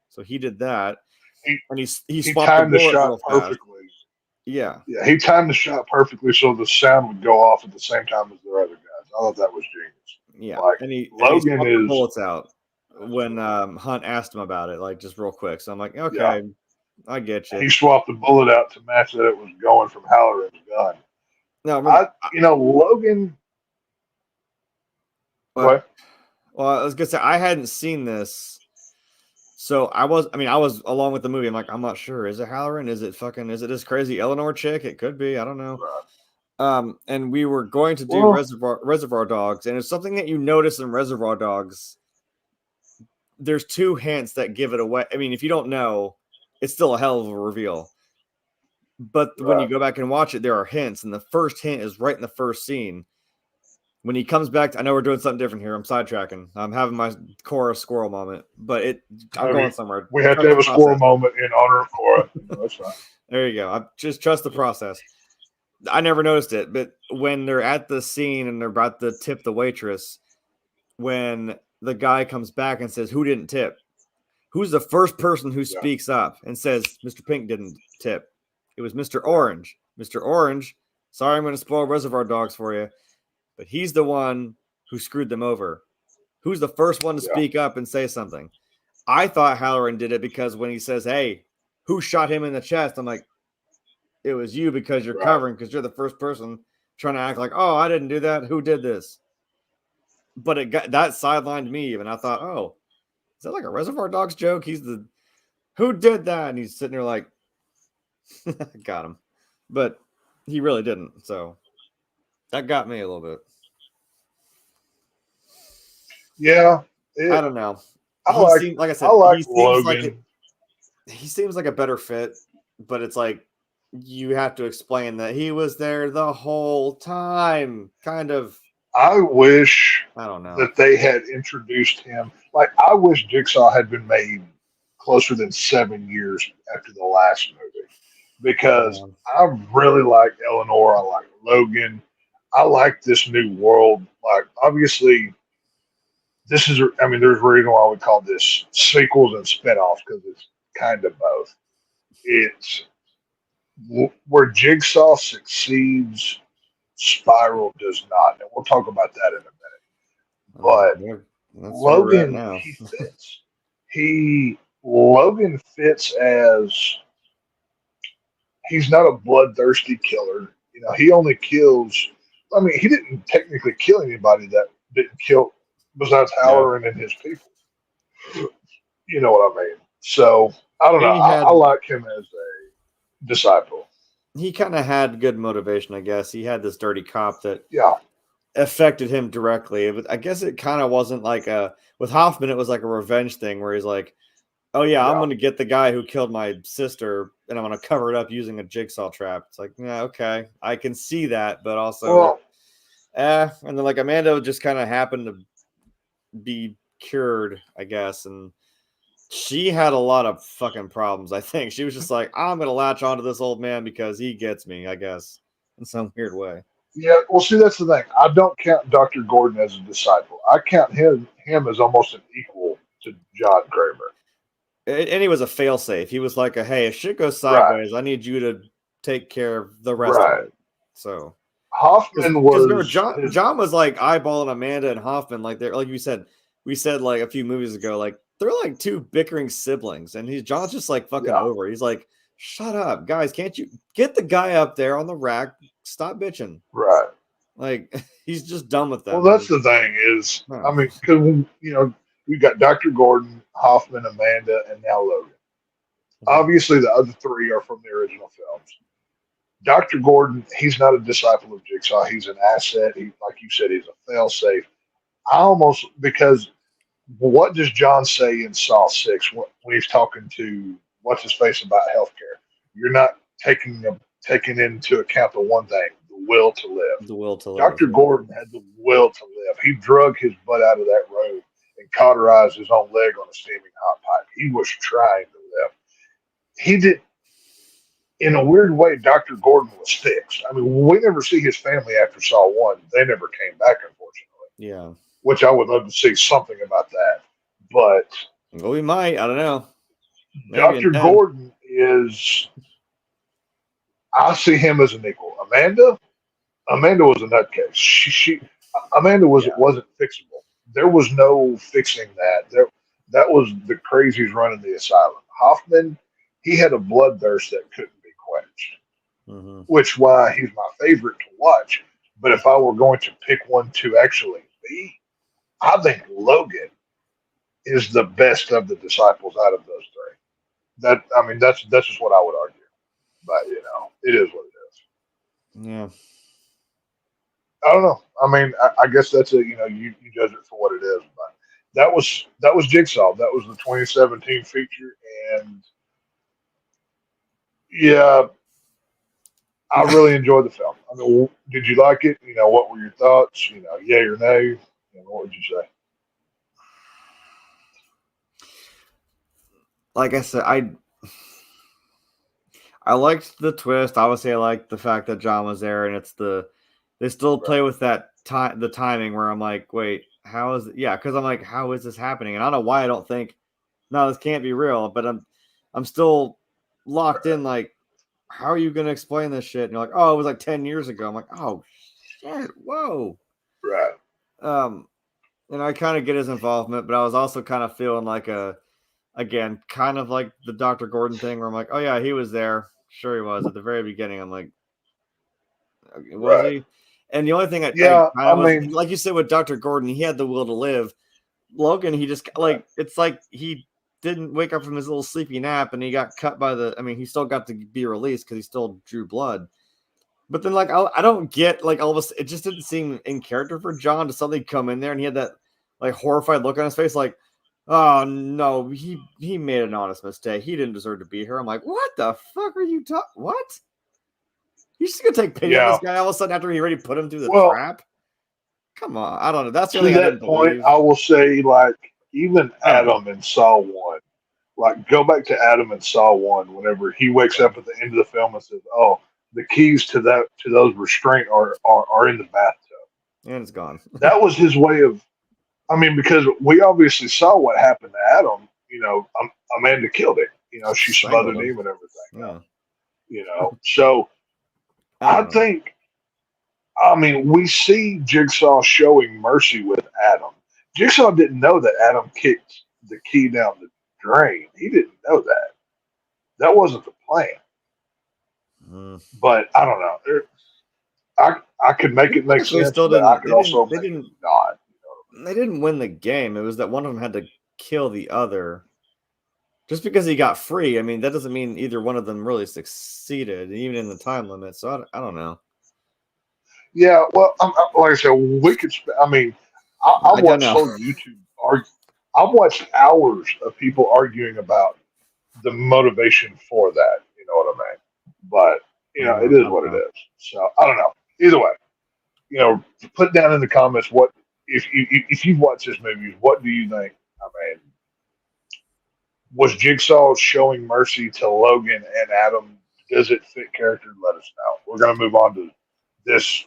so he did that. And he swapped timed the bullet shot real perfectly. fast. Yeah. Yeah, he timed the shot perfectly so the sound would go off at the same time as the other guys. I thought that was genius. Yeah. Like, and he Logan swapped is the bullets out when Hunt asked him about it, like just real quick. So I'm like, okay, I get you. He swapped the bullet out to match that it was going from Halloran's gun. No, Logan. What? Well, I was gonna say I hadn't seen this, so I was along with the movie. I'm like, I'm not sure. Is it Halloran? Is it this crazy Eleanor chick? It could be. I don't know. Right. And we were going to do Reservoir Dogs, and it's something that you notice in Reservoir Dogs. There's two hints that give it away. I mean, if you don't know, it's still a hell of a reveal. But when you go back and watch it, there are hints, and the first hint is right in the first scene. When he comes back, I know we're doing something different here. I'm sidetracking. I'm having my Cora squirrel moment, but I'm going somewhere. We have to have a squirrel moment in honor of Cora. That's fine. There you go. I just trust the process. I never noticed it, but when they're at the scene and they're about to tip the waitress, when the guy comes back and says, "Who didn't tip?" Who's the first person who speaks up and says, "Mr. Pink didn't tip"? It was Mr. Orange. Mr. Orange, sorry, I'm going to spoil Reservoir Dogs for you, but he's the one who screwed them over. Who's the first one to speak up and say something? I thought Halloran did it because when he says, "Hey, who shot him in the chest?" I'm like, it was you because you're covering, because you're the first person trying to act like, "Oh, I didn't do that. Who did this?" But it got that sidelined me, and I thought, oh, is that like a Reservoir Dogs joke? He's the who did that, and he's sitting there like, got him, but he really didn't. So that got me a little bit. Yeah, I don't know. Like I said, he seems like a better fit, but it's like you have to explain that he was there the whole time, kind of. I wish that they had introduced him. Like, I wish Jigsaw had been made closer than 7 years after the last movie, because I really like Eleanor. I like Logan. I like this new world. Like, obviously, there's a reason why we call this sequels and spinoffs, because it's kind of both. It's where Jigsaw succeeds, Spiral does not, and we'll talk about that in a minute. But Logan, he fits. Logan fits as he's not a bloodthirsty killer. He only kills. I mean, he didn't technically kill anybody that didn't kill besides Halloran and his people. You know what I mean? So I don't know. I like him as a disciple. He kind of had good motivation, I guess. He had this dirty cop that affected him directly. But I guess it kind of wasn't like with Hoffman, it was like a revenge thing where he's like, oh yeah, I'm going to get the guy who killed my sister and I'm going to cover it up using a jigsaw trap. It's like, yeah, okay, I can see that, but also, and then like Amanda just kind of happened to be cured, I guess, and she had a lot of fucking problems. I think she was just like, I'm going to latch onto this old man because he gets me, I guess, in some weird way. Yeah, well, see, that's the thing. I don't count Dr. Gordon as a disciple. I count him as almost an equal to John Kramer. and he was a failsafe. He was like hey, if shit goes sideways, I need you to take care of the rest of it. So Hoffman because John was like eyeballing Amanda and Hoffman like they're like we said like a few movies ago, like they're like two bickering siblings, and John's just like fucking over. He's like, shut up, guys! Can't you get the guy up there on the rack? Stop bitching. Right. Like he's just done with them. Well, that's the thing is, I mean, because we've got Dr. Gordon, Hoffman, Amanda, and now Logan. Obviously, the other three are from the original films. Dr. Gordon, he's not a disciple of Jigsaw. He's an asset. He, like you said, he's a failsafe. Because what does John say in Saw 6 when he's talking to what's his face about healthcare? You're not taking into account the one thing, the will to live. The will to live. Dr. Gordon had the will to live. He drug his butt out of that road and cauterized his own leg on a steaming hot pipe. He was trying to live. He did. In a weird way, Dr. Gordon was fixed. I mean, we never see his family after Saw 1. They never came back, unfortunately. Yeah. Which I would love to see something about that. But well, we might. I don't know. Maybe Dr. Gordon is, I see him as an equal. Amanda was a nutcase. Amanda wasn't fixable. There was no fixing that. That was the crazies running the asylum. Hoffman, he had a bloodthirst that couldn't be quenched, which is why he's my favorite to watch. But if I were going to pick one to actually be, I think Logan is the best of the disciples out of those three. That's just what I would argue. But it is what it is. Yeah. I don't know. I mean, I guess that's you judge it for what it is. But that was Jigsaw. That was the 2017 feature, and yeah, I really enjoyed the film. I mean, did you like it? What were your thoughts? Yay or nay? What would you say? Like I said, I liked the twist. Obviously, I liked the fact that John was there, and they still play with that the timing where I'm like, wait, how is it? Yeah, because I'm like, how is this happening? And I don't know why I don't think, no, this can't be real. But I'm still locked in. Like, how are you going to explain this shit? And you're like, oh, it was like 10 years ago. I'm like, oh shit, whoa, right. And I kind of get his involvement, but I was also kind of feeling like again, kind of like the Dr. Gordon thing where I'm like, oh yeah, he was there. Sure he was at the very beginning. I'm like, was he? And the only thing like you said with Dr. Gordon, he had the will to live. Logan, he just it's like he didn't wake up from his little sleepy nap and he got cut by he still got to be released because he still drew blood. But then I don't get all of a sudden, it just didn't seem in character for John to suddenly come in there and he had that horrified look on his face like, oh no, he made an honest mistake. He didn't deserve to be here. I'm like, what the fuck are you talking? What? You're just gonna take pity on this guy all of a sudden after he already put him through the trap? Come on, I don't know. That's the only thing I didn't believe. I will say, even Adam in Saw 1, go back to Adam in Saw 1. Whenever he wakes up at the end of the film and says, "Oh, the keys to those restraint are in the bathtub," and it's gone. That was his way of. Because we obviously saw what happened to Adam. Amanda killed him. She smothered him and everything. Yeah. So I think, we see Jigsaw showing mercy with Adam. Jigsaw didn't know that Adam kicked the key down the drain. He didn't know that. That wasn't the plan. But I don't know. I could make it make sense, but I could also make it not. They didn't win the game. It was that one of them had to kill the other. Just because he got free, that doesn't mean either one of them really succeeded, even in the time limit. So I don't know. Yeah, well, like I said, we could. I watched on YouTube. I've watched hours of people arguing about the motivation for that. You know what I mean? But it is what it is. So I don't know. Either way, put down in the comments what if you've watched this movie, what do you think? Was Jigsaw showing mercy to Logan and Adam? Does it fit character? Let us know. We're going to move on to this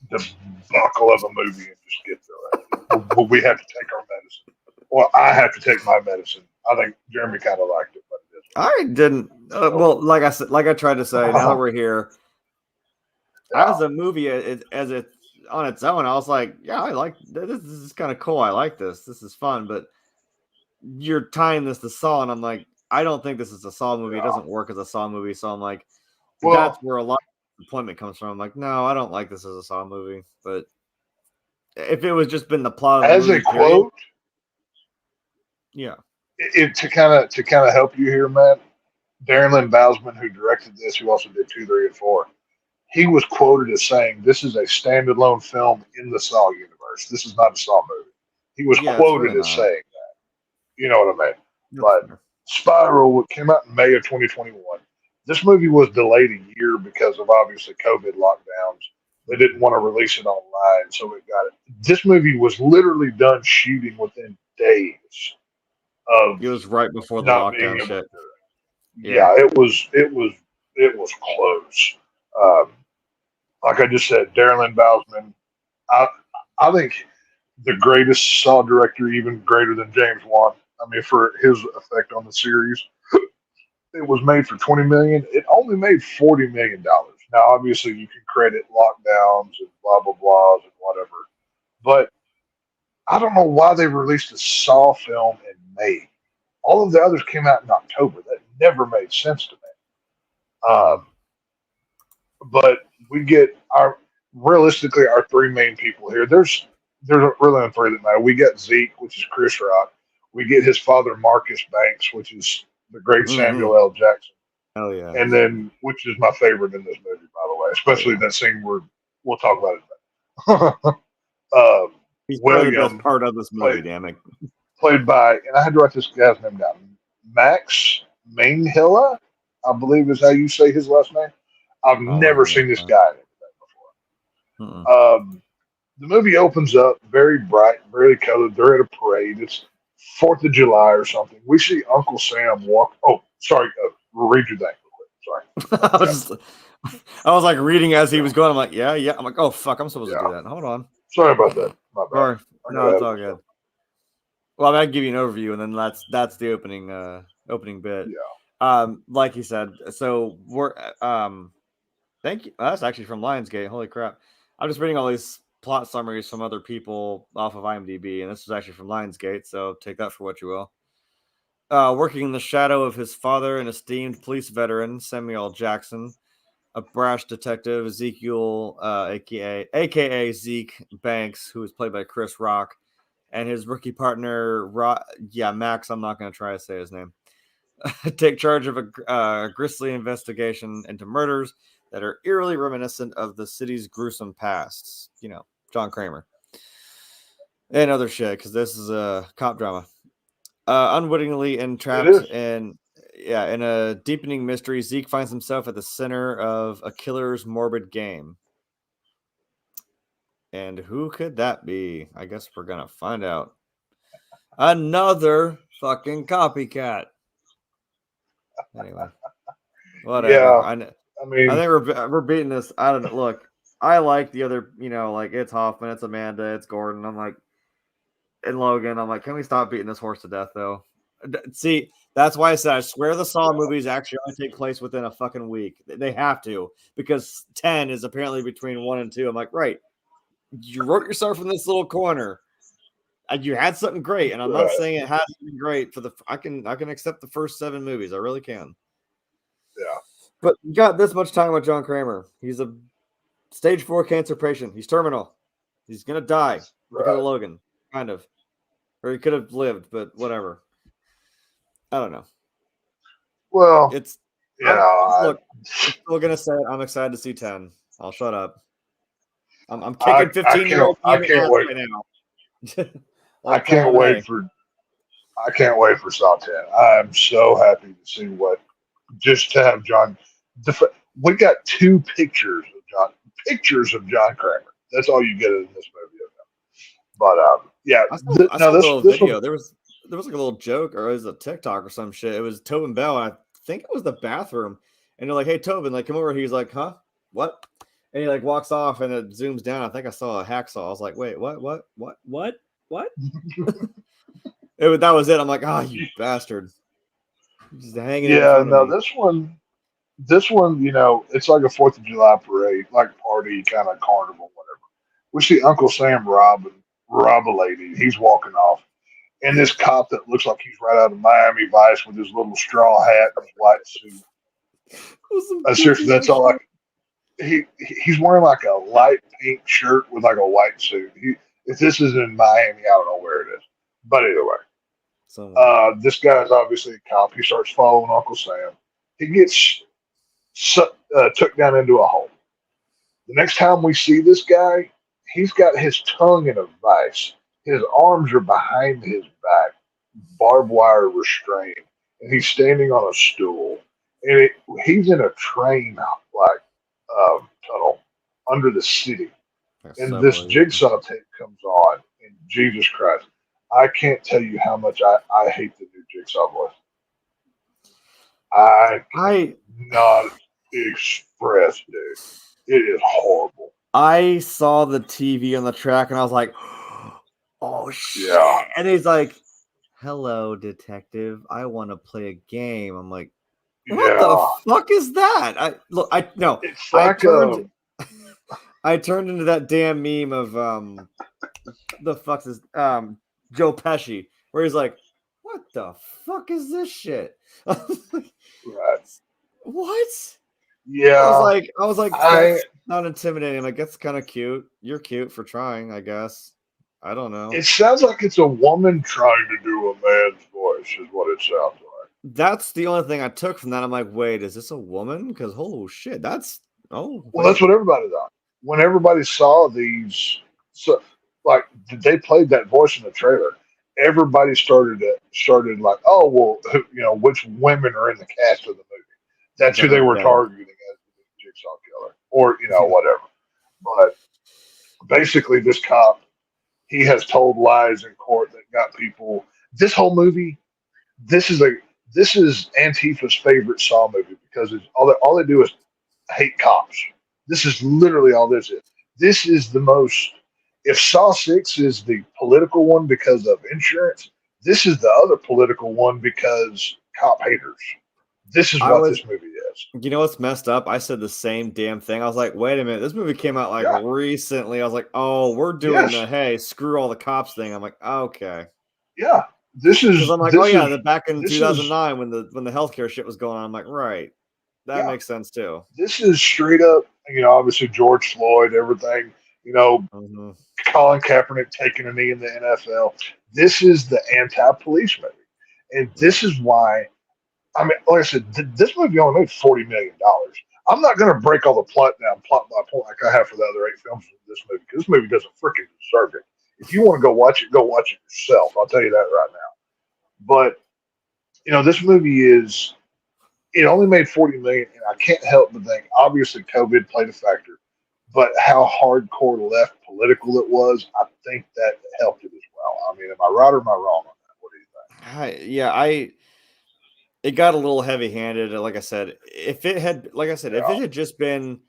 debacle of a movie and just get through it. We have to take our medicine. Well, I have to take my medicine I think Jeremy kind of liked it, but it is. I didn't. Well, like I said, like I tried to say, now that we're here, as a movie, as it on its own, I was like, yeah, I like this. This is kind of cool. I like this. This is fun. But you're tying this to Saw, and I'm like, I don't think this is a Saw movie. It doesn't work as a Saw movie. So I'm like, that's where a lot of disappointment comes from. I'm like, no, I don't like this as a Saw movie. But if it was just been the plot of the as movie, a quote, yeah, to kind of help you here, Matt. Darren Lynn Bousman, who directed this, who also did 2, 3, and 4, he was quoted as saying, "This is a standalone film in the Saw universe. This is not a Saw movie." He was quoted really as saying that. You know what I mean? But fair. Spiral came out in May of 2021. This movie was delayed a year because of obviously COVID lockdowns. They didn't want to release it online, so it got it. This movie was literally done shooting within days of It was right before the not being lockdown able shit. to do it. Yeah, it was close. Um, like I just said, Darren Lynn Bousman. I I think the greatest Saw director, even greater than James Wan. I mean, for his effect on the series, it was made for 20 million. It only made $40 million. Now, obviously, you can credit lockdowns and blah blah blahs and whatever, but I don't know why they released a Saw film in May. All of the others came out in October. That never made sense to me. But we get our realistically our three main people here. There's really only three that matter. We got Zeke, which is Chris Rock. We get his father Marcus Banks, which is the great Samuel L. Jackson. Hell yeah. And then, which is my favorite in this movie, by the way, especially that scene where we'll talk about it. He's probably the William, best part of this movie, damn it. played by, and I had to write this guy's name down, Max Mainhilla, I believe is how you say his last name. I've never seen this guy before. The movie opens up very bright, very colored. They're at a parade. It's 4th of July or something. We see Uncle Sam walk. Oh, sorry. Read your thing real quick. Sorry. I was like reading as he was going. I'm like, yeah. I'm like, oh fuck, I'm supposed to do that. Hold on. Sorry about that. My bad. Sorry. No, it's all good. Well, I'll give you an overview, and then that's the opening bit. Yeah. Like you said, so we're thank you. That's actually from Lionsgate. Holy crap! I'm just reading all these plot summaries from other people off of IMDb, and this was actually from Lionsgate. So take that for what you will. Working in the shadow of his father, an esteemed police veteran, Samuel Jackson, a brash detective, Ezekiel, aka Zeke Banks, who is played by Chris Rock, and his rookie partner, Max. I'm not going to try to say his name. Take charge of a grisly investigation into murders that are eerily reminiscent of the city's gruesome pasts. You know, John Kramer and other shit, because this is a cop drama. Unwittingly entrapped in a deepening mystery, Zeke finds himself at the center of a killer's morbid game. And who could that be? I guess we're gonna find out. Another fucking copycat. Anyway, whatever. Yeah, I think we're beating this. I don't know. Look, I like the other. You know, like it's Hoffman, it's Amanda, it's Gordon. I'm like, and Logan. I'm like, can we stop beating this horse to death, though? See, that's why I said I swear the Saw movies actually only take place within a fucking week. They have to, because 10 is apparently between 1 and 2. I'm like, right. You wrote yourself in this little corner. And you had something great, and I'm not saying it hasn't been great for the. I can accept the first 7 movies. I really can. Yeah. But you got this much time with John Kramer. He's a stage 4 cancer patient. He's terminal. He's gonna die because of Logan, kind of, or he could have lived, but whatever. I don't know. Well, it's look. I'm still gonna say it. I'm excited to see 10. I'll shut up. I'm kicking 15-year-old. I can't wait right now. I can't wait for Saw 10. I'm so happy to see just to have John. We got 2 pictures of John Kramer. That's all you get in this movie. But yeah, I saw a little video. There was like a little joke, or it was a TikTok or some shit. It was Tobin Bell, and I think it was the bathroom. And they're like, "Hey, Tobin, like, come over." He's like, "Huh? What?" And he like walks off, and it zooms down. I think I saw a hacksaw. I was like, "Wait, what?" That was it. I'm like, oh, you bastard. Just hanging in Yeah, front of no, me. this one, it's like a 4th of July parade, like party kind of carnival, whatever. We see Uncle Sam rob a lady. He's walking off, and this cop that looks like he's right out of Miami Vice with his little straw hat and his white suit. With some Seriously, goofy that's ass all. shit. He's wearing like a light pink shirt with like a white suit. If this is in Miami, I don't know where it is. But either way, Somewhere. this guy's obviously a cop. He starts following Uncle Sam. He gets took down into a hole. The next time we see this guy, he's got his tongue in a vice. His arms are behind his back, barbed wire restrained, and he's standing on a stool. And he's in a train like tunnel under the city. Like And this subway, yeah. jigsaw tape comes on, and Jesus Christ, I can't tell you how much I hate the new jigsaw voice. I cannot express, dude. It is horrible. I saw the TV on the track and I was like, oh shit. Yeah. And he's like, hello, detective. I want to play a game. I'm like, what the fuck is that? It's like I turned into that damn meme of the fuck is Joe Pesci, where he's like, what the fuck is this shit? right. What? Yeah. I was like, that's not intimidating. Like, that's kind of cute. You're cute for trying, I guess. I don't know. It sounds like it's a woman trying to do a man's voice, is what it sounds like. That's the only thing I took from that. I'm like, wait, is this a woman? Because oh shit, that's well, that's what everybody thought. When everybody saw these, like they played that voice in the trailer, everybody started like, oh well, which women are in the cast of the movie? That's who they were targeting as the Jigsaw killer, or whatever. But basically, this cop, he has told lies in court that got people. This whole movie, this is Antifa's favorite Saw movie because all they do is hate cops. This is literally all this is. This is the most. If Saw 6 is the political one because of insurance, this is the other political one because cop haters. This is what this movie is. You know what's messed up? I said the same damn thing. I was like, wait a minute. This movie came out like recently. I was like, oh, we're doing the hey, screw all the cops thing. I'm like, okay. Yeah. This is. I'm like, back in 2009 when the healthcare shit was going on. I'm like, right. That makes sense too. This is straight up, obviously George Floyd, everything, Colin Kaepernick taking a knee in the NFL. This is the anti-police movie. And this is why, I mean, like I said, this movie only made $40 million. I'm not going to break all the plot down, plot by plot, like I have for the other 8 films of this movie, because this movie doesn't freaking deserve it. If you want to go watch it yourself. I'll tell you that right now. But, this movie it only made $40 million, and I can't help but think, obviously COVID played a factor, but how hardcore left political it was, I think that helped it as well. I mean, am I right or am I wrong on that? What do you think? It got a little heavy-handed. Like I said, if this had just been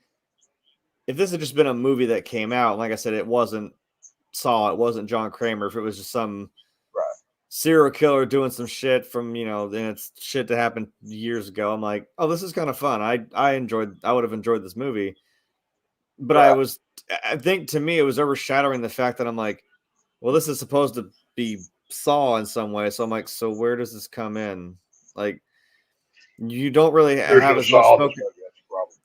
a movie that came out, like I said, it wasn't Saw, it wasn't John Kramer. If it was just some serial killer doing some shit from, then it's shit that happened years ago. I'm like, oh, this is kind of fun. I would have enjoyed this movie. But I think to me, it was overshadowing the fact that I'm like, well, this is supposed to be Saw in some way. So I'm like, so where does this come in? Like, you don't really have as much focus.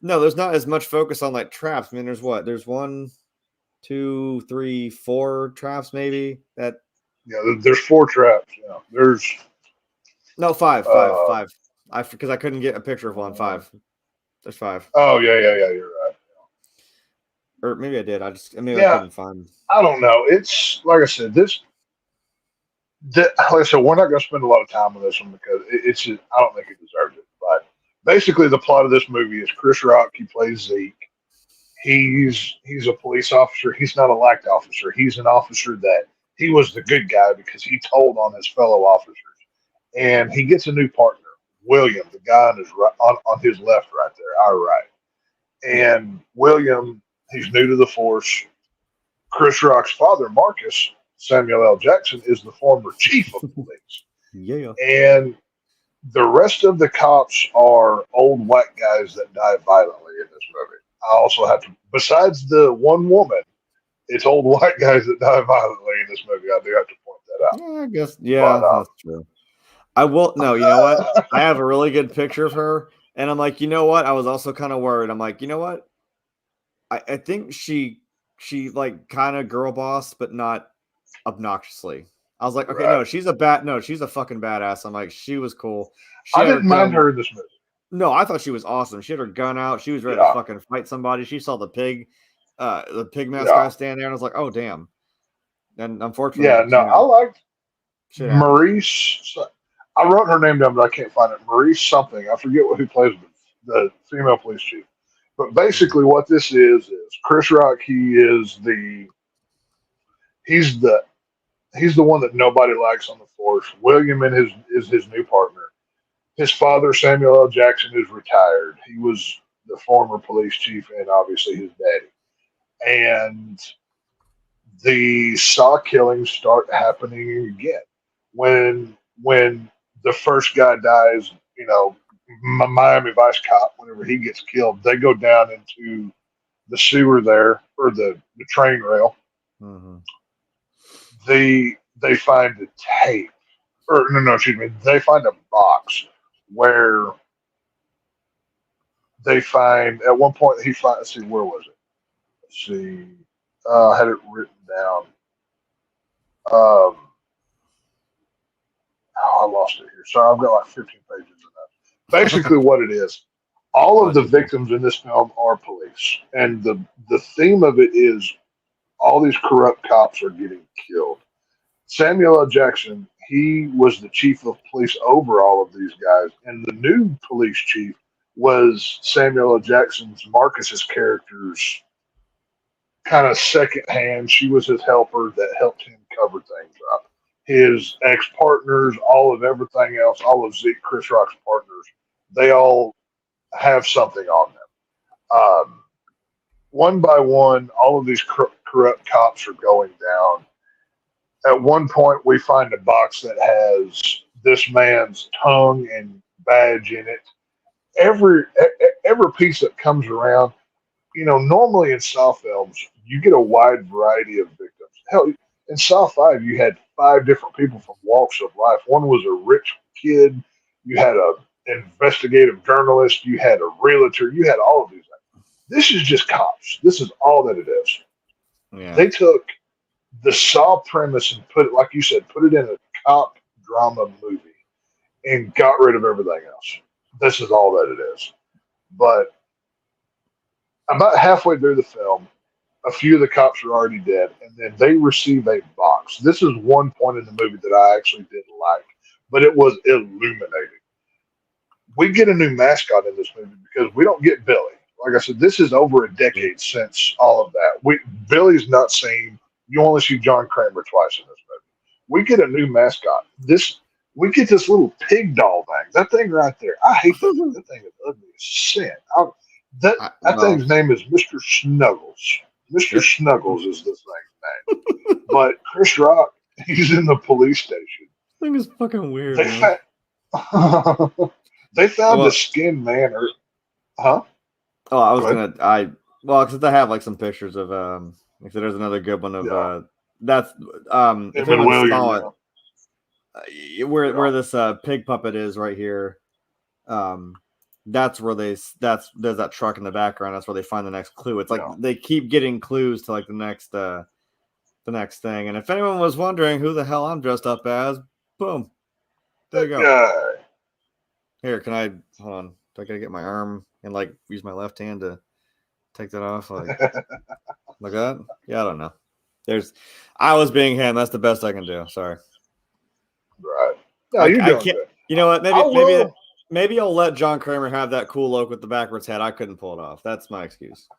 No, there's not as much focus on like traps. I mean, there's 1, 2, 3, 4 traps maybe that. Yeah, there's 4 traps. Yeah, there's 5. Because I couldn't get a picture of one. 5. There's 5. Oh yeah, you're right. Or maybe I did. I couldn't find. I don't know. It's like I said. Like I said, we're not going to spend a lot of time on this one because it's just, I don't think it deserves it. But basically, the plot of this movie is Chris Rock. He plays Zeke. He's a police officer. He's not a liked officer. He's an officer that he was the good guy because he told on his fellow officers. And he gets a new partner, William, the guy on his right, on his left, right there, our right. And William, he's new to the force. Chris Rock's father, Marcus, Samuel L. Jackson, is the former chief of police. Yeah. And the rest of the cops are old white guys that die violently in this movie. I also have to, besides the one woman, it's old white guys that die violently in this movie. I do have to point that out. Yeah, I guess. Yeah, But, that's true. I will. No, you know what? I have a really good picture of her, and I'm like, you know what? I was also kind of worried. I'm like, you know what? I think she like kind of girl boss, but not obnoxiously. I was like, okay, right. she's a fucking badass. I'm like, she was cool. She I had her didn't mind gun. her in this movie. No, I thought she was awesome. She had her gun out. She was ready to Yeah, fucking fight somebody. She saw the pig mask yeah, guy stand there, and I was like, oh damn. And yeah. unfortunately, No, I liked shit happened. Maurice. I wrote her name down, but I can't find it. Maurice something. I forget who plays the female police chief. But basically, what this is Chris Rock. He's the he's the one that nobody likes on the force. William is his new partner. His father, Samuel L. Jackson, is retired. He was the former police chief and obviously his daddy. And the Saw killings start happening again. When the first guy dies, Miami Vice cop, whenever he gets killed, they go down into the sewer there, or the train rail. Mm-hmm. They find a tape, or no, excuse me, they find a box where they find, at one point he finds, let's see, where was it? Let's see, I had it written down. I lost it here. Sorry, I've got like 15 pages of that. Basically, what it is, all of the victims in this film are police, and the theme of it is all these corrupt cops are getting killed. Samuel L. Jackson, he was the chief of police over all of these guys, and the new police chief was Samuel L. Jackson's Marcus's character's kind of second hand. She was his helper that helped him cover things up. His ex partners, all of everything else, all of Zeke, Chris Rock's partners, they all have something on them. One by one, all of these corrupt cops are going down. At one point, we find a box that has this man's tongue and badge in it. Every piece that comes around, normally in Saw films, you get a wide variety of victims. Hell, in Saw 5, you had 5 different people from walks of life. One was a rich kid. You had an investigative journalist. You had a realtor. You had all of these things. This is just cops. This is all that it is. Yeah. They took the Saw premise and put it, like you said, put it in a cop drama movie and got rid of everything else. This is all that it is. But about halfway through the film, a few of the cops are already dead, and then they receive a box. This is one point in the movie that I actually didn't like, but it was illuminating. We get a new mascot in this movie because we don't get Billy. Like I said, this is over a decade since all of that. Billy's not seen. You only see John Kramer twice in this movie. We get a new mascot. We get this little pig doll thing. That thing right there. I hate that thing. That thing is ugly as sin. That thing's name is Mr. Snuggles. Mr. Snuggles is this thing's name. But Chris Rock, he's in the police station. This thing is fucking weird. They found a skinned man. Huh? Oh, I was because they have like some pictures of like there's another good one of that's if anyone saw it, where this pig puppet is right here. That's where there's that truck in the background. That's where they find the next clue. It's like they keep getting clues to like the next thing. And if anyone was wondering who the hell I'm dressed up as, boom, there you go. Here, can I hold on? Do I gotta get my arm and like use my left hand to take that off? Like that? Yeah, I don't know. I was being him. That's the best I can do. Sorry. Right. No, you're doing good. You know what? Maybe I'll let John Kramer have that cool look with the backwards hat. I couldn't pull it off. That's my excuse.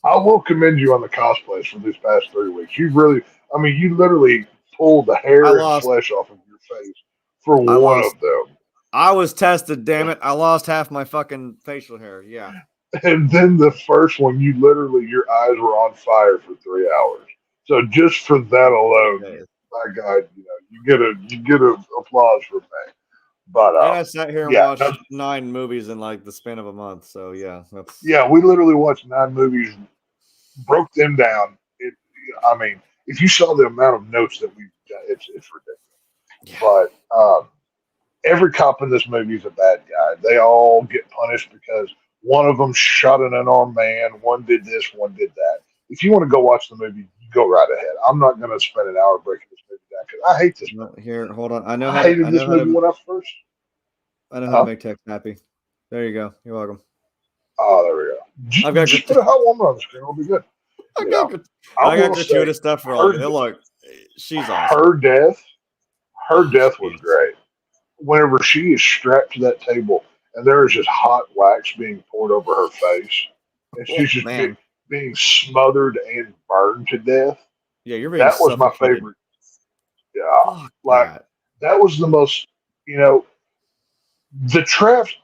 I will commend you on the cosplays for these past 3 weeks. You literally pulled the hair and flesh off of your face for one of them. I was tested, damn it. I lost half my fucking facial hair. Yeah. And then the first one, your eyes were on fire for 3 hours. So just for that alone, my God, you get a applause from me. But And I sat here and yeah, watched 9 movies in like the span of a month. So yeah, that's we literally watched 9 movies, broke them down. I mean, if you saw the amount of notes that we've got, it's ridiculous. yeah. But every cop in this movie is a bad guy. They all get punished because one of them shot an unarmed man, one did this, one did that. If you want to go watch the movie, you go right ahead. I'm not going to spend an hour breaking this movie down because I hate this movie. Here, hold on. I hated this movie when I first. I know how to make text happy. There you go. You're welcome. Oh, there we go. I've got Just put a hot woman on the screen. It'll be good. I got gratuitous stuff for all. Look, she's awesome. Her death was great. Whenever she is strapped to that table and there is just hot wax being poured over her face, and she's just being smothered and burned to death. Yeah, you're being that was my favorite. Yeah, that was the most. The traps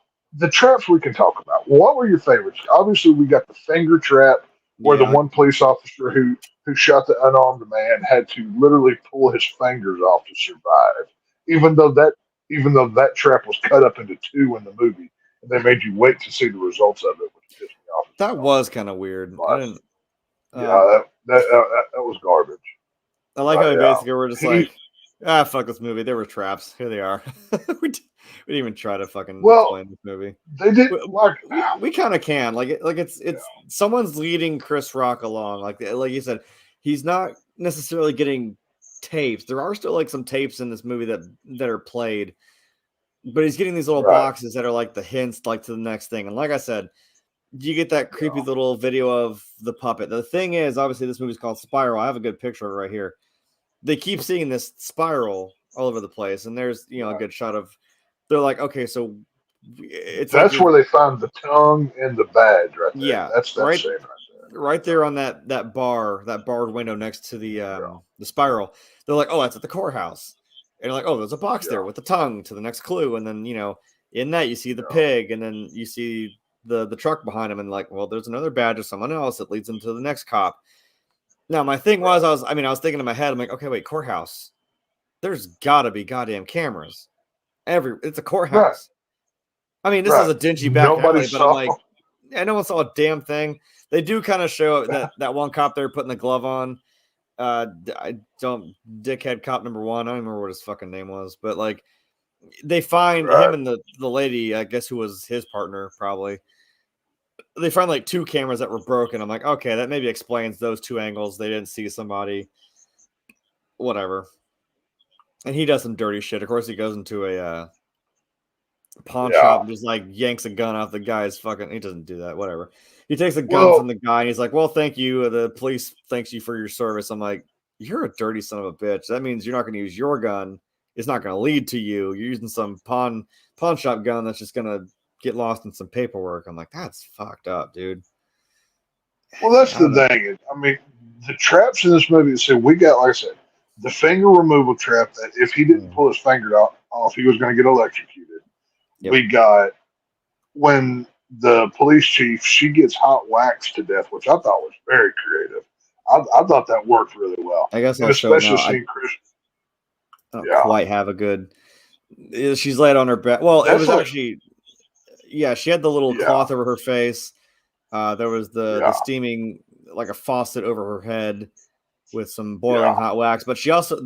we can talk about. What were your favorites? Obviously, we got the finger trap where the one police officer who shot the unarmed man had to literally pull his fingers off to survive, even though that trap was cut up into 2 in the movie, and they made you wait to see the results of it, which pissed me off. That was kind of weird. But, I didn't. That was garbage. I like how we basically were just like, fuck this movie. There were traps. Here they are. we didn't even try to fucking explain this movie. They did. We kind of can. It's someone's leading Chris Rock along. Like you said, he's not necessarily getting tapes. There are still like some tapes in this movie that are played, but he's getting these little boxes that are like the hints like to the next thing. And like I said, you get that creepy little video of the puppet. The thing is, obviously, this movie's called Spiral. I have a good picture of it right here. They keep seeing this spiral all over the place, and there's a good shot of. They're like, okay, so that's where they found the tongue and the badge right there. Yeah, that's right, same right there on that barred window next to the spiral. They're like, oh, that's at the courthouse, and you're like, oh, there's a box there with the tongue to the next clue, and then in that you see the pig, and then you see the truck behind him, and like, well, there's another badge of someone else that leads into the next cop. Now, my thing was, I was thinking in my head, I'm like, okay, wait, courthouse. There's got to be goddamn cameras. It's a courthouse. I mean, this is a dingy back alley, but I'm like, no one saw a damn thing. They do kind of show that one cop there putting the glove on. Dickhead cop number 1. I don't remember what his fucking name was, but like, they find him and the lady, I guess, who was his partner, probably. They find like 2 cameras that were broken. I'm like, okay, that maybe explains those 2 angles. They didn't see somebody, whatever. And he does some dirty shit. Of course, he goes into a pawn shop and just like yanks a gun off the guy's fucking. He doesn't do that. Whatever. He takes a gun from the guy and he's like, well, thank you. The police thanks you for your service. I'm like, you're a dirty son of a bitch. That means you're not going to use your gun. It's not going to lead to you. You're using some pawn shop gun that's just going to get lost in some paperwork. I'm like, that's fucked up, dude. Well, that's the thing. I mean, the traps in this movie. So we got, like I said, the finger removal trap that if he didn't pull his finger off, he was going to get electrocuted. Yep. We got when the police chief, she gets hot wax to death, which I thought was very creative. I thought that worked really well. I guess especially seeing Chris. I don't quite have a good. She's laid on her back. Well, it was actually, she had the little cloth over her face. There was the steaming, like a faucet over her head with some boiling hot wax. But she also,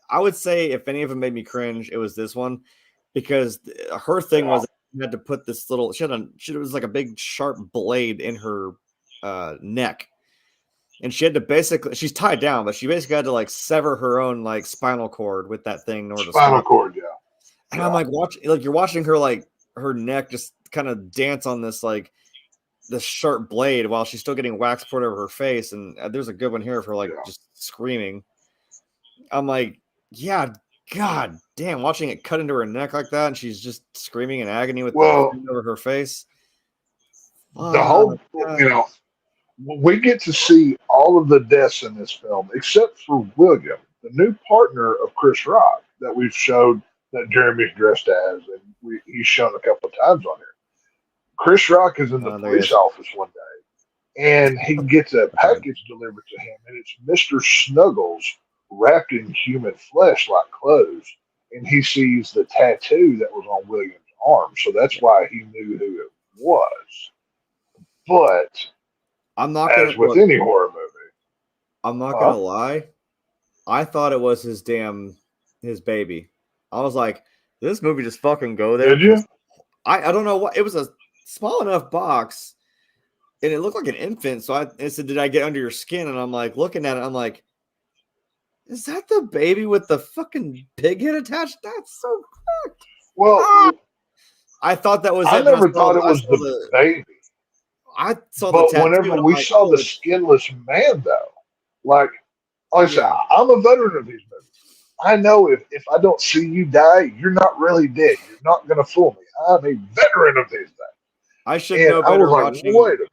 I would say if any of them made me cringe, it was this one, because her thing was you had to put this little, it was like a big sharp blade in her neck. And she had to basically, she's tied down, but she basically had to like sever her own like spinal cord with that thing in order to spinal cord, And I'm like you're watching her like her neck just kind of dance on this like this sharp blade while she's still getting wax poured over her face. And there's a good one here of her like just screaming. I'm like, God damn, watching it cut into her neck like that, and she's just screaming in agony with the thing over her face. The whole, we get to see all of the deaths in this film, except for William, the new partner of Chris Rock that we've showed that Jeremy's dressed as, and he's shown a couple of times on here. Chris Rock is in the police office one day, and he gets a package delivered to him, and it's Mr. Snuggles wrapped in human flesh like clothes, and he sees the tattoo that was on William's arm. So that's why he knew who it was. But I'm not gonna as with look. any horror movie, I'm not gonna lie. I thought it was his baby. I was like, did this movie just fucking go there? Did you? I don't know what it was, a small enough box, and it looked like an infant. So I said, did I get under your skin? And I'm like looking at it, I'm like, is that the baby with the fucking pig head attached? That's so fucked. Well, I thought that was. I never thought it was the baby. I saw but the tattoo. Whenever we saw the skinless man, though, like I said, I'm a veteran of these movies. I know if I don't see you die, you're not really dead. You're not going to fool me. I'm a veteran of these things. I should know better watching. Wait a minute.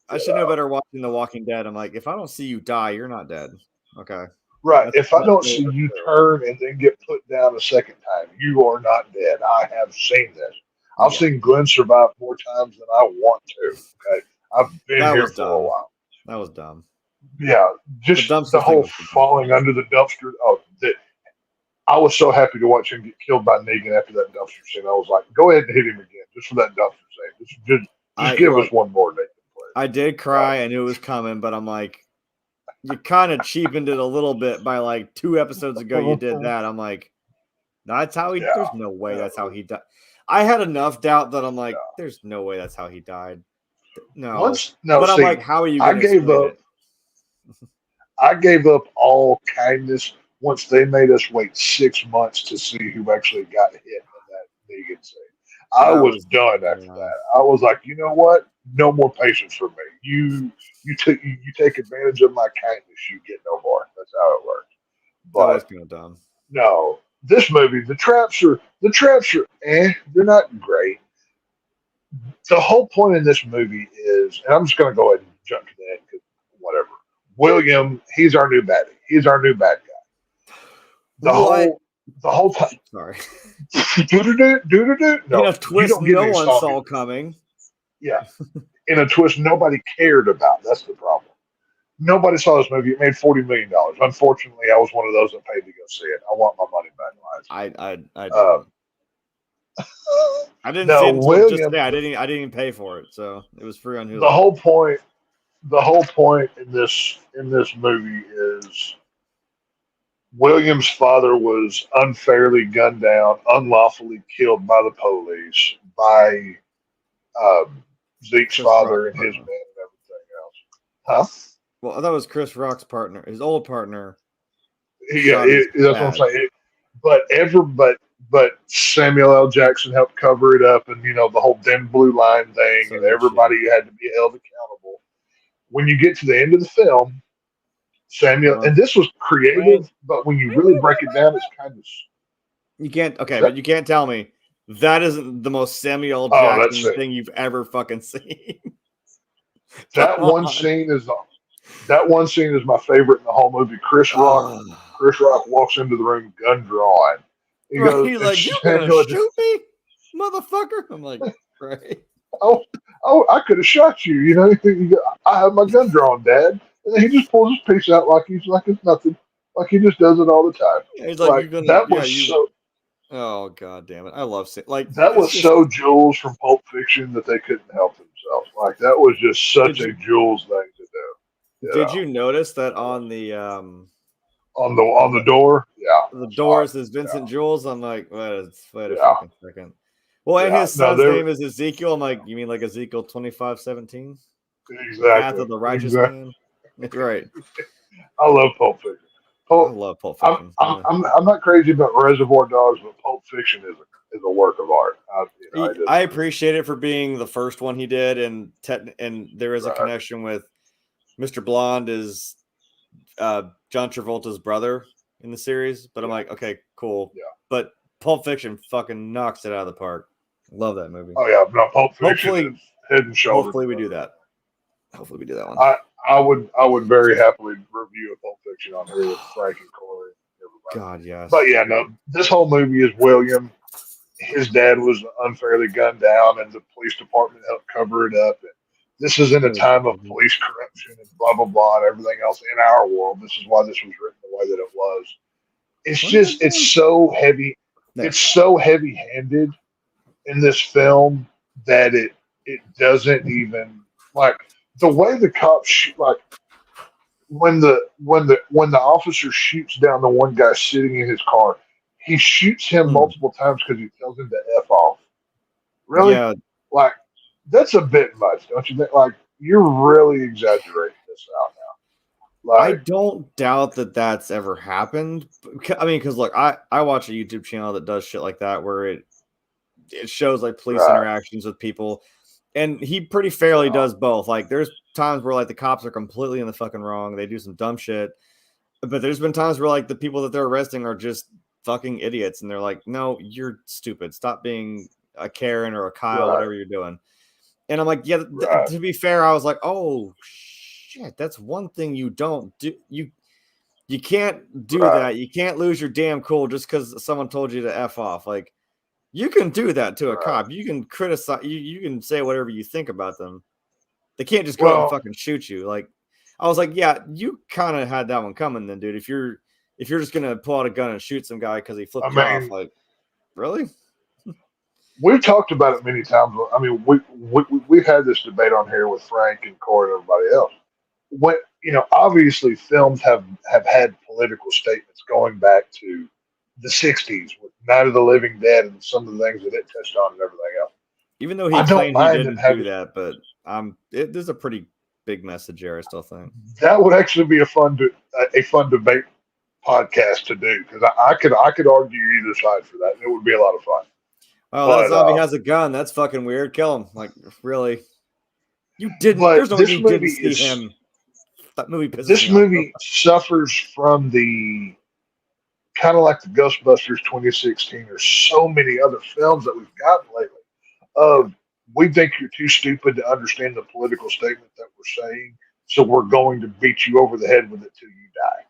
I should know better watching The Walking Dead. I'm like, if I don't see you die, you're not dead. Okay. Right. If I don't see you turn and then get put down a second time, you are not dead. I have seen this. I've seen Glenn survive more times than I want to. Okay. I've been here for a while. That was dumb. Yeah. Just the whole falling under the dumpster. I was so happy to watch him get killed by Negan after that dumpster scene. I was like, go ahead and hit him again, just for that dumpster scene. Just give us one more Negan, please. I did cry. I knew it was coming, but I'm like, you kind of cheapened it a little bit by like 2 episodes ago. You did that. I'm like, that's how he. There's no way that's how he died. I had enough doubt that I'm like, there's no way that's how he died. No, but I'm like, how are you going to explain it? I gave up all kindness once they made us wait 6 months to see who actually got hit in that Negan scene. I was done after that. I was like, you know what? No more patience for me. You take advantage of my kindness, you get no more. That's how it works. But that was kind of dumb. No, this movie, the traps are they're not great. The whole point in this movie is, and I'm just going to go ahead and jump to the end because whatever. William, he's our new baddie. He's our new bad guy. The whole time. Sorry. No, in a twist no one saw coming. Yeah. In a twist nobody cared about. That's the problem. Nobody saw this movie. It made $40 million. Unfortunately, I was one of those that paid to go see it. I want my money back. I didn't see it until just today. I didn't even pay for it, so it was free on Hulu. The whole point in this movie is William's father was unfairly gunned down, unlawfully killed by the police, by Zeke's father and his men and everything else. Huh? Well, I thought it was Chris Rock's partner, his old partner. Yeah, that's what I'm saying. But Samuel L. Jackson helped cover it up, and the whole thin blue line thing, and everybody had to be held accountable. When you get to the end of the film, Samuel, and this was creative, but when you really break it down, it's kind of. You can't. Okay, but you can't tell me that isn't the most Samuel Jackson thing you've ever fucking seen. That one scene is my favorite in the whole movie. Chris Rock walks into the room, gun drawn. He goes, he's like, "You gonna shoot me, motherfucker?" I'm like, right. Oh, I could have shot you. I have my gun drawn, Dad. And then he just pulls his piece out like it's nothing. Like he just does it all the time. Yeah, he's like that was so. Oh God damn it! I love that was so Jules from Pulp Fiction that they couldn't help themselves. Like that was just such a Jules thing to do. Did you notice that on the door? Yeah, the door says Vincent Jules. I'm like, wait a fucking second. Well, and his son's name is Ezekiel. I'm like, you mean like Ezekiel 25:17? Exactly. Path of the righteous man. Right. I love Pulp Fiction. I love Pulp Fiction. I'm not crazy about Reservoir Dogs, but Pulp Fiction is a work of art. I appreciate it for being the first one he did, and there is a connection with Mr. Blonde is John Travolta's brother in the series. But I'm like, okay, cool. Yeah. But Pulp Fiction fucking knocks it out of the park. Love that movie. Oh yeah, no, Pulp Fiction is head and shoulders. Hopefully we do that. Hopefully we do that one. I would very happily review a Pulp Fiction on here with Frank and Corey. God, yes. But yeah, no, this whole movie is William. His dad was unfairly gunned down, and the police department helped cover it up. And this is in a time of police corruption and blah blah blah and everything else in our world. This is why this was written the way that it was. It's What just, is it's so heavy. There. It's so heavy-handed in this film that it doesn't even like the way the cops shoot. Like when the officer shoots down the one guy sitting in his car, he shoots him Hmm. multiple times because he tells him to f off. Really? Yeah, Like that's a bit much, don't you think? Like you're really exaggerating this out now. I Like don't doubt that that's ever happened. I mean, because look, I watch a YouTube channel that does shit like that where it shows like police right, interactions with people, and he pretty fairly yeah, does both. Like there's times where like the cops are completely in the fucking wrong, they do some dumb shit, but there's been times where like the people that they're arresting are just fucking idiots, and they're like, no, you're stupid, stop being a Karen or a Kyle, right, whatever you're doing. And I'm like, yeah, right. to be fair, I was like, oh shit, that's one thing you don't do. You can't do Right. that. You can't lose your damn cool just because someone told you to F off. Like, you can do that to a Right. cop. You can criticize, you can say whatever you think about them. They can't just go out and Well, fucking shoot you. Like, I was like, yeah, you kind of had that one coming then, dude. If you're just gonna pull out a gun and shoot some guy because he I flipped you off, mean, like, really? we've talked about it many times. I mean, we've had this debate on here with Frank and Corey and everybody else. When obviously, films have had political statements going back to the '60s with Night of the Living Dead and some of the things that it touched on and everything else. Even though he I don't claimed he mind them didn't do having that, but there's a pretty big message here, I still think. that would actually be a fun debate podcast to do because I could argue either side for that and it would be a lot of fun. Oh, that But zombie has a gun. That's fucking weird. Kill him. Like, really? You didn't. but There's no way this you didn't movie see is him. That movie pisses this me off. movie suffers from the kind of like the Ghostbusters 2016 or so many other films that we've gotten lately Yeah. of we think you're too stupid to understand the political statement that we're saying, so we're going to beat you over the head with it till you die.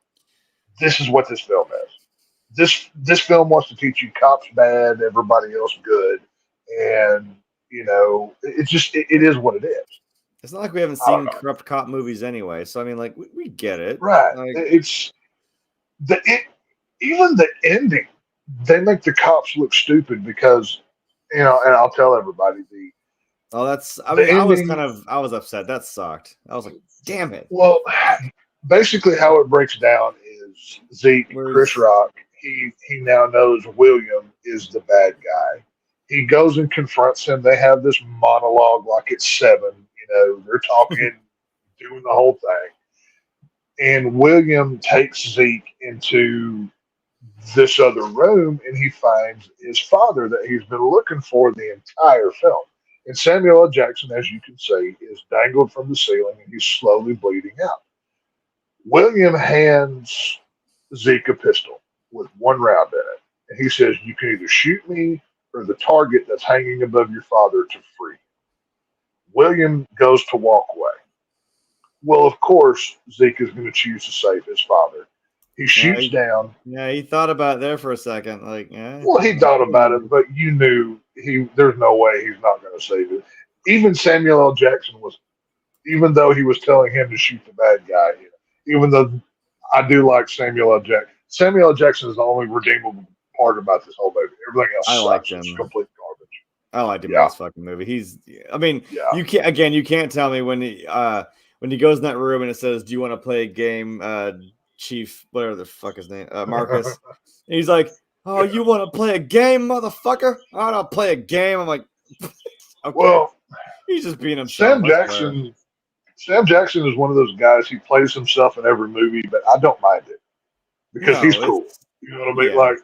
This is what this film is. This film wants to teach you cops bad, everybody else good, and it's just it is what it is. It's not like we haven't I don't seen know. corrupt cop movies anyway. So, I mean, like, we get it. Right. Like, It's even the ending. They make the cops look stupid because and I'll tell everybody oh, that's, I the mean, ending. I was upset. That sucked. I was like, damn it. Well, basically, how it breaks down is Zeke, Chris Where's, Rock. He now knows William is the bad guy. He goes and confronts him. They have this monologue like it's Seven. They're talking, doing the whole thing. And William takes Zeke into this other room and he finds his father that he's been looking for the entire film. And Samuel L. Jackson, as you can see, is dangled from the ceiling and he's slowly bleeding out. William hands Zeke a pistol with one round in it. And he says, you can either shoot me or the target that's hanging above your father to free. William goes to walk away. Well, of course, Zeke is going to choose to save his father. He shoots down. yeah, he thought about it there for a second. Like, yeah. Well, he thought about it, but you knew there's no way he's not going to save it. Even Samuel L. Jackson was, even though he was telling him to shoot the bad guy, even though I do like Samuel L. Jackson. Samuel L. Jackson is the only redeemable part about this whole movie. Everything else I sucks. like him. It's complete garbage. I liked him in Yeah. this fucking movie. I mean, Yeah. you can't tell me when he goes in that room and it says, "Do you want to play a game, Chief, whatever the fuck his name, Marcus?" And he's like, "Oh, Yeah. you want to play a game, motherfucker? I don't play a game." I'm like, okay. Well, He's just being himself. Sam Jackson is one of those guys. He plays himself in every movie, but I don't mind it because he's cool. You know what I mean? Yeah. Like,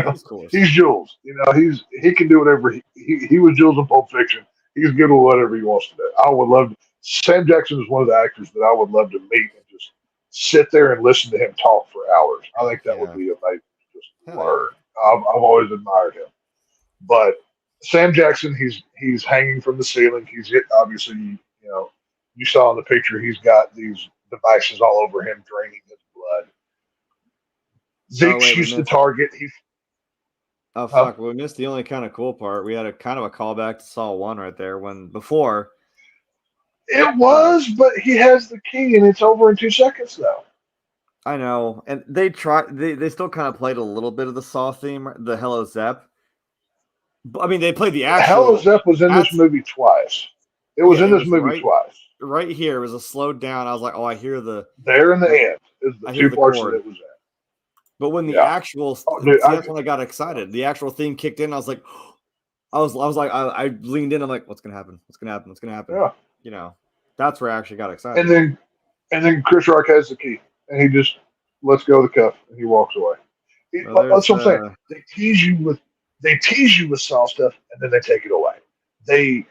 Of course. he's Jules. He can do whatever. He was Jules in Pulp Fiction. He's good with whatever he wants to do. I would love to. Sam Jackson is one of the actors that I would love to meet and just sit there and listen to him talk for hours. I think that would be amazing. Just learn. I've always admired him. But Sam Jackson, he's hanging from the ceiling. He's hit. Obviously, you saw in the picture. He's got these devices all over him, draining his blood. Zeke shoots the target. Oh fuck! We missed the only kind of cool part. We had a kind of a callback to Saw 1 right there. When before it was, but he has the key, and it's over in 2 seconds though. I know, and they still kind of played a little bit of the Saw theme, the Hello Zep. But, I mean, they played the Hello actual. Zep was in this That's movie twice. It was yeah, in it this was movie twice. right here. It was a slowed down. I was like, oh, There in the end is the I hear two the parts that chord. it was in. But when the Yeah. actual, Oh, dude, see, that's when I got excited. The actual theme kicked in. I was like, I leaned in. I'm like, what's gonna happen? What's gonna happen? What's gonna happen? yeah. You know, that's where I actually got And excited. then Chris Rock has the key, and he just lets go of the cuff, and he walks away. Well, That's there's what I'm saying. They tease you with Saw stuff, and then they take it away. They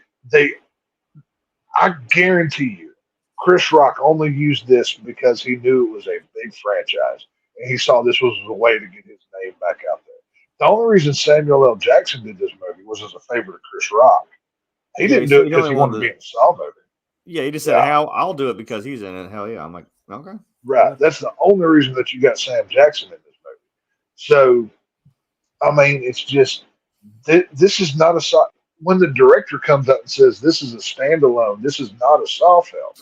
I guarantee you, Chris Rock only used this because he knew it was a big franchise, and he saw this was a way to get his name back out there. The only reason Samuel L. Jackson did this movie was as a favor to Chris Rock. He yeah. didn't do it He because only he wanted wanted to be to. in the Saw movie. Yeah, he just said, Yeah, "Hey, I'll do it because he's in it." Hell yeah! I'm like, okay, right. cool. That's the only reason that you got Sam Jackson in this movie. So, I mean, it's just this is not a Saw. When the director comes out and says this is a standalone, this is not a Saw film.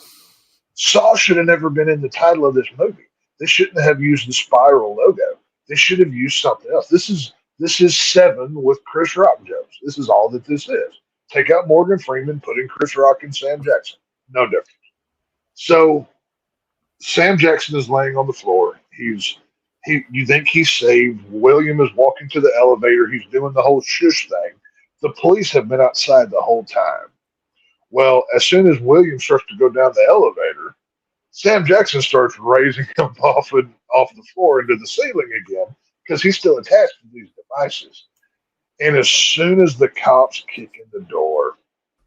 Saw should have never been in the title of this movie. They shouldn't have used the spiral logo. They should have used something else. This is Seven with Chris Rock jokes. This is all that this is. Take out Morgan Freeman, put in Chris Rock and Sam Jackson. No difference. So Sam Jackson is laying on the floor. You think he's saved. William is walking to the elevator. He's doing the whole shush thing. The police have been outside the whole time. Well, as soon as William starts to go down the elevator, Sam Jackson starts raising him off the floor into the ceiling again because he's still attached to these devices. And as soon as the cops kick in the door,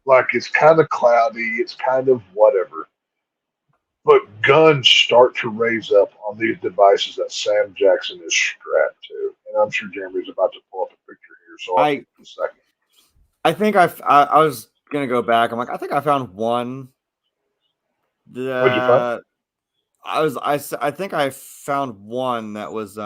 like it's kind of cloudy, it's kind of whatever, but guns start to raise up on these devices that Sam Jackson is strapped to. And I'm sure Jeremy's about to pull up a picture here, so I'll give I it a second. I think I was gonna go back. I'm like, I think I found one. What'd you find? The I think I found one that was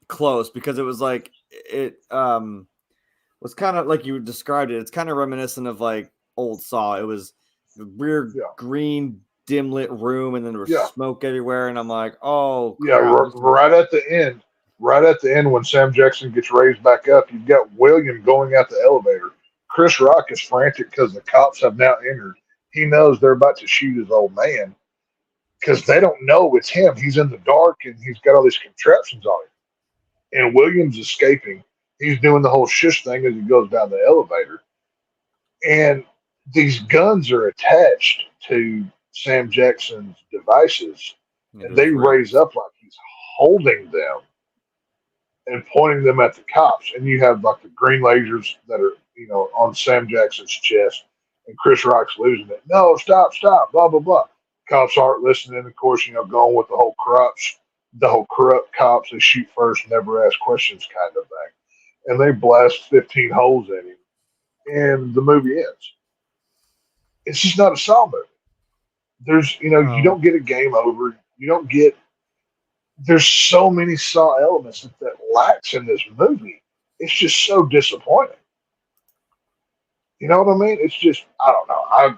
close because it was like it was kind of like you described it. It's kind of reminiscent of like old Saw. It was the weird Yeah. green dim lit room, and then there was Yeah. smoke everywhere. And I'm like, oh Yeah, crap! right at the end when Sam Jackson gets raised back up, you've got William going out the elevator. Chris Rock is frantic because the cops have now entered. He knows they're about to shoot his old man because they don't know it's him. He's in the dark and he's got all these contraptions on him. And William's escaping. He's doing the whole shush thing as he goes down the elevator. And these guns are attached to Sam Jackson's devices Yeah, and those they raise ribs. up like he's holding them and pointing them at the cops. And you have like the green lasers that are, on Sam Jackson's chest, and Chris Rock's losing it. No, stop, stop, blah, blah, blah. Cops aren't listening. Of course, going with the whole corrupt cops, they shoot first, never ask questions kind of thing. And they blast 15 holes in him, and the movie ends. It's just not a Saw movie. You Oh, don't get a game over. You don't get there's so many Saw elements that lacks in this movie. It's just so disappointing. You know what I mean? It's just I don't know.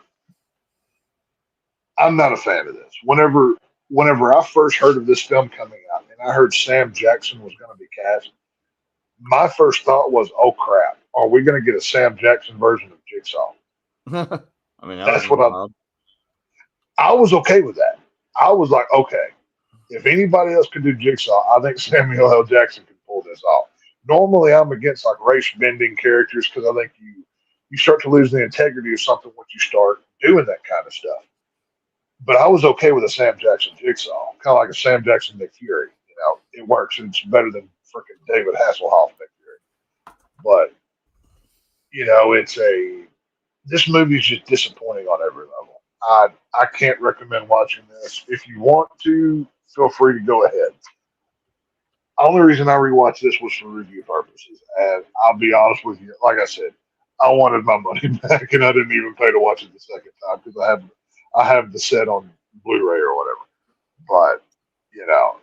I'm not a fan of this. Whenever I first heard of this film coming out and I heard Sam Jackson was going to be cast, my first thought was, "Oh crap, are we going to get a Sam Jackson version of Jigsaw?" I mean that would have That's been what wild. I was okay with that. I was like, okay, if anybody else could do Jigsaw, I think Samuel L. Jackson could pull this off. Normally, I'm against like race bending characters because I think you start to lose the integrity of something once you start doing that kind of stuff. But I was okay with a Sam Jackson Jigsaw, kind of like a Sam Jackson Nick Fury. It works. And it's better than freaking David Hasselhoff Nick Fury. But it's this movie is just disappointing on every level. I can't recommend watching this. If you want to, feel free to go ahead. Only reason I rewatched this was for review purposes, and I'll be honest with you. Like I said, I wanted my money back, and I didn't even pay to watch it the second time because I have the set on Blu-ray or whatever. But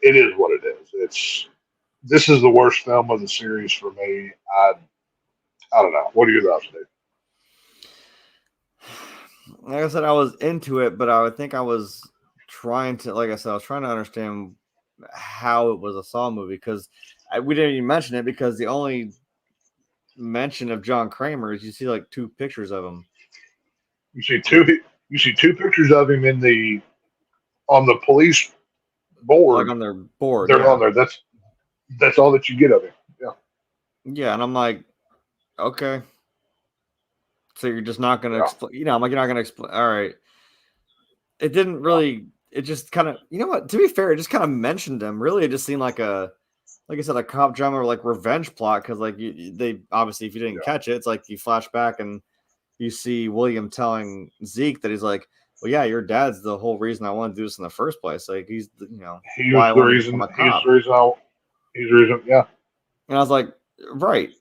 it is what it is. This is the worst film of the series for me. I don't know. What are your thoughts, Dave? Like I said, I was into it, but I would think I was trying to, like I said, I was trying to understand how it was a Saw movie because we didn't even mention it because the only mention of John Kramer is you see like 2 pictures of him. You see two pictures of him on the police board. Like on their board. They're Yeah. on there. That's all that you get of him. Yeah. Yeah, and I'm like, okay. So you're just not gonna explain, I'm like, you're not gonna explain. All right. It didn't really, it just kind of, you know what? To be fair, it just kind of mentioned him. Really, it just seemed like like I said, a cop drama or like revenge plot. Cause like they obviously, if you didn't catch it, it's like you flash back and you see William telling Zeke that he's like, well, yeah, your dad's the whole reason I wanted to do this in the first place. Like he's, he was the reason. He's the reason. Yeah. And I was like, right.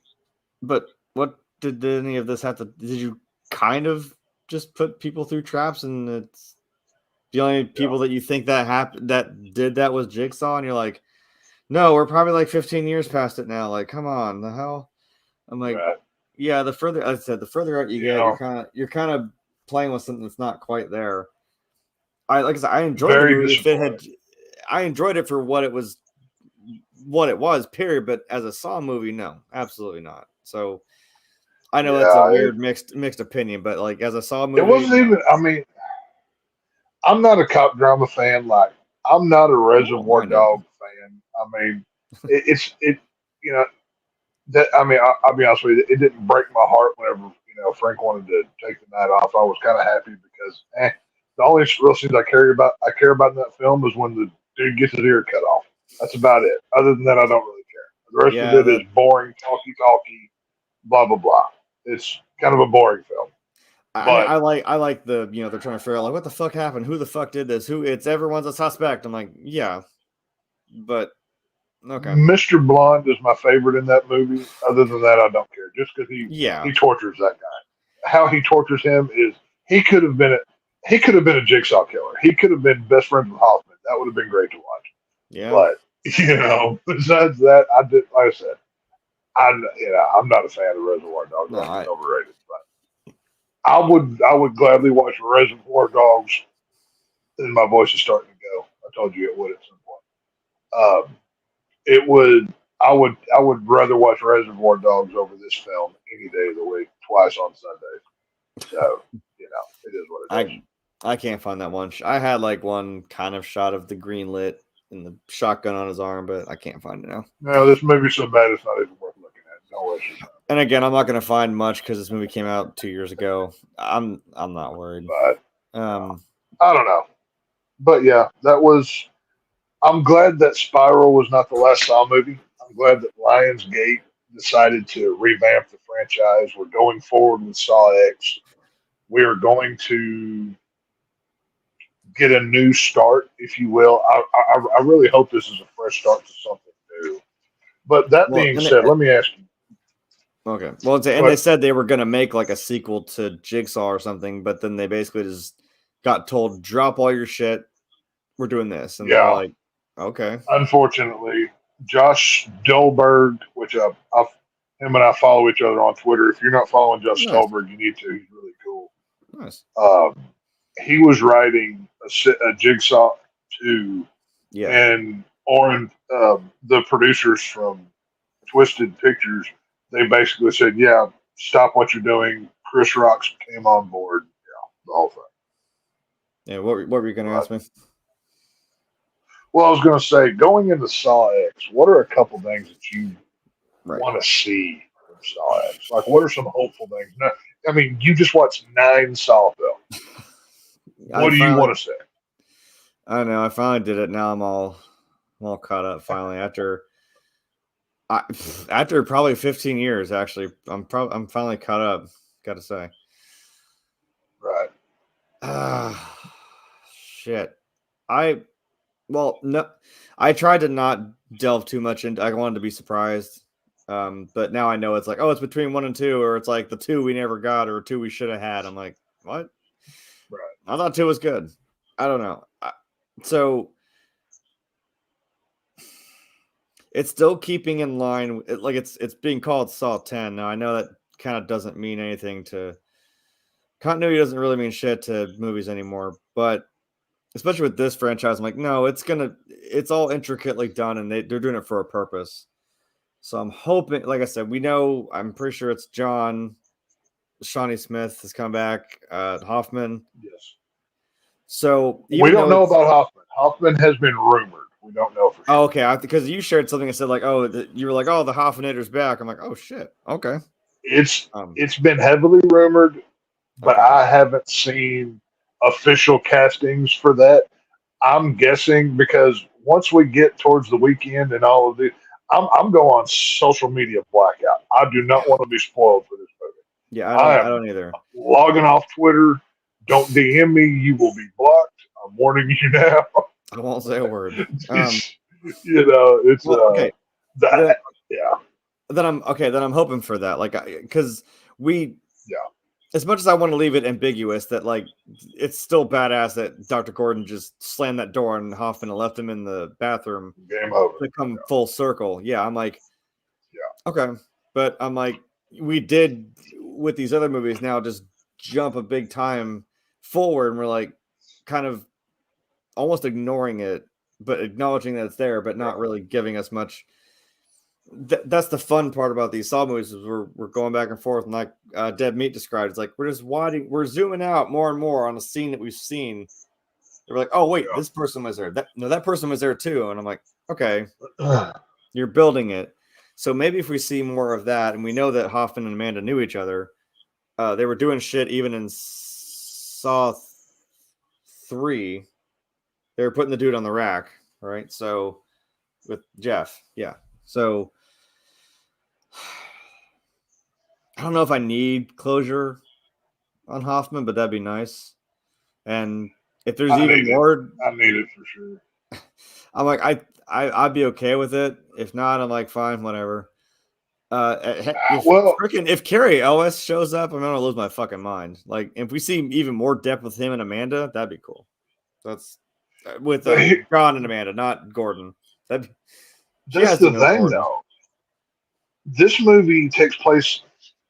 But what did any of this have to, did you kind of just put people through traps and it's the only people that you think that happened that did that was Jigsaw, and you're like, no, we're probably like 15 years past it now. Like, come on, the hell. I'm like, yeah. The further I said, the further out you get, you're kind of playing with something that's not quite there. Like I said, I enjoyed the movie. If I enjoyed it for what it was, period. But as a Saw movie, no, absolutely not. So I know that's a weird mixed opinion, but like as a Saw movie, it wasn't even. I mean, I'm not a cop drama fan. Like, I'm not a Reservoir Dog fan. I mean, I'll be honest with you. It didn't break my heart whenever Frank wanted to take the night off. I was kind of happy because the only real scenes I care about in that film is when the dude gets his ear cut off. That's about it. Other than that, I don't really care. The rest of it is boring, talky, blah blah blah. It's kind of a boring film. I like the they're trying to figure out like what the fuck happened, who the fuck did this, it's everyone's a suspect. I'm like, yeah, but okay. Mr. Blonde is my favorite in that movie. Other than that, I don't care. Just because he tortures that guy. How he tortures him is he could have been a Jigsaw killer. He could have been best friends with Hoffman. That would have been great to watch. Yeah, but besides that, I did. Like I said, I'm not a fan of Reservoir Dogs. It's overrated. But I would gladly watch Reservoir Dogs. And my voice is starting to go. I told you it would at some point. I would rather watch Reservoir Dogs over this film any day of the week, twice on Sundays. So it is what it is. I can't find that one. I had like one kind of shot of the green lit and the shotgun on his arm, but I can't find it now. No, this movie's so bad it's not even worth looking at. No issues. And again, I'm not going to find much because this movie came out 2 years ago. I'm not worried. But I don't know. But yeah, that was. I'm glad that Spiral was not the last Saw movie. I'm glad that Lionsgate decided to revamp the franchise. We're going forward with Saw X. We are going to get a new start, if you will. I really hope this is a fresh start to something new. But that being said, let me ask you. Okay. Well, and they said they were going to make like a sequel to Jigsaw or something, but then they basically just got told, drop all your shit. We're doing this. And they're like, okay. Unfortunately, Josh Stolberg, which him and I follow each other on Twitter. If you're not following Josh Stolberg, you need to. He's really cool. Nice. He was writing a Jigsaw 2, and the producers from Twisted Pictures, they basically said, "Yeah, stop what you're doing." Chris Rock came on board. Yeah, the whole thing. Yeah. What were you going to ask me? Well, I was going to say, going into Saw X, what are a couple things that you want to see from Saw X? Like, what are some hopeful things? Now, I mean, you just watched 9 Saw films. What do you want to say? I know. I finally did it. Now I'm all caught up. Finally, after probably 15 years, actually, I'm finally caught up. Got to say. Right. Shit. No, I tried to not delve too much into. I wanted to be surprised, but now I know it's like, oh, it's between 1 and 2, or it's like the 2 we never got, or 2 we should have had. I'm like, what? Right. I thought 2 was good. I don't know. So it's still keeping in line. Like it's being called Saw 10. Now I know that kind of doesn't mean anything to continuity. Doesn't really mean shit to movies anymore, but especially with this franchise, I'm like, no, it's all intricately done, and they're doing it for a purpose. So I'm hoping, like I said, I'm pretty sure it's John, Shawnee Smith has come back, Hoffman. Yes. So We even don't though know about Hoffman. Hoffman has been rumored. We don't know for sure. okay, because you shared something and said like, you were like, oh, the Hoffmanator's back. I'm like, oh shit, okay. It's been heavily rumored, but Okay. I haven't seen official castings for that. I'm guessing because once we get towards the weekend and all of the, I'm going on social media blackout. I do not want to be spoiled for this movie. Yeah, I I am don't either. logging off Twitter. Don't DM me. You will be blocked. I'm warning you now. I won't say a word. It's Well, okay. that yeah. Then I'm hoping for that. Like, because we, Yeah. as much as I want to leave it ambiguous, that like it's still badass that Dr. Gordon just slammed that door on Hoffman and left him in the bathroom. Game over. To come full circle. Yeah, I'm like, yeah. Okay, but I'm like, we did with these other movies now just jump a big time forward, and we're like, kind of almost ignoring it, but acknowledging that it's there, but not really giving us much. That's the fun part about these Saw movies is we're going back and forth, and like Dead Meat described, it's like we're just we're zooming out more and more on a scene that we've seen. They're like, oh wait, this person was there. That person was there too, and I'm like, okay, you're building it. So maybe if we see more of that, and we know that Hoffman and Amanda knew each other, they were doing shit even in Saw 3. They were putting the dude on the rack, right? So with Jeff, yeah. So I don't know if I need closure on Hoffman, but that'd be nice. And if there's even more, I need it for sure. I'm like, I'd be okay with it. If not, I'm like, fine, whatever. If Carrie Ellis shows up, I'm gonna lose my fucking mind. Like, if we see even more depth with him and Amanda, that'd be cool. That's with John and Amanda, not Gordon. That's the thing, though. This movie takes place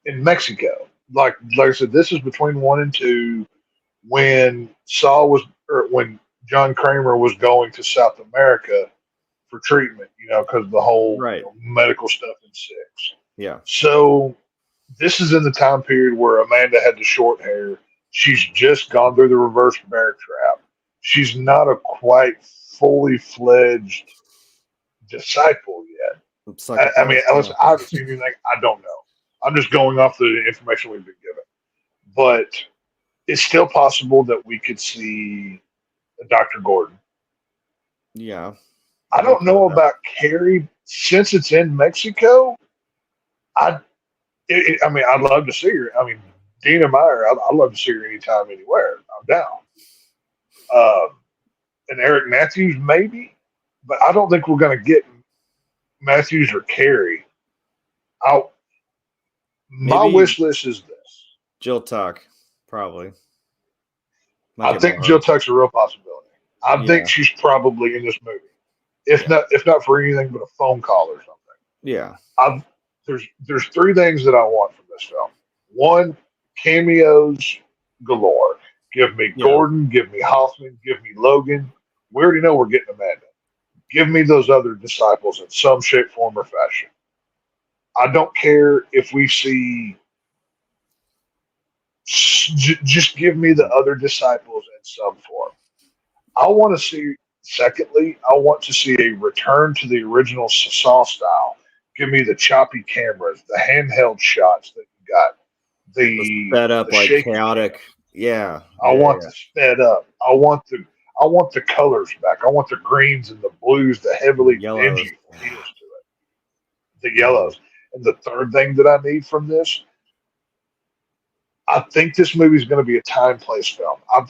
in Mexico. Like I said, this is between 1 and 2 when when John Kramer was going to South America for treatment, because of the whole medical stuff in 6. Yeah. So this is in the time period where Amanda had the short hair. She's just gone through the reverse bear trap. She's not a quite fully fledged disciple yet. I mean, listen, I haven't seen anything. I don't know. I'm just going off the information we've been given. But it's still possible that we could see Dr. Gordon. Yeah. I don't know about Carrie. Since it's in Mexico, I'd love to see her. I mean, Dina Meyer, I'd love to see her anytime, anywhere. I'm down. And Eric Matthews, maybe. But I don't think we're going to get Matthews or Carrie. My wish list is this. Jill Tuck, probably. I think Jill Tuck's a real possibility. I think she's probably in this movie. If not for anything but a phone call or something. Yeah. There's 3 things that I want from this film. 1, cameos galore. Give me Gordon, give me Hoffman, give me Logan. We already know we're getting Amanda. Give me those other disciples in some shape, form, or fashion. I don't care if we see. Just give me the other disciples in some form. I want to see. Secondly, I want to see a return to the original Saw style. Give me the choppy cameras, the handheld shots that you got, the sped up, like chaotic. Yeah, I want the sped up. I want the colors back. I want the greens and the blues, the heavily dingy feels to it. The yellows. And the third thing that I need from this, I think this movie is going to be a time place film. I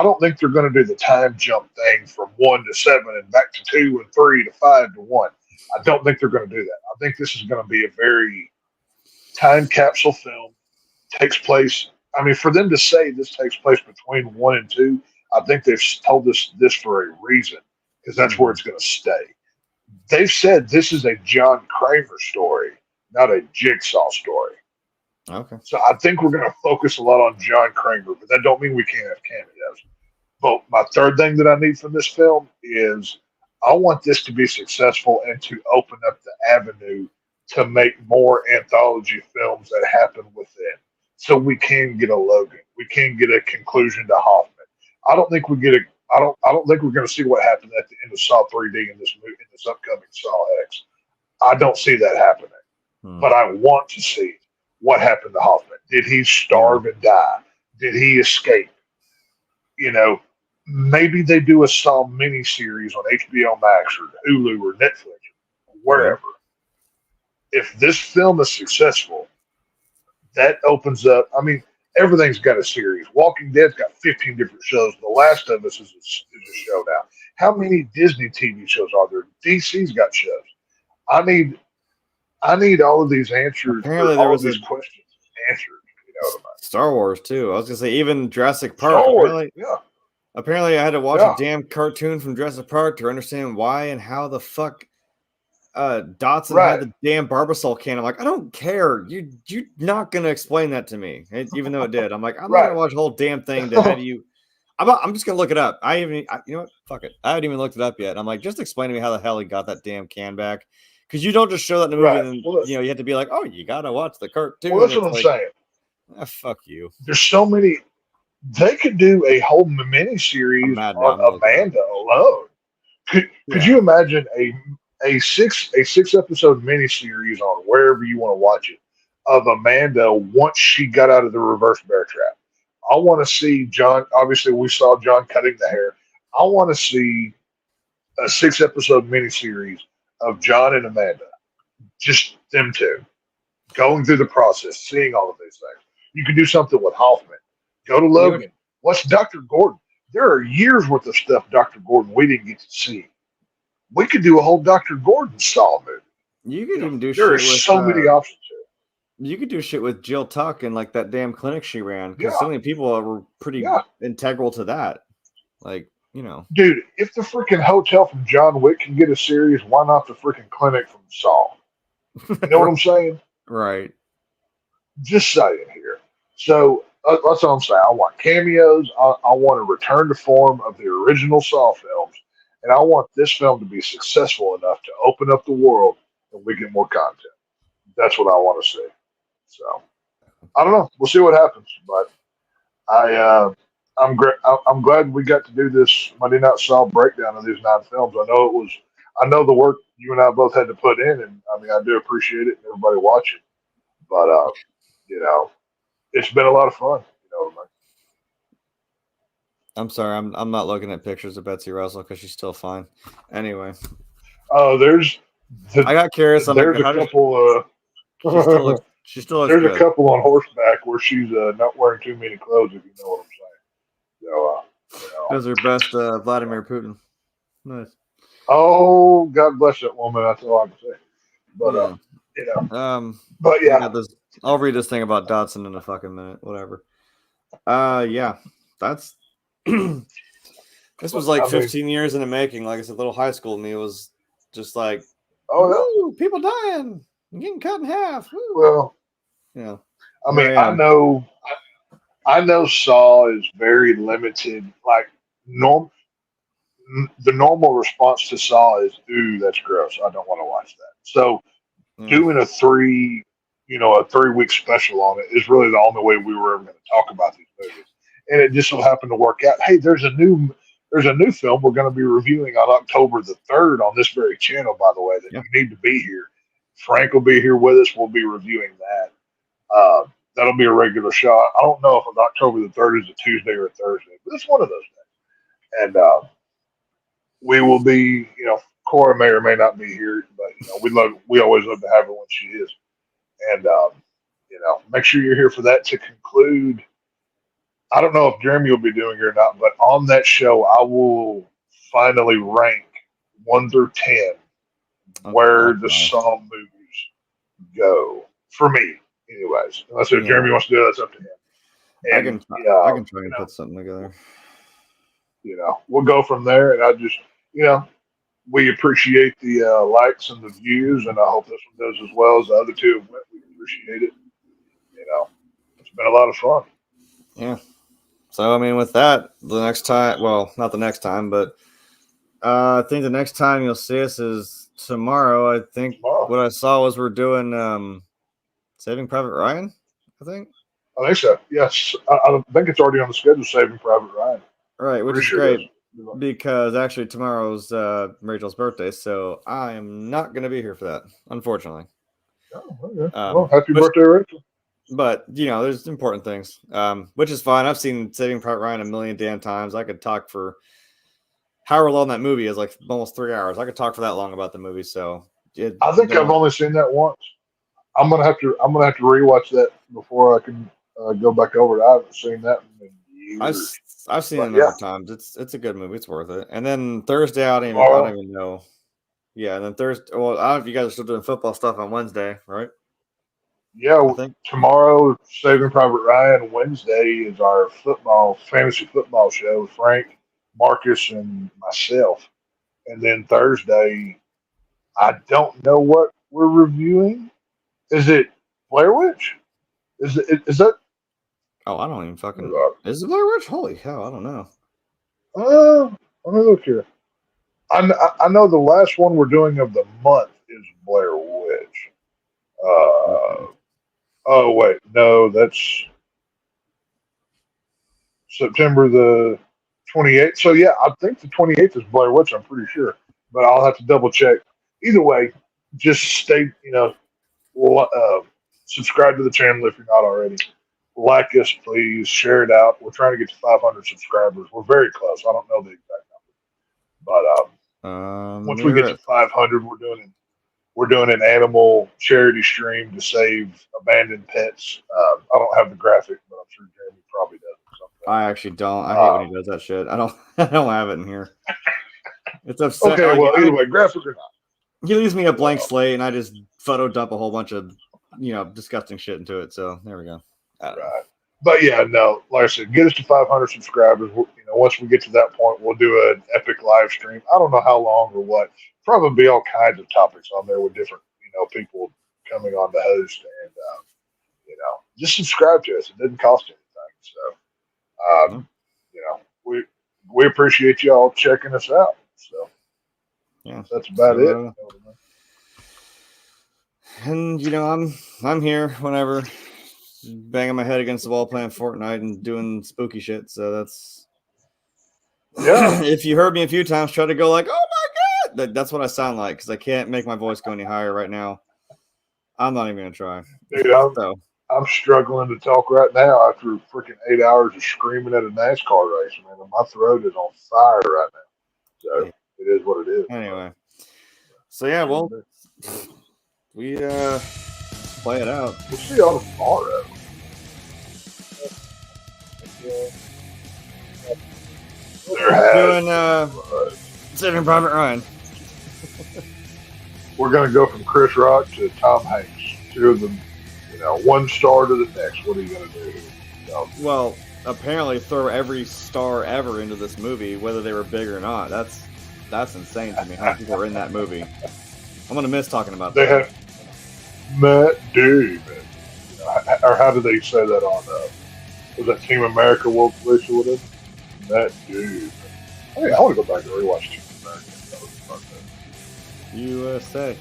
don't think they're going to do the time jump thing from 1 to 7 and back to 2 and 3 to 5 to 1. I don't think they're going to do that. I think this is going to be a very time capsule film. Takes place. I mean, for them to say this takes place between 1 and 2, I think they've told us this for a reason, because that's where it's going to stay. They've said this is a John Kramer story, not a Jigsaw story. Okay. So I think we're going to focus a lot on John Kramer, but that don't mean we can't have cameos. But my third thing that I need from this film is I want this to be successful and to open up the avenue to make more anthology films that happen within. So we can get a Logan. We can get a conclusion to Hoffman. I don't think we get a. I don't think we're going to see what happened at the end of Saw 3D in this movie, in this upcoming Saw X. I don't see that happening. But I want to see what happened to Hoffman. Did he starve and die? Did he escape? You know, maybe they do a Saw miniseries on HBO Max or Hulu or Netflix, or wherever. If this film is successful, that opens up. I mean, everything's got a series. Walking Dead's got 15 different shows. The Last of Us is a show now. How many Disney TV shows are there? DC's got shows. I need all of these answers. Apparently, all of these questions answered. You know what I mean? Star Wars too. I was gonna say even Jurassic Park. Apparently, I had to watch a damn cartoon from Jurassic Park to understand why and how the fuck Dotson had the damn Barbasol can. I'm like, I don't care. You're not gonna explain that to me, even though it did. I'm like, I'm not gonna watch the whole damn thing to have you. I'm just gonna look it up. You know what? Fuck it. I haven't even looked it up yet. I'm like, just explain to me how the hell he got that damn can back. Because you don't just show that in the movie, and then, you have to be like, "Oh, you gotta watch the cartoon." Well, that's what I'm saying. Fuck you. There's so many. They could do a whole mini series on Amanda alone. Could you imagine a six episode mini series on wherever you want to watch it of Amanda once she got out of the reverse bear trap? I want to see John. Obviously, we saw John cutting the hair. I want to see a 6 episode mini series of John and Amanda, just them two, going through the process, seeing all of these things. You could do something with Hoffman. Go to Logan. What's Dr. Gordon? There are years worth of stuff, Dr. Gordon, we didn't get to see. We could do a whole Dr. Gordon Saw movie. You could even do there shit are with so many options here. You could do shit with Jill Tuck and like that damn clinic she ran, because so many people were pretty integral to that. Like, dude, if the freaking hotel from John Wick can get a series, why not the freaking clinic from Saw? You know what I'm saying? Right. Just saying here. So that's all I'm saying. I want cameos. I want a return to form of the original Saw films, and I want this film to be successful enough to open up the world and we get more content. That's what I want to see. So I don't know. We'll see what happens, but I'm glad we got to do this Monday Night Saw breakdown of these 9 films. I know the work you and I both had to put in, and I mean I do appreciate it and everybody watching. But it's been a lot of fun. I'm sorry, I'm not looking at pictures of Betsy Russell because she's still fine. Anyway. Oh, I got curious. There's a couple. She still looks there's good. A couple on horseback where she's not wearing too many clothes, if you know what I'm saying. So, Those are best Vladimir Putin. Nice. Oh, God bless that woman. That's all I can say. But but yeah, I'll read this thing about Dotson in a fucking minute. Whatever. Yeah, that's. This was like 15 years in the making. Like I said, little high school me was just like, oh, people dying, getting cut in half. Woo. Well, I mean, I know Saw is very limited. Like the normal response to Saw is, "Ooh, that's gross. I don't want to watch that." So doing a 3-week special on it is really the only way we were ever going to talk about these movies. And it just so happened to work out. Hey, there's a new film we're going to be reviewing on October the 3rd on this very channel, by the way, that you need to be here. Frank will be here with us. We'll be reviewing that. That'll be a regular show. I don't know if October the 3rd is a Tuesday or a Thursday, but it's one of those days. And we will be, Cora may or may not be here, but we always love to have her when she is. And make sure you're here for that to conclude. I don't know if Jeremy will be doing it or not, but on that show, I will finally rank 1 through 10 where the Saw movies go for me, anyways. Unless if Jeremy wants to do it, that's up to him. And, I can try and put something together. We'll go from there, and I just, we appreciate the likes and the views, and I hope this one does as well as the other two. We appreciate it. It's been a lot of fun. Yeah. So I mean, with that, the next time, well, not the next time, but I think the next time you'll see us is tomorrow. I think what I saw was we're doing Saving Private Ryan. I think. I think so. Yes, I think it's already on the schedule. Saving Private Ryan. Right, which Pretty is sure it great because actually tomorrow's Rachel's birthday, so I am not going to be here for that, unfortunately. Oh, okay. Well, happy birthday, Rachel. But there's important things, which is fine. I've seen Saving Private Ryan a million damn times. I could talk for however long that movie is, like almost 3 hours. I could talk for that long about the movie. So I think I've only seen that once. I'm gonna have to rewatch that before I can go back over it. I haven't seen that in years. I've seen it a number of times. It's a good movie. It's worth it. And then Thursday, I don't even know. Yeah, and then Thursday. Well, I don't know if you guys are still doing football stuff on Wednesday, right? Yeah, tomorrow, Saving Private Ryan. Wednesday is our fantasy football show with Frank, Marcus, and myself. And then Thursday, I don't know what we're reviewing. Is it Blair Witch? Is that? Oh, I don't even fucking. Is it Blair Witch? Holy hell, I don't know. Let me look here. I know the last one we're doing of the month is Blair Witch. Oh wait, no, that's September the 28th. So yeah, I think the 28th is Blair Witch. I'm pretty sure, but I'll have to double check. Either way, just stay. Subscribe to the channel if you're not already. Like us, please. Share it out. We're trying to get to 500 subscribers. We're very close. I don't know the exact number, but once we get to 500, we're doing an animal charity stream to save abandoned pets. I don't have the graphic, but I'm sure Jeremy probably does. I actually don't. I hate when he does that shit. I don't have it in here. It's upsetting. Okay, well, either way, graphic or not. He leaves me a blank slate, and I just photo dump a whole bunch of disgusting shit into it. So there we go. Right. But yeah, no, like I said, get us to 500 subscribers. Once we get to that point, we'll do an epic live stream. I don't know how long or what. Probably be all kinds of topics on there with different, people coming on to host, and just subscribe to us. It doesn't cost anything. So, we appreciate y'all checking us out. So yeah, that's about it. And I'm here whenever, banging my head against the wall playing Fortnite and doing spooky shit. So that's if you heard me a few times try to go like, oh my god, that's what I sound like, because I can't make my voice go any higher right now. I'm not even gonna try. Dude, I'm struggling to talk right now after freaking 8 hours of screaming at a NASCAR race, man. My throat is on fire right now. So it is what it is. Anyway, so yeah, well, we play it out. We'll see y'all tomorrow. We're doing Saving Private Ryan. We're going to go from Chris Rock to Tom Hanks. Two of them, one star to the next. What are you going to do? Well, apparently throw every star ever into this movie, whether they were big or not. That's insane to me how people are in that movie. I'm going to miss talking about that. They have Matt Damon. Or how did they say that on, was that Team America World Police or whatever? Matt Damon. Hey, I want to go back and rewatch Team America. That was fun. USA.